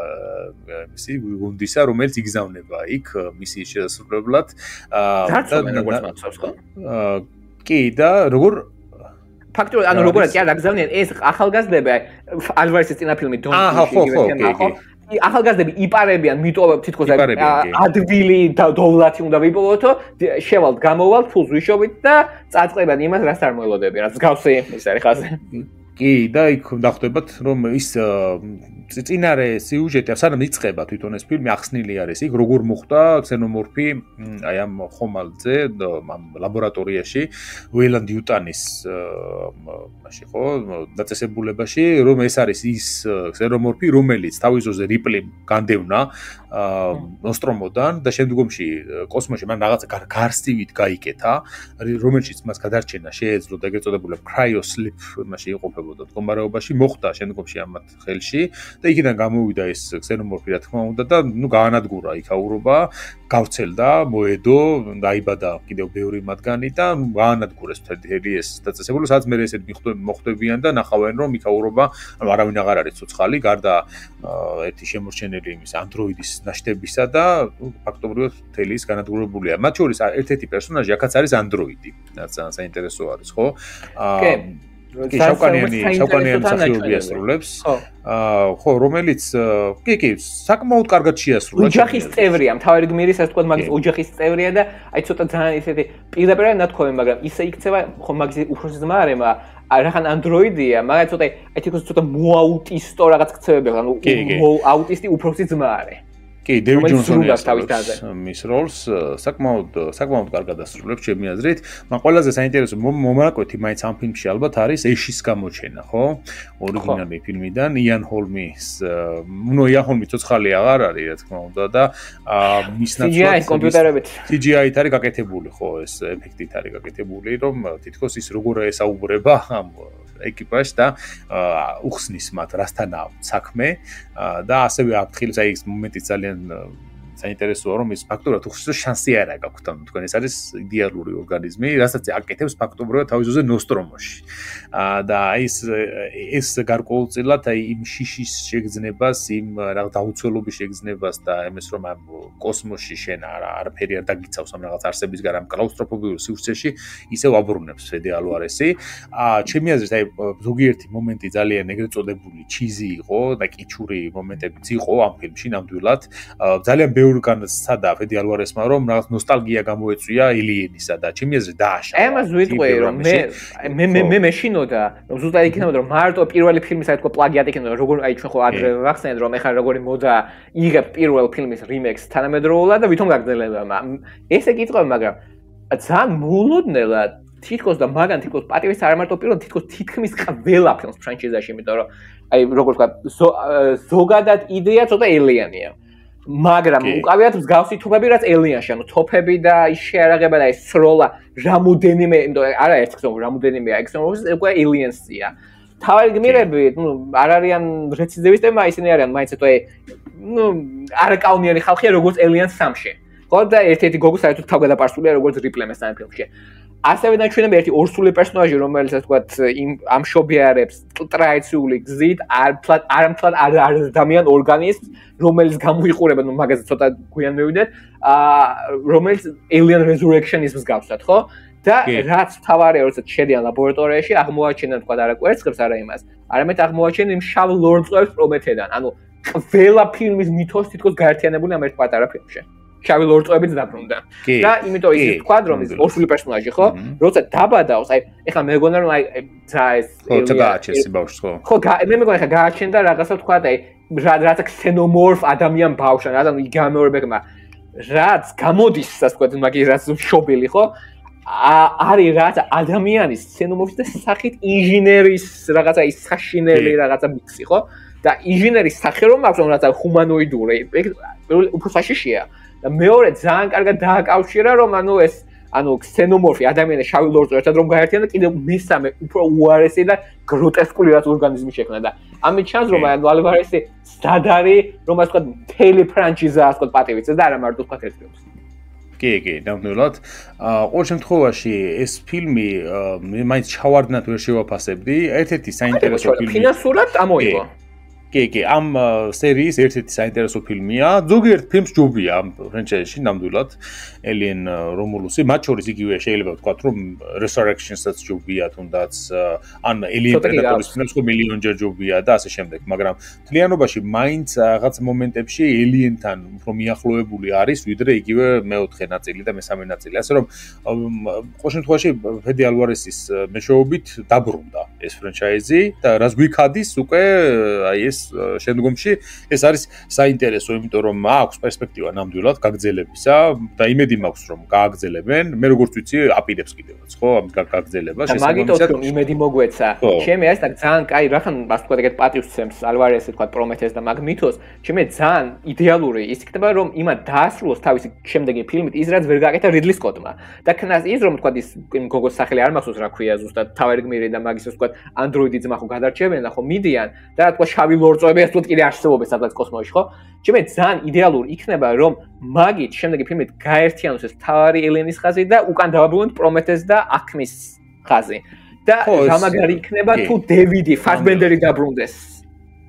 მისი გუნდისა რომელიც იგზავნება იქ მისი შესრულებლად კი და როგორ ფაქტობრივად ანუ როგორ არის რა გზავნიან ეს ახალგაზრდები ალვარესის წინა ფილმი Don't ხო ახალგაზრდები იპარებიან მიტოვებ თითქოს ადვილი და დოვლათი უნდა ვიპოვოთო შევალთ გამოვალთ ფულს ვიშოვით და წაწყებიან იმას რაც არ მოელოდებიან რაც გავს ის არის ხაზე კი და იქ დახვდებათ რომ ის წინარე სიუჟეტი სანამ იწყება თვითონ ეს ფილმი ახსნილი არის იქ როგორ მოხდა ქსენომორფი აი ამ ხომალდზე ამ ლაბორატორიაში უელან დიუტანის მაშინ ხო დაწესებულებაში რომ ეს არის ის ქსენომორფი რომელიც თავის ძოზე რიპლიმ განდევნა ნოსტრომოდან და შემდგომში კოსმოსში მან რაღაცა გარსივით გაიკეთა რომელშიც მას გადარჩენა შეეძლო და ეგრეთ წოდებული cryo-sleep მაშინ იყოფებოდა მდგომარეობაში მოხდა შემდგომში ამათ ხელში და იქიდან გამოვიდა ეს ქსენომორფი რა თქმა უნდა და ნუ გაანადგურა იქაურობა გავრცელდა მოედო დაიბადა კიდევ ბევრი მათგანი და გაანადგურეს მთელი ეს დაწესებული სადაც მე ესეთ მოხდებიან და ნახავენ რომ იქაურობა არავინ აღარ არის ცოცხალი გარდა ერთი შემორჩენელი იმის ანდროიდის ნაშთებისა და ფაქტობრივად მთელი ის განადგურებულია მათ შორის ერთ-ერთი პერსონაჟი აქაც არის ანდროიდი რაც ძალიან საინტერესო არის ხო კი შავკანიანი მსახიობი ასრულებს ხო რომელიც კი საკმაოდ კარგად შეასრულა ოჯახის წევრია მთავარი გმირის ასე ვთქვათ მაგის ოჯახის წევრია და აი ცოტა ძალიან ისეთი პირდაპირ ნათქვამი მაგრამ ისე იქცევა ხო მაგის უფროსი ძმა არემა რახან ანდროიდია მაგრამ ცოტა აი თქოს ცოტა მოაუტისტო რაღაც ქცევები ანუ აუტისტი უფროსი ძმა არის კი დევიდ ჯონსონი ასრულებს მის როლს საკმაოდ კარგად ასრულებს ჩემი აზრით მაგრამ ყველაზე საინტერესო მომაკვეთი მაინც ამ ფილმში ალბათ არის ეშის გამოჩენა ხო ორიგინალური ფილმიდან იან ჰოლმის იან ჰოლმი ცოცხალი აღარ არის რა თქმა უნდა და მის ნაცვლად კომპიუტერებით CGI-ით არის გაკეთებული ხო ეს ეფექტით არის გაკეთებული რომ თითქოს ის როგორ ესაუბრება ამ ეკიპაჟს და უხსნის მათ რასთანაა საქმე და ასევე აფრთხილებს აი ეს მომენტი ძალიან საინტერესოა რომ ის ფაქტობრივად უხსნის შანსი არ აქვს თქვენ ეს არის იდეალური ორგანიზმი რასაც აკეთებს ფაქტობრივად თავის ძოზე ნოსტრომოში და ეს გარკვეულწილად აი იმ შიშის შეგრძნებას იმ რაღაც დაუცველობის შეგრძნებას და იმის რომ ამ კოსმოსში შენ არაფერი არ დაგიცავს ამ რაღაც არსების გარემო კლაუსტროფობიურ სივრცეში ისევ აბრუნებს ფედი ალვარესი ჩემი აზრით აი ზოგიერთი მომენტი ძალიან ეგრეთ წოდებული ჩიზი იყო და კიჩური მომენტებიც იყო ამ ფილმში ნამდვილად ძალიან ბევრგან სადა ფედი ალვარესმა რომ რაღაც ნოსტალგია გამოეწვია ელიენისა და ჩემი აზრით დააშალა. ამას ვიტყვი რომ მე მეშინოდა რომ ზუსტად იქნებოდა რომ მარტო პირველი ფილმის აი თქო პლაგიატი იქნებოდა როგორ აი ჩვენ ხო ადრე ვახსენეთ რომ ეხლა როგორი მოდა იღებ პირველ ფილმის რიმექს თანამედროვეულად და ვითომ გაგრძელება ესე კითხავ მაგრამ ძალიან მოულოდნელად თითქოს და მაგან თითქოს პატივის არ მარტო პირველ თითქოს თითქმის ყველა ფილმს ფრანჩიზაში იმიტომ რომ აი როგორ ვთქვა ზოგადად იდეა ცოტა ელიანია მაგრამ უკავიათ მსგავსი თოფები რაც ელიანში ანუ თოფები და ის შეარაღება და ეს სროლა რამოდენიმე არა ერთ ხომ რამოდენიმეა ექსტრემობის უკვე ელიენსია თავი გმირები ნუ არ არიან რეციდივისტები ისინი არიან მაინც ეტყვი ნუ არაკაუნიანი ხალხია როგორც ელიენს 3-ში ხო და ერთ-ერთი გოგო საერთოდ თავგადაპარსულია როგორც რიპლემეს ამ ფილმში ასევე დაჩვენებია ერთი ორსული პერსონაჟი რომელიც ასე ვთქვათ იმ ამშობიარებს ტრადიციული გზით არ ადამიან ორგანიზმს რომელიც გამოიყურება ნუ მაგაზე ცოტა გვიან მივიდეთ რომელიც alien resurrection-ის მსგავსად ხო და რაც თავარია როდესაც შედიან ლაბორატორიაში აღმოაჩენენ თქვა არა კვერცხებს არა იმას არამედ აღმოაჩენენ იმ შავ ლორწყვებს პრომეთედან ანუ ყველა ფილმის მითოს თითქოს გაერთიანებული ამ ერთ პატარა ფილმში შავი ლორწოებიც დაბრუნდა. და იმიტომ ის თქვა რომ ის ორსული პერსონაჟი ხო, როცა დაბადავს, აი ეხლა მე მეგონა რომ აი ძა ეს გააჩენს ბავშვს ხო? ხო, მე მეგონა ეხლა გააჩენდა რაღაცა თქვა და აი რაც ქსენომორფ ადამიან ბავშვს, რადგან იგი გამეორებება, რაც გამოდის, ასე ვთქვათ, მაგის რაც შობილი ხო? არის რაღაც ადამიანის ქსენომორფის და სახით ინჟინერის რაღაცა ის საშინელი რაღაცა მიქსი ხო? და ინჟინერის სახე რომ აქვს რაღაცა ჰუმანოიდური, უფრო საშიშია. და მეორე ძალიან კარგად დააკავშირა რომ ეს ქსენომორფი ადამიანის შავი ლორწო ერთად რომ გაერთიანდა კიდევ მესამე უფრო უარესი და გროტესკული რაც ორგანიზმი შექმნა და ამით ჩანს რომ ალვარესი სტადარი რომ ასე ვთქვათ მთელი ფრანჩიზა ასე ვთქვათ პატივიცე და არა მარტო ვთქვათ ერთ ფილმს. კი, ნამდვილად. ყოველ შემთხვევაში ეს ფილმი მაინც ჩავარდნად ვერ შევაფასებდი. ერთ-ერთი საინტერესო ფილმი. ფინანსურად ამოიღო. კი, ამ სერიის ერთ-ერთი საინტერესო ფილმია. ზოგიერთ ფილმს ჯობია ამ ფრენჩაიზში ნამდვილად. Alien Romulus-ი, მათ შორის იგივე შეიძლება ვთქვათ, რომ Resurrection-საც ჯობია თუნდაც ან Alien Predator-ის ფილმს ხო მილიონჯერ ჯობია და ასე შემდეგ, მაგრამ მთლიანობაში მაინც რაღაც მომენტებში Alien-თან უფრო მიახლოებული არის, ვიდრე იგივე მეოთხე ნაწილი და მესამე ნაწილი. ასე რომ ყოველ შემთხვევაში ფედი ალვარესის მეშვეობით დაბრუნდა ეს ფრენჩაიზი და რაც გვიქადის უკვე აი ეს შემდგომში ეს არის საინტერესო, იმიტომ რომ აქვს პერსპექტივა ნამდვილად გაგრძელებისა და იმედი მაქვს რომ გააგრძელებენ. მე როგორც ვიცი, აპირებს კიდევაც, ხო, ამ გაგრძელებას. და მაგითაც რომ იმედი მოგვეცა. ჩემი არის და ძალიან კაი რახან ასე ვთქვათ, ეგეთ პატივს ცემს ალვარესი თქვა პრომეთეს და მაგმითოს. ჩემი ძალიან იდეალური ის იქნება რომ იმათ დაასრულოს თავისი შემდეგი ფილმით ის რაც ვერ გააკეთა რიდლი სკოტმა. და ქნას ის რომ თქვა ის გოგოს სახელი არ მახსოვს რა ქვია ზუსტად თავარი გმირი და მაგის ვთქვათ ანდროიდი ძმა ხო გადარჩებენ და ხო მიდიან და თქვა შავი ლორწოები ასე ვთქვათ კიდე არსებობენ სადღაც კოსმოსში ხო? ჩემი ძალიან იდეალური იქნება რომ მაგით შემდეგი ფილმით გაერთიანოს ეს თავარი ელენის ხაზი და უკან დავაბრუნოთ პრომეთეს და აქმის ხაზი. და გამაგარი იქნება თუ დევიდი ფასბენდერი დაბრუნდეს.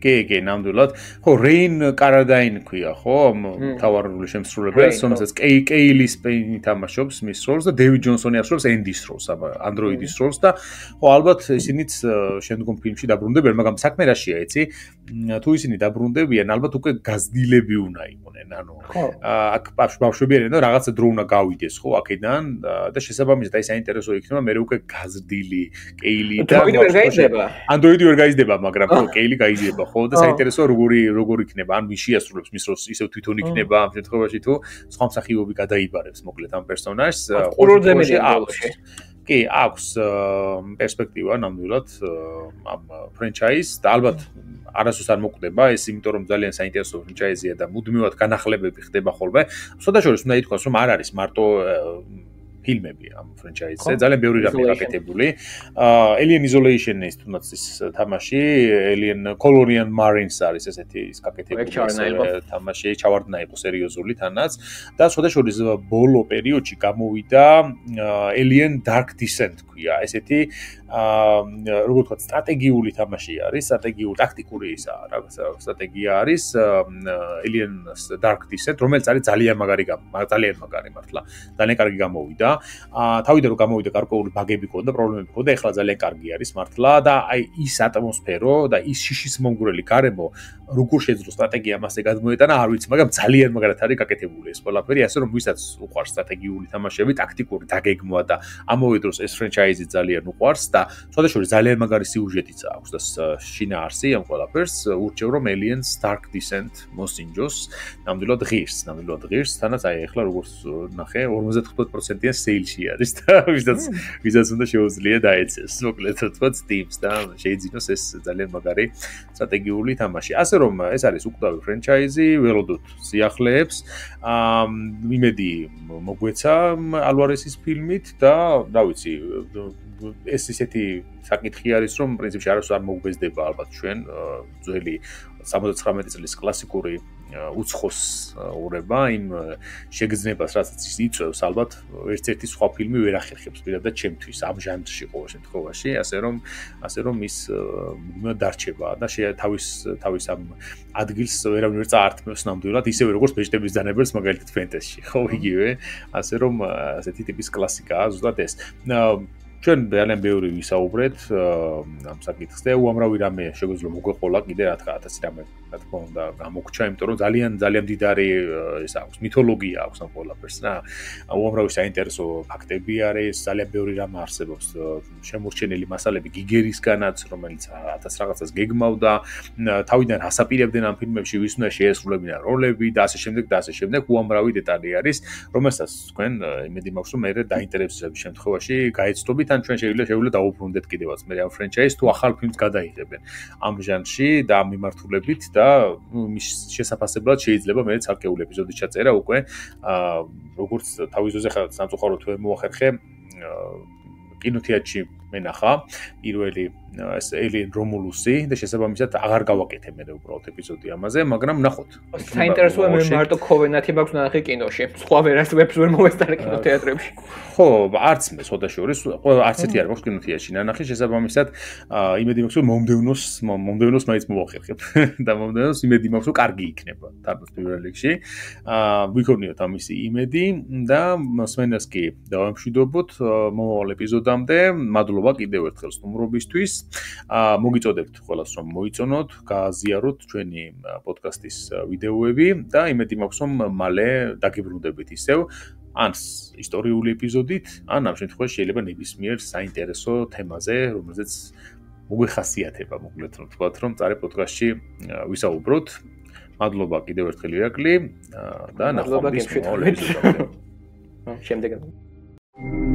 კი, ნამდვილად. ხო, რეინ კარადაინ ქვია, ხო, თავარული შემსრულებელს, რომელსაც კეილი სპეინი თამაშობს მის როლს და დევიდ ჯონსონი ასრულებს ენდის როლს, ანდროიდის როლს და ხო, ალბათ ისინიც შემდგომ ფილმში დაბრუნდებიან, მაგრამ საქმე რაშია, იცი? თუ ისინი დაბრუნდებიან, ალბათ უკვე გაზრდილები უნდა იყვნენ, აქ ბავშვები არიან და რაღაცა დრო უნდა გავიდეს, ხო, აქედან და შესაბამისად აი საინტერესო იქნება მე უკვე გაზრდილი კეილი და ანდროიდი ვერ გაიზრდება, მაგრამ ხო, კეილი გაიზრდება. ხო და საინტერესოა როგორ იქნება ან ვინ შეასრულებს მის როლს ისევ თვითონ იქნება ამ შემთხვევაში თუ სხვა მსახიობი გადაიბარებს მოკლედ ამ პერსონაჟს კი აქვს პერსპექტივა ნამდვილად ამ ფრენჩაიზს და ალბათ არასდროს არ მოკვდება ეს იმიტომ რომ ძალიან საინტერესო ფრენჩაიზია და მუდმივად განახლებები ხდება ხოლმე შესაძლოა უნდა ითქვას რომ არ არის მარტო ფილმები ამ ფრენჩაიზზე ძალიან ბევრი რამე გაკეთებული. Alien Isolation-ის თუნდაც ის თამაში, Alien Colonial Marines არის ესეთი ის გაკეთებული თამაში, ჩავარდნა იყო სერიოზული თანაც და შესაძლოა ბოლო პერიოდში გამოვიდა Alien Dark Descent ქვია, ესეთი როგორ ვთქვათ, სტრატეგიული თამაში არის, სტრატეგიული ტაქტიკური ისა რაღაცა სტრატეგია არის Alien Dark Descent, რომელიც არის ძალიან მაგარი მართლა. ძალიან კარგი გამოვიდა. თავიდან რომ გამოვიდა გარკვეული ბაგები ქონდა, პრობლემები ქონდა, ეხლა ძალიან კარგი არის მართლა და აი ის ატმოსფერო და ის შიშის მომგვრელი გარემო როგორ შეძლო სტრატეგია მასე გადმოეტანა, არ ვიცი, მაგრამ ძალიან მაგრად არის გაკეთებული ეს ყველაფერი, ასე რომ ვისაც უყვარს სტრატეგიული თამაშები, ტაქტიკური დაგეგმვა და ამავე დროს ეს ფრენჩაიზი ძალიან უყვარს და შესაძლოა ძალიან მაგარი სიუჟეტიც აქვს და შინაარსი ამ ყველაფერს ურჩევ რომ Aliens Dark Descent მოსინჯოს, ნამდვილად ღირს, თანაც აი ეხლა როგორც ნახე 55%-იან სეილში არის და ვისაც უნდა შეუძლია დაეცეს, მოკლედ თქვა Steam-ს და შეიძინოს ეს ძალიან მაგარი სტრატეგიული თამაში. ასე რომ ეს არის უკვდავი ფრენჩაიზი, ველოდოთ სიახლეებს. იმედი მოგვეცა ალვარესის ფილმით და რა ვიცი, ეს ისეთი საკითხი არის, რომ პრინციპში არასდროს არ მოგვეძდება ალბათ ჩვენ ძველი 79 წლის კლასიკური უცხოს ურება იმ შეგრძნებას, რასაც ის იწვევს, ალბათ ერთ-ერთი სხვა ფილმი ვერ ახერხებს პირადად ჩემთვის ამ ჟანრში ყოველ შემთხვევაში, ასე რომ ის დარჩება და თავის ამ ადგილს ვერავინ ვერ წაართმევს ნამდვილად, ისევე როგორც ბეჭდების დანებელს მაგალითად ფენტეზში, ხო იგივე, ასე რომ ასეთი ტიპის კლასიკაა ზუსტად ეს. ჩვენ ძალიან ბევრი ვისაუბრეთ ამ საკითხზე, უამრავი რამე შეგვიძლია მოგვეყოლა კიდე რა თქმა უნდა გამოგჩა, იმიტომ რომ ძალიან მდიდარი ეს აქვს, მითოლოგია აქვს ამ ყველაფერს რა. უამრავი საინტერესო ფაქტები არის, ძალიან ბევრი რამ არსებობს შემორჩენილი მასალები გიგერისგანაც, რომელიც 1000 რაღაცას გეგმავდა, თავიდან ასაპირებდნენ ამ ფილმებში, ვის უნდა შეესრულებინა როლები და ასე შემდეგ, უამრავი დეტალი არის, რომელსაც თქვენ იმედი მაქვს, რომ მე დაინტერესების შემთხვევაში გაეცდობით, ან ჩვენ შეგვიძლია დაუბრუნდეთ კიდევაც მე ამ ფრენჩაიზს თუ ახალ ფილმს გადაიღებენ ამ ჟანრში და ამ მიმართულებით და მის შესაძლებლად შეიძლება მე ცალკეული ეპიზოდი ჩაწერა უკვე როგორც თავისოზე ხარ სამწუხაროდ ვერ მოახერხე კინოთეატრში მენახა პირველი ეს Alien Romulus-ი და შესაბამისად აღარ გავაკეთე მე უბრალოდ ეპიზოდი ამაზე, მაგრამ ნახოთ. საინტერესოა მე მარტო Covenant-ი მაქვს ნახე კინოში. სხვა ვერას ვებს ვერ მოვესწარე კინოთეატრებში. ხო, არც მე ცოტა შორის, არც ერთი არ მაქვს კინოთეატრში ნანახი, შესაბამისად იმედი მაქვს რომ მომდევნოს მაინც მოვახერხებ და მომდევნოს იმედი მაქვს რომ კარგი იქნება თარგმნის პირველ რიგში. ვიქონიოთ ამისი იმედი და მსმენელს კი დავამშვიდობოთ მომავალ ეპიზოდამდე. მადლობა კიდევ ერთხელ სტუმრობისთვის. მოგიწოდებთ ყველას რომ მოიწონოთ, გააზიაროთ ჩვენი პოდკასტის ვიდეოები და იმედი მაქვს რომ მალე დაგიბრუნდებით ისევ ან ისტორიული ეპიზოდით, ან ამ შემთხვევაში შეიძლება ნებისმიერ საინტერესო თემაზე, რომელზეც მოგვეხასიათება, მოკლედ რომ თქვათ, რომ წარე პოდკასტში ვისაუბროთ. მადლობა კიდევ ერთხელ ირაკლი და ნახვამდის მომავალ ეპიზოდამდე. შემდეგად